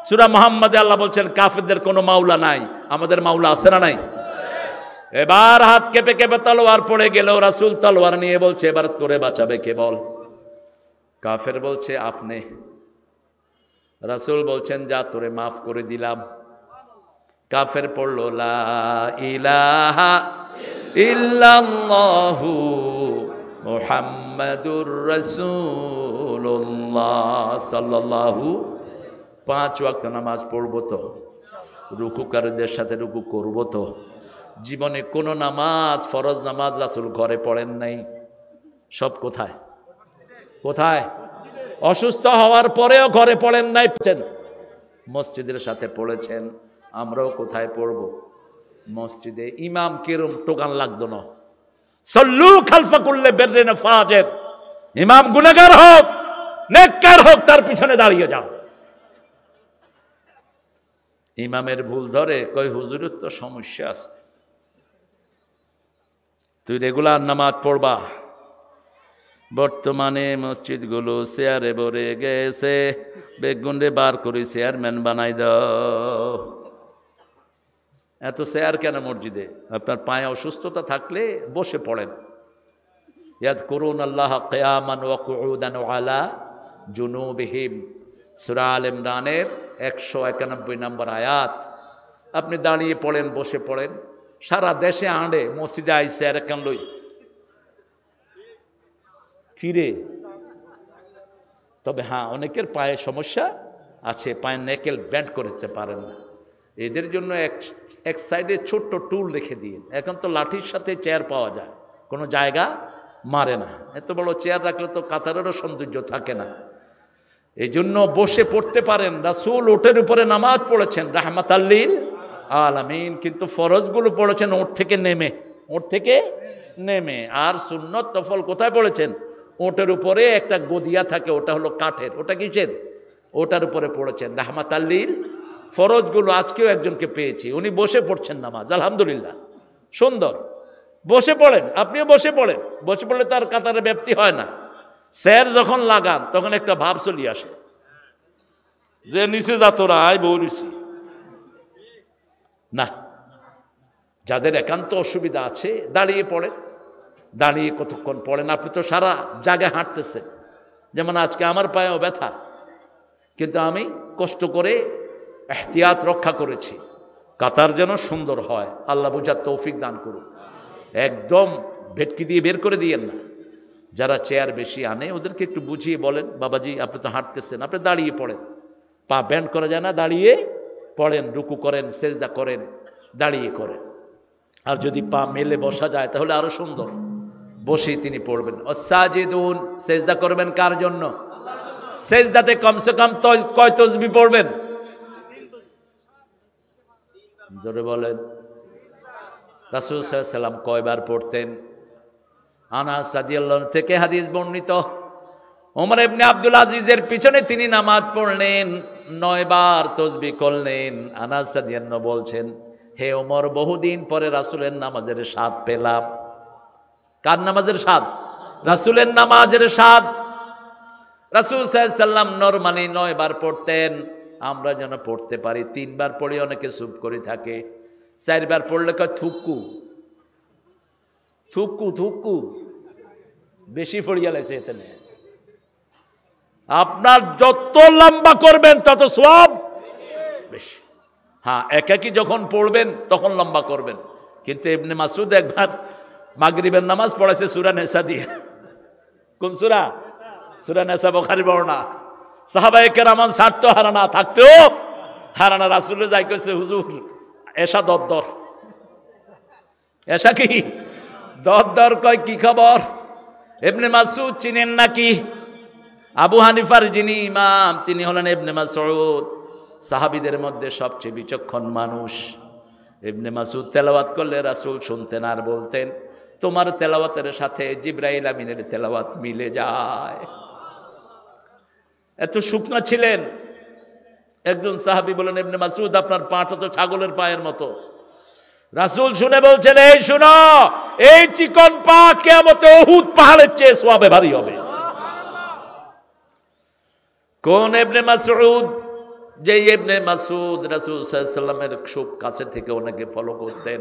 সূরা মুহাম্মাদে আল্লাহ বলছেন কাফেরদের কোনো মাওলা নাই, আমাদের মাওলা আছে না নাই? এবার হাত কেঁপে কেঁপে তলোয়ার পড়ে গেল। রাসূল তলোয়ার নিয়ে বলছে, এবার তোরে বাঁচাবে কে বল? কাফের বলছে, আপনি। রাসূল বলছেন, যা তোরে মাফ করে দিলাম। কাফের পড়ল, লা ইলাহা ইল্লাল্লাহু মুহাম্মাদুর রাসূলুল্লাহ সাল্লাল্লাহু। 5 ওয়াক্ত নামাজ পড়বো তো, রুকুকারীদের সাথে রুকু করবো তো। জীবনে কোনো নামাজ, ফরজ নামাজ রাসূল ঘরে পড়েন নাই। সব কোথায়? কোথায়? অসুস্থ হওয়ার পরেও ঘরে পড়েন নাই, মসজিদের সাথে পড়েছেন। আমরাও কোথায় পড়ব? মসজিদে। ইমাম কিরম টোকান লাগতো না, সল্লু খালফা কুল্লি বিররিন ফাজির। ইমাম গুনাহগার হোক নেককার হোক, তার পিছনে দাঁড়িয়ে যাও। ইমামের ভুল ধরে, কই হুজুরের তো সমস্যা আছে, তুই রেগুলার নামাজ পড়বা। বর্তমানে মসজিদগুলো চেয়ারে ভরে গেছে, বেগুনরে বার করে চেয়ারম্যান বানাই দাও। এত চেয়ার কেন মসজিদে? আপনার পায়ে অসুস্থতা থাকলে বসে পড়েন। ইয়াযকুরুনাল্লাহ কিয়ামান ওয়া কুউদান ওয়া আলা জুনুবিহিম, সূরা আল ইমরানের 191 নম্বর আয়াত। আপনি দাঁড়িয়ে পড়েন, বসে পড়েন। সারা দেশে আঁড়ে মসজিদে আইসে আর কেন লই ফিরে। তবে হ্যাঁ, অনেকের পায়ে সমস্যা আছে, পায়ে নেকেল ব্যান্ড করতে পারেন না। এদের জন্য এক সাইডে ছোট্ট টুল রেখে দিন। এখন তো লাঠির সাথে চেয়ার পাওয়া যায়, কোনো জায়গা মারে না। এত বড় চেয়ার রাখলে তো কাতারেরও সৌন্দর্য থাকে না। এই জন্য বসে পড়তে পারেন। রাসূল ওটের উপরে নামাজ পড়েছেন রাহমাতাল লিল আলামিন, কিন্তু ফরজগুলো পড়েছেন ওট থেকে নেমে, ওট থেকে নেমে। আর সুন্নত নফল কোথায় পড়েছেন? ওটের উপরে একটা গদিয়া থাকে, ওটা হলো কাঠের। ওটা কিসের? ওটার উপরে পড়েছেন রাহমাতাল লিল। ফরজগুলো আজকেও একজনকে পেয়েছি, উনি বসে পড়ছেন নামাজ, আলহামদুলিল্লাহ, সুন্দর। বসে পড়েন, আপনিও বসে পড়েন। বসে পড়লে তার কাতারে ব্যাপ্তি হয় না। স্যার যখন লাগান তখন একটা ভাব চলিয়ে আসে যে নিচে যা তোরা আয় বৌরিছি না। যাদের একান্ত অসুবিধা আছে দাঁড়িয়ে পড়েন। দাঁড়িয়ে কতক্ষণ পড়েন? আপনি তো সারা জায়গায় হাঁটতেছেন। যেমন আজকে আমার পায়েও ব্যথা, কিন্তু আমি কষ্ট করে এহতিয়াত রক্ষা করেছি। কাতার যেন সুন্দর হয়, আল্লাহ বুঝার তৌফিক দান করুন। একদম ভেটকি দিয়ে বের করে দিয়েন না। যারা চেয়ার বেশি আনে ওদেরকে একটু বুঝিয়ে বলেন, বাবাজি আপনি তো হাঁটতেছেন, আপনি দাঁড়িয়ে পড়েন, পা ব্যান্ড করা যায় না, দাঁড়িয়ে পড়েন, রুকু করেন, সেজদা করেন, দাঁড়িয়ে করেন। আর যদি পা মেলে বসা যায় তাহলে আরো সুন্দর, বসেই তিনি পড়বেন। সাজিদুন, সেজদা করবেন কার জন্য? সেজদাতে কমসে কম কয় তাসবিহ পড়বেন? জোরে বলেন। রাসূল সাল্লাল্লাহু আলাইহি ওয়াসাল্লাম কয়বার পড়তেন? আনাস রাদিয়াল্লাহু থেকে হাদিস বর্ণিত, ওমর ইবনে আব্দুল আজিজের পিছনে তিনি নামাজ পড়লেন, 9 বার তাসবিহ করলেন। আনাস রাদিয়াল্লাহু বলছেন, হে ওমর, বহুদিন পরে রাসূলের নামাজের স্বাদ পেলাম। কার নামাজের স্বাদ? রাসূলের নামাজের স্বাদ। রাসূল সাল্লাল্লাহু আলাইহি ওয়াসাল্লাম নরমালি 9 বার পড়তেন, আমরা যেন পড়তে পারি 3 বার পড়ে অনেকে চুপ করে থাকে, 4 বার পড়লে কয় থুকু থুকু থুকু, বেশি পড়িয়া লাগছে। এতে আপনার যত লম্বা করবেন তত সওয়াব বেশি। হ্যাঁ, একাকি যখন পড়বেন তখন লম্বা করবেন। কিন্তু ইবনে মাসউদ একবার মাগরিবের নামাজ পড়াইছে সূরা নিসা দিয়ে। কোন সূরা? সূরা নিসা, বুখারী বর্ণনা। সাহাবায়ে কেরাম ছাড়তো হারানা, থাকতেও হারানা। রাসূলে যাই কইছে, হুজুর এশা দর, এশা কি দর, কয় কি খবর? ইবনে মাসউদ চিনেন নাকি? আবু হানিফার যিনি ইমাম তিনি হলেন ইবনে মাসউদ, সাহাবীদের মধ্যে সবচেয়ে বিচক্ষণ মানুষ। ইবনে মাসউদ তেলাওয়াত করলে রাসূল শুনতেন আর বলতেন, তোমার তেলাওয়াতের সাথে জিবরাইল আমিনের তেলাওয়াত মিলে যায়। এত শুকনা ছিলেন। একজন সাহাবী বলেন, ইবনে মাসউদ আপনার পাটা তো ছাগলের পায়ের মতো। রাসূল শুনে বলছেন, এই শুনো, এই চিকন পা কিয়ামতে উহুদ পাহাড়ের চেয়ে সওয়াবে ভারী হবে। কোন ইবনে মাসউদ? যে ইবনে মাসউদ রাসূল সাল্লাল্লাহু আলাইহি ওয়াসাল্লামের খুব কাছে থেকে অনেকে ফলো করতেন।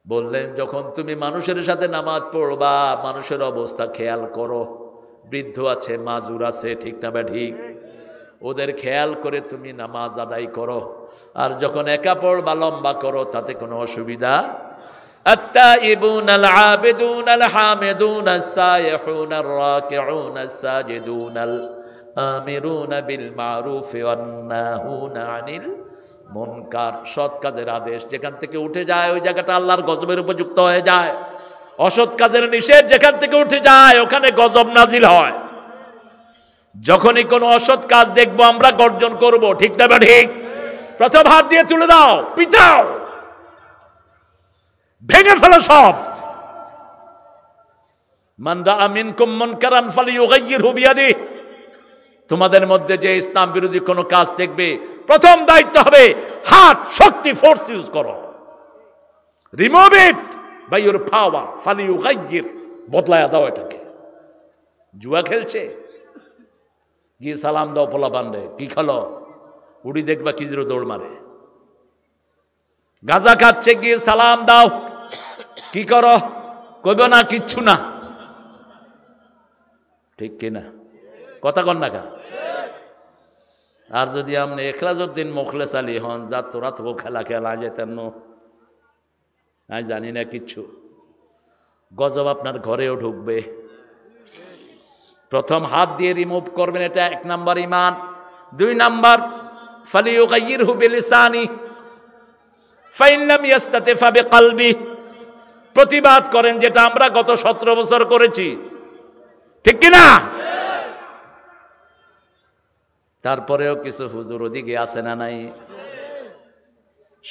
বললেন, যখন তুমি মানুষের সাথে নামাজ পড়বা, মানুষের অবস্থা খেয়াল করো। বৃদ্ধ আছে, মাজুর আছে, ঠিক না ঠিক? ওদের খেয়াল করে তুমি নামাজ আদায় করো। আর যখন একা পড়বা লম্বা করো, তাতে কোনো অসুবিধা। التائبون العابدون الحامدون السائحون الراكعون الساجدون الآمرون بالمعروف والناهون عن المنكر। সৎ কাজের আদেশ যেখান থেকে উঠে যায় ওই জায়গাটা আল্লাহর গজবের উপযুক্ত হয়ে যায়। অসৎ কাজের নিষেধ যেখান থেকে উঠে যায় ওখানে গজব নাজিল হয়। যখনই কোনো অসৎ কাজ দেখবো আমরা গর্জন করব, ঠিক না ঠিক? প্রথম হাত দিয়ে তুলে দাও, পিটাও, ভেঙে ফেলো সব। মান রাআ মিনকুম মুনকারান ফালিয়ুগাইয়িরহু বিয়াদিহি। তোমাদের মধ্যে যে ইসলাম বিরোধী কোনো কাজ দেখবে, প্রথম দায়িত্ব হবে হাত, শক্তি, ফোর্স ইউজ করো। Remove it by your power, ফালিয়ুগাইয়ির, বদলায়া দাও এটাকে। জুয়া খেলছে, গিয়ে সালাম দাও পোলা পান্ডে, কি খেলো? উড়ি দেখবা কিজরো দৌড় মারে। গাঁজা খাচ্ছে, গিয়ে সালাম দাও, কি করো? কইব না কিচ্ছু না, ঠিক কিনা? কথা কন না কা? আর যদি আপনি এখলাজউদ্দিন মুখলেস আলী হন, যা তোরা তো খেলা খেলা যেতেন, আমি জানি না কিচ্ছু, গজব আপনার ঘরেও ঢুকবে। প্রথম হাত দিয়ে রিমুভ করবেন, এটা 1 নাম্বার ঈমান। 2 নাম্বার ফালিয়ুগাইয়িরহু বিলিসানি ফাইন লাম ইয়াস্তাতি ফাবিকলবি। প্রতিবাদ করেন, যেটা আমরা গত 17 বছর করেছি, ঠিক কি না? তারপরেও কিছু হুজুর ওদিকে আছে না নাই?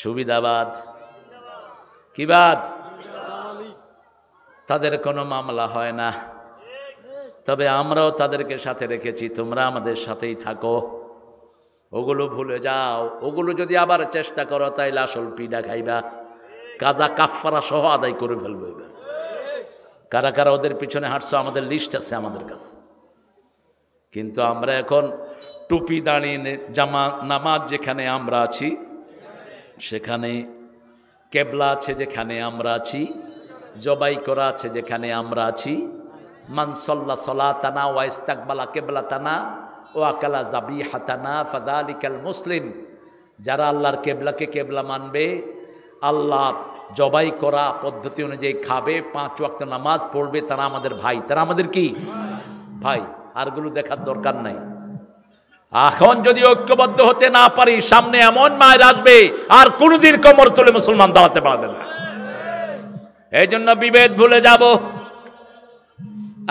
সুবিধাবাদ, কি বাদ? তাদের কোনো মামলা হয় না, তবে আমরাও তাদেরকে সাথে রেখেছি, তোমরা আমাদের সাথেই থাকো। ওগুলো ভুলে যাও। ওগুলো যদি আবার চেষ্টা করো তাইলে আসল পিডা খাইবা, কাজা কাফারা সহ আদায় করে ফেলবো। কারা কারা ওদের পিছনে হাঁটছো আমাদের লিস্ট আছে আমাদের কাছে। কিন্তু আমরা এখন টুপি দাঁড়িয়ে নামাজ যেখানে আমরা আছি, সেখানে কেবলা আছে যেখানে আমরা আছি, জবাই করা আছে যেখানে আমরা আছি। মান সাল্লা সালাতানা ওয়া ইস্তাকবালা কিবলাতানা ওয়া আকালা যাবিহাতানা ফাযালিকাল মুসলিম। যারা আল্লাহর কেবলাকে কেবলা মানবে, আল্লাহ জবাই করা পদ্ধতি অনুযায়ী খাবে, 5 ওয়াক্ত নামাজ পড়বে, তারা আমাদের ভাই, তারা আমাদের কি ভাই, আরগুলো দেখার দরকার নাই। এখন যদি ঐক্যবদ্ধ হতে না পারি, সামনে এমন মায়ের আসবে আর কোনোদিন কোমর তুলে মুসলমান দাঁড়াতে পারবে না। এই জন্য বিভেদ ভুলে যাব।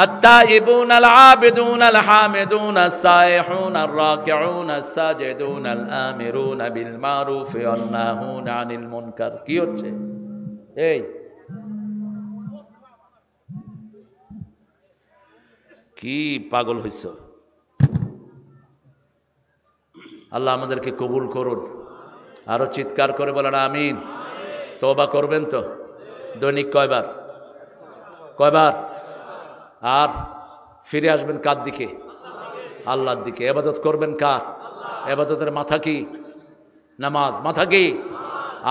التائبون العابدون الحامدون السائحون الراكعون الساجدون الآمرون بالمعروف والناهون عن المنكر। কি হচ্ছে? এই কি পাগল হইছ? আল্লাহ আমাদেরকে কবুল করুন। আরো চিৎকার করে বলেন আমিন। তওবা করবেন তো? দৈনিক কয়বার? আর ফিরে আসবেন কার দিকে? আল্লাহর দিকে। ইবাদত করবেন কার? ইবাদতের মাথা কি? নামাজ। মাথা কি?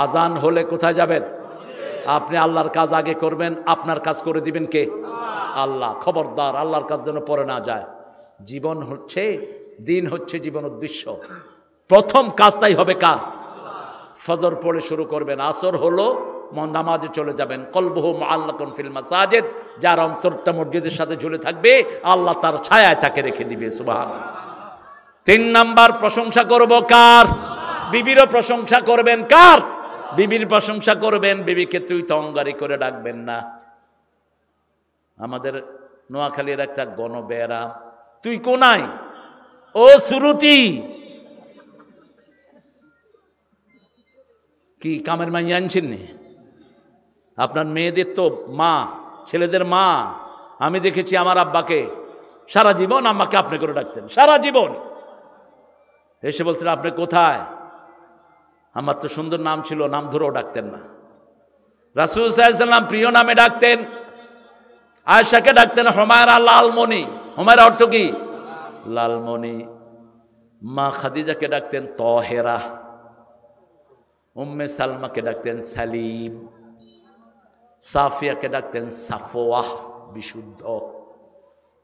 আজান হলে কোথায় যাবেন? আপনি আল্লাহর কাজ আগে করবেন, আপনার কাজ করে দিবেন কে? আল্লাহ। খবরদার আল্লাহর কাজ যেন পরে না যায়। জীবন হচ্ছে, দিন হচ্ছে জীবন উদ্দেশ্য। প্রথম কাজটাই হবে কার? ফজর পড়ে শুরু করবেন, আসর হলো নামাজে চলে যাবেন। কলবুহু মুআল্লাকুন ফিল মাসাজিদ, যার অন্তরটা মসজিদের সাথে ঝুলে থাকবে আল্লাহ তার ছায়ায় তাকে রেখে দিবে। সুবহানাল্লাহ। 3 নাম্বার, প্রশংসা করব কার? বিবিরও প্রশংসা করবেন কার? বিবির প্রশংসা করবেন। বিবিকে তুই তঙ্গারি করে ডাকবেন না। আমাদের নোয়াখালীর একটা গণবেড়া, তুই কোনায়? ও সুরুতি। কি কামের মাইয়া আনছেন নি? আপনার মেয়েদের তো মা, ছেলেদের মা। আমি দেখেছি আমার আব্বাকে সারা জীবন আম্মাকে আপনি করে ডাকতেন, সারা জীবন। এসে বলতেন আপনি কোথায়? আমার তো সুন্দর নাম ছিল, নাম ধরেও ডাকতেন না। রাসূল সাল্লাল্লাহু আলাইহি ওয়াসাল্লাম প্রিয় নামে ডাকতেন। আয়েশাকে ডাকতেন হুমায়রা লালমণি। হুমায়রা অর্থ কি? লালমণি। মা খাদিজাকে ডাকতেন তহেরা। উম্মে সালমাকে ডাকতেন সালিম। সাফিয়াকে ডাকতেন সাফওয়াহ, বিশুদ্ধ।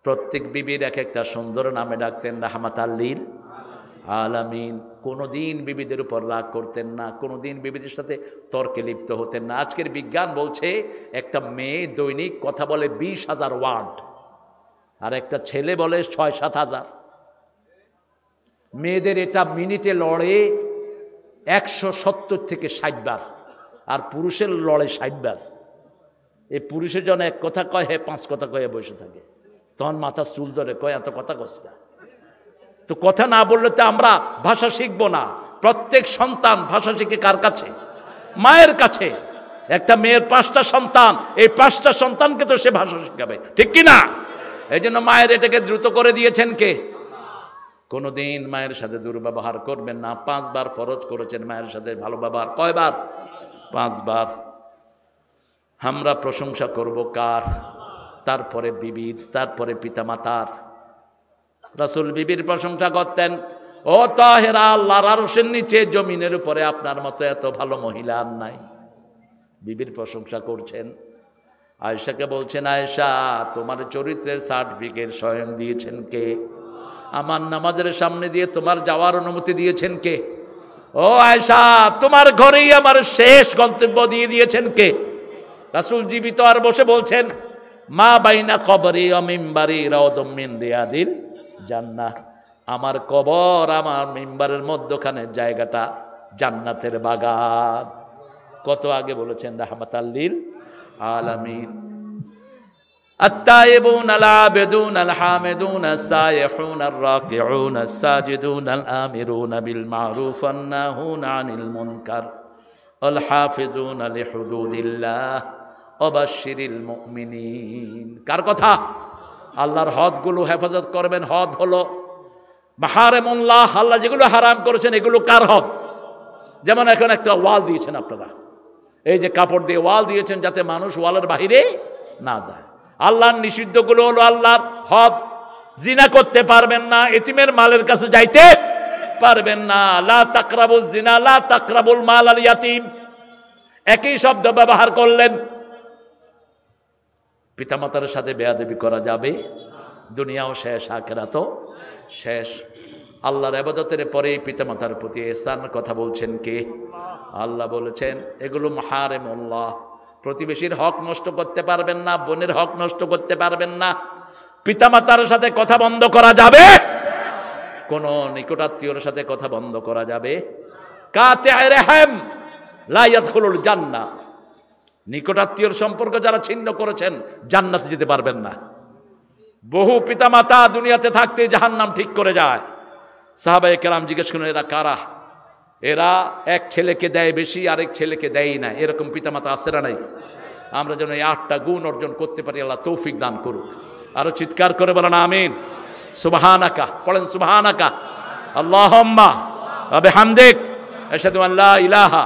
প্রত্যেক বিবির এক একটা সুন্দর নামে ডাকতেন রাহমাতাল লিল আলামিন। কোনোদিন বিবিদের উপর রাগ করতেন না, কোনোদিন বিবিদের সাথে তর্কে লিপ্ত হতেন না। আজকের বিজ্ঞান বলছে একটা মেয়ে দৈনিক কথা বলে 20,000 ওয়ার্ড, আর একটা ছেলে বলে 6-7 হাজার। মেয়েদের এটা মিনিটে লড়ে 170 থেকে 60 বার, আর পুরুষের লড়ে 60 বার। এই পুরুষের জন্য এক কথা কয়, হে 5 কথা কয়ে বসে থাকে। তখন মাথা চুল ধরে কয় এত কথা কসকা। তো কথা না বললে তো আমরা ভাষা শিখবো না। প্রত্যেক সন্তান ভাষা শিখে কার কাছে? মায়ের কাছে। একটা মেয়ের 5টা সন্তান, এই 5টা সন্তানকে তো সে ভাষা শিখাবে, ঠিক কি না? এই জন্য মায়ের এটাকে দ্রুত করে দিয়েছেন কে? কোনোদিন মায়ের সাথে দুর্ব্যবহার করবেন না। 5 বার ফরজ করেছেন মায়ের সাথে ভালো ব্যবহার। কয়বার? 5 বার। আমরা প্রশংসা করব কার? তারপরে বিবির, তারপরে পিতামাতার। রাসূল বিবির প্রশংসা করতেন। ও তাহেরা, আল্লাহর আরশের নিচে জমিনের উপরে আপনার মতো এত ভালো মহিলা আর নাই। বিবির প্রশংসা করছেন। আয়েশাকে বলছেন, আয়েশা তোমার চরিত্রের সার্টিফিকেট স্বয়ং দিয়েছেন কে? আমার নামাজের সামনে দিয়ে তোমার যাওয়ার অনুমতি দিয়েছেন কে? ও আয়েশা, তোমার ঘরেই আমার শেষ গন্তব্য দিয়ে দিয়েছেন কে? রাসূল জীবিত আর বসে বলছেন, মা বাইনা কবরি ওয়া মিম্বারি রাউদুম মিন রিয়াদিল জান্নাহ। আমার কবর আমার মিম্বারের মধ্যখানে জায়গাটা জান্নাতের বাগান। কত আগে বলেছেন রাহমাতাল লিল আলামিন। التائبون العابدون الحامدون السائحون الراكعون الساجدون الآمرون بالمعروف والناهون عن المنكر والحافظون لحدود الله وبشر المؤمنين। কার কথা? আল্লাহর হদগুলো হেফাজত করবেন। হদ হলো মাহারিমুল্লাহ, আল্লাহ যেগুলো হারাম করেছেন এগুলো কার হদ? যেমন এখন একটা ওয়াল দিয়েছেন আপনারা, এই যে কাপড় দিয়ে ওয়াল দিয়েছেন যাতে মানুষ ওয়ালের বাইরে না যায়। আল্লাহর নিষিদ্ধগুলো হলো আল্লাহর হদ। জিনা করতে পারবেন না, এতিমের মালের কাছে যাইতে পারবেন না। লা তাকরাবুজ জিনা লা তাকরাবুল মাল আল ইয়াতিম, একই শব্দ ব্যবহার করলেন। পিতামাতার সাথে বেয়াদবি করা যাবে, দুনিয়াও শেষ আখিরাতও শেষ। আল্লাহর ইবাদতের পরে পিতামাতার প্রতি ইহসানের কথা বলছেন কে? আল্লাহ বলেছেন এগুলো মাহারিমুল্লাহ। প্রতিবেশীর হক নষ্ট করতে পারবেন না, বোনের হক নষ্ট করতে পারবেন না। পিতামাতার সাথে কথা বন্ধ করা যাবে, কোন নিকটাত্মীয়র সাথে কথা বন্ধ করা যাবে। কাতিআ রাহম লা ইয়াদখুলুল জান্নাহ, নিকটাত্মীয়র সম্পর্ক যারা ছিন্ন করেছেন জান্নাতে যেতে পারবেন না। বহু পিতামাতা দুনিয়াতে থাকতে জাহান্নাম ঠিক করে যায়। সাহাবায়ে কেরাম জিজ্ঞেস করেন এরা কারা? এরা এক ছেলেকে দেয় বেশি, আরেক ছেলেকে দেয় না, এরকম পিতামাতা আছে না নাই? আমরা যেন এই 8টা গুণ অর্জন করতে পারি, আল্লাহ তৌফিক দান করুক। আরো চিৎকার করে বলেন আমিন। সুবহানাকা পড়েন, সুবহানাকা আল্লাহুম্মা ওয়া বিহামদিক আশহাদু আল্লা ইলাহা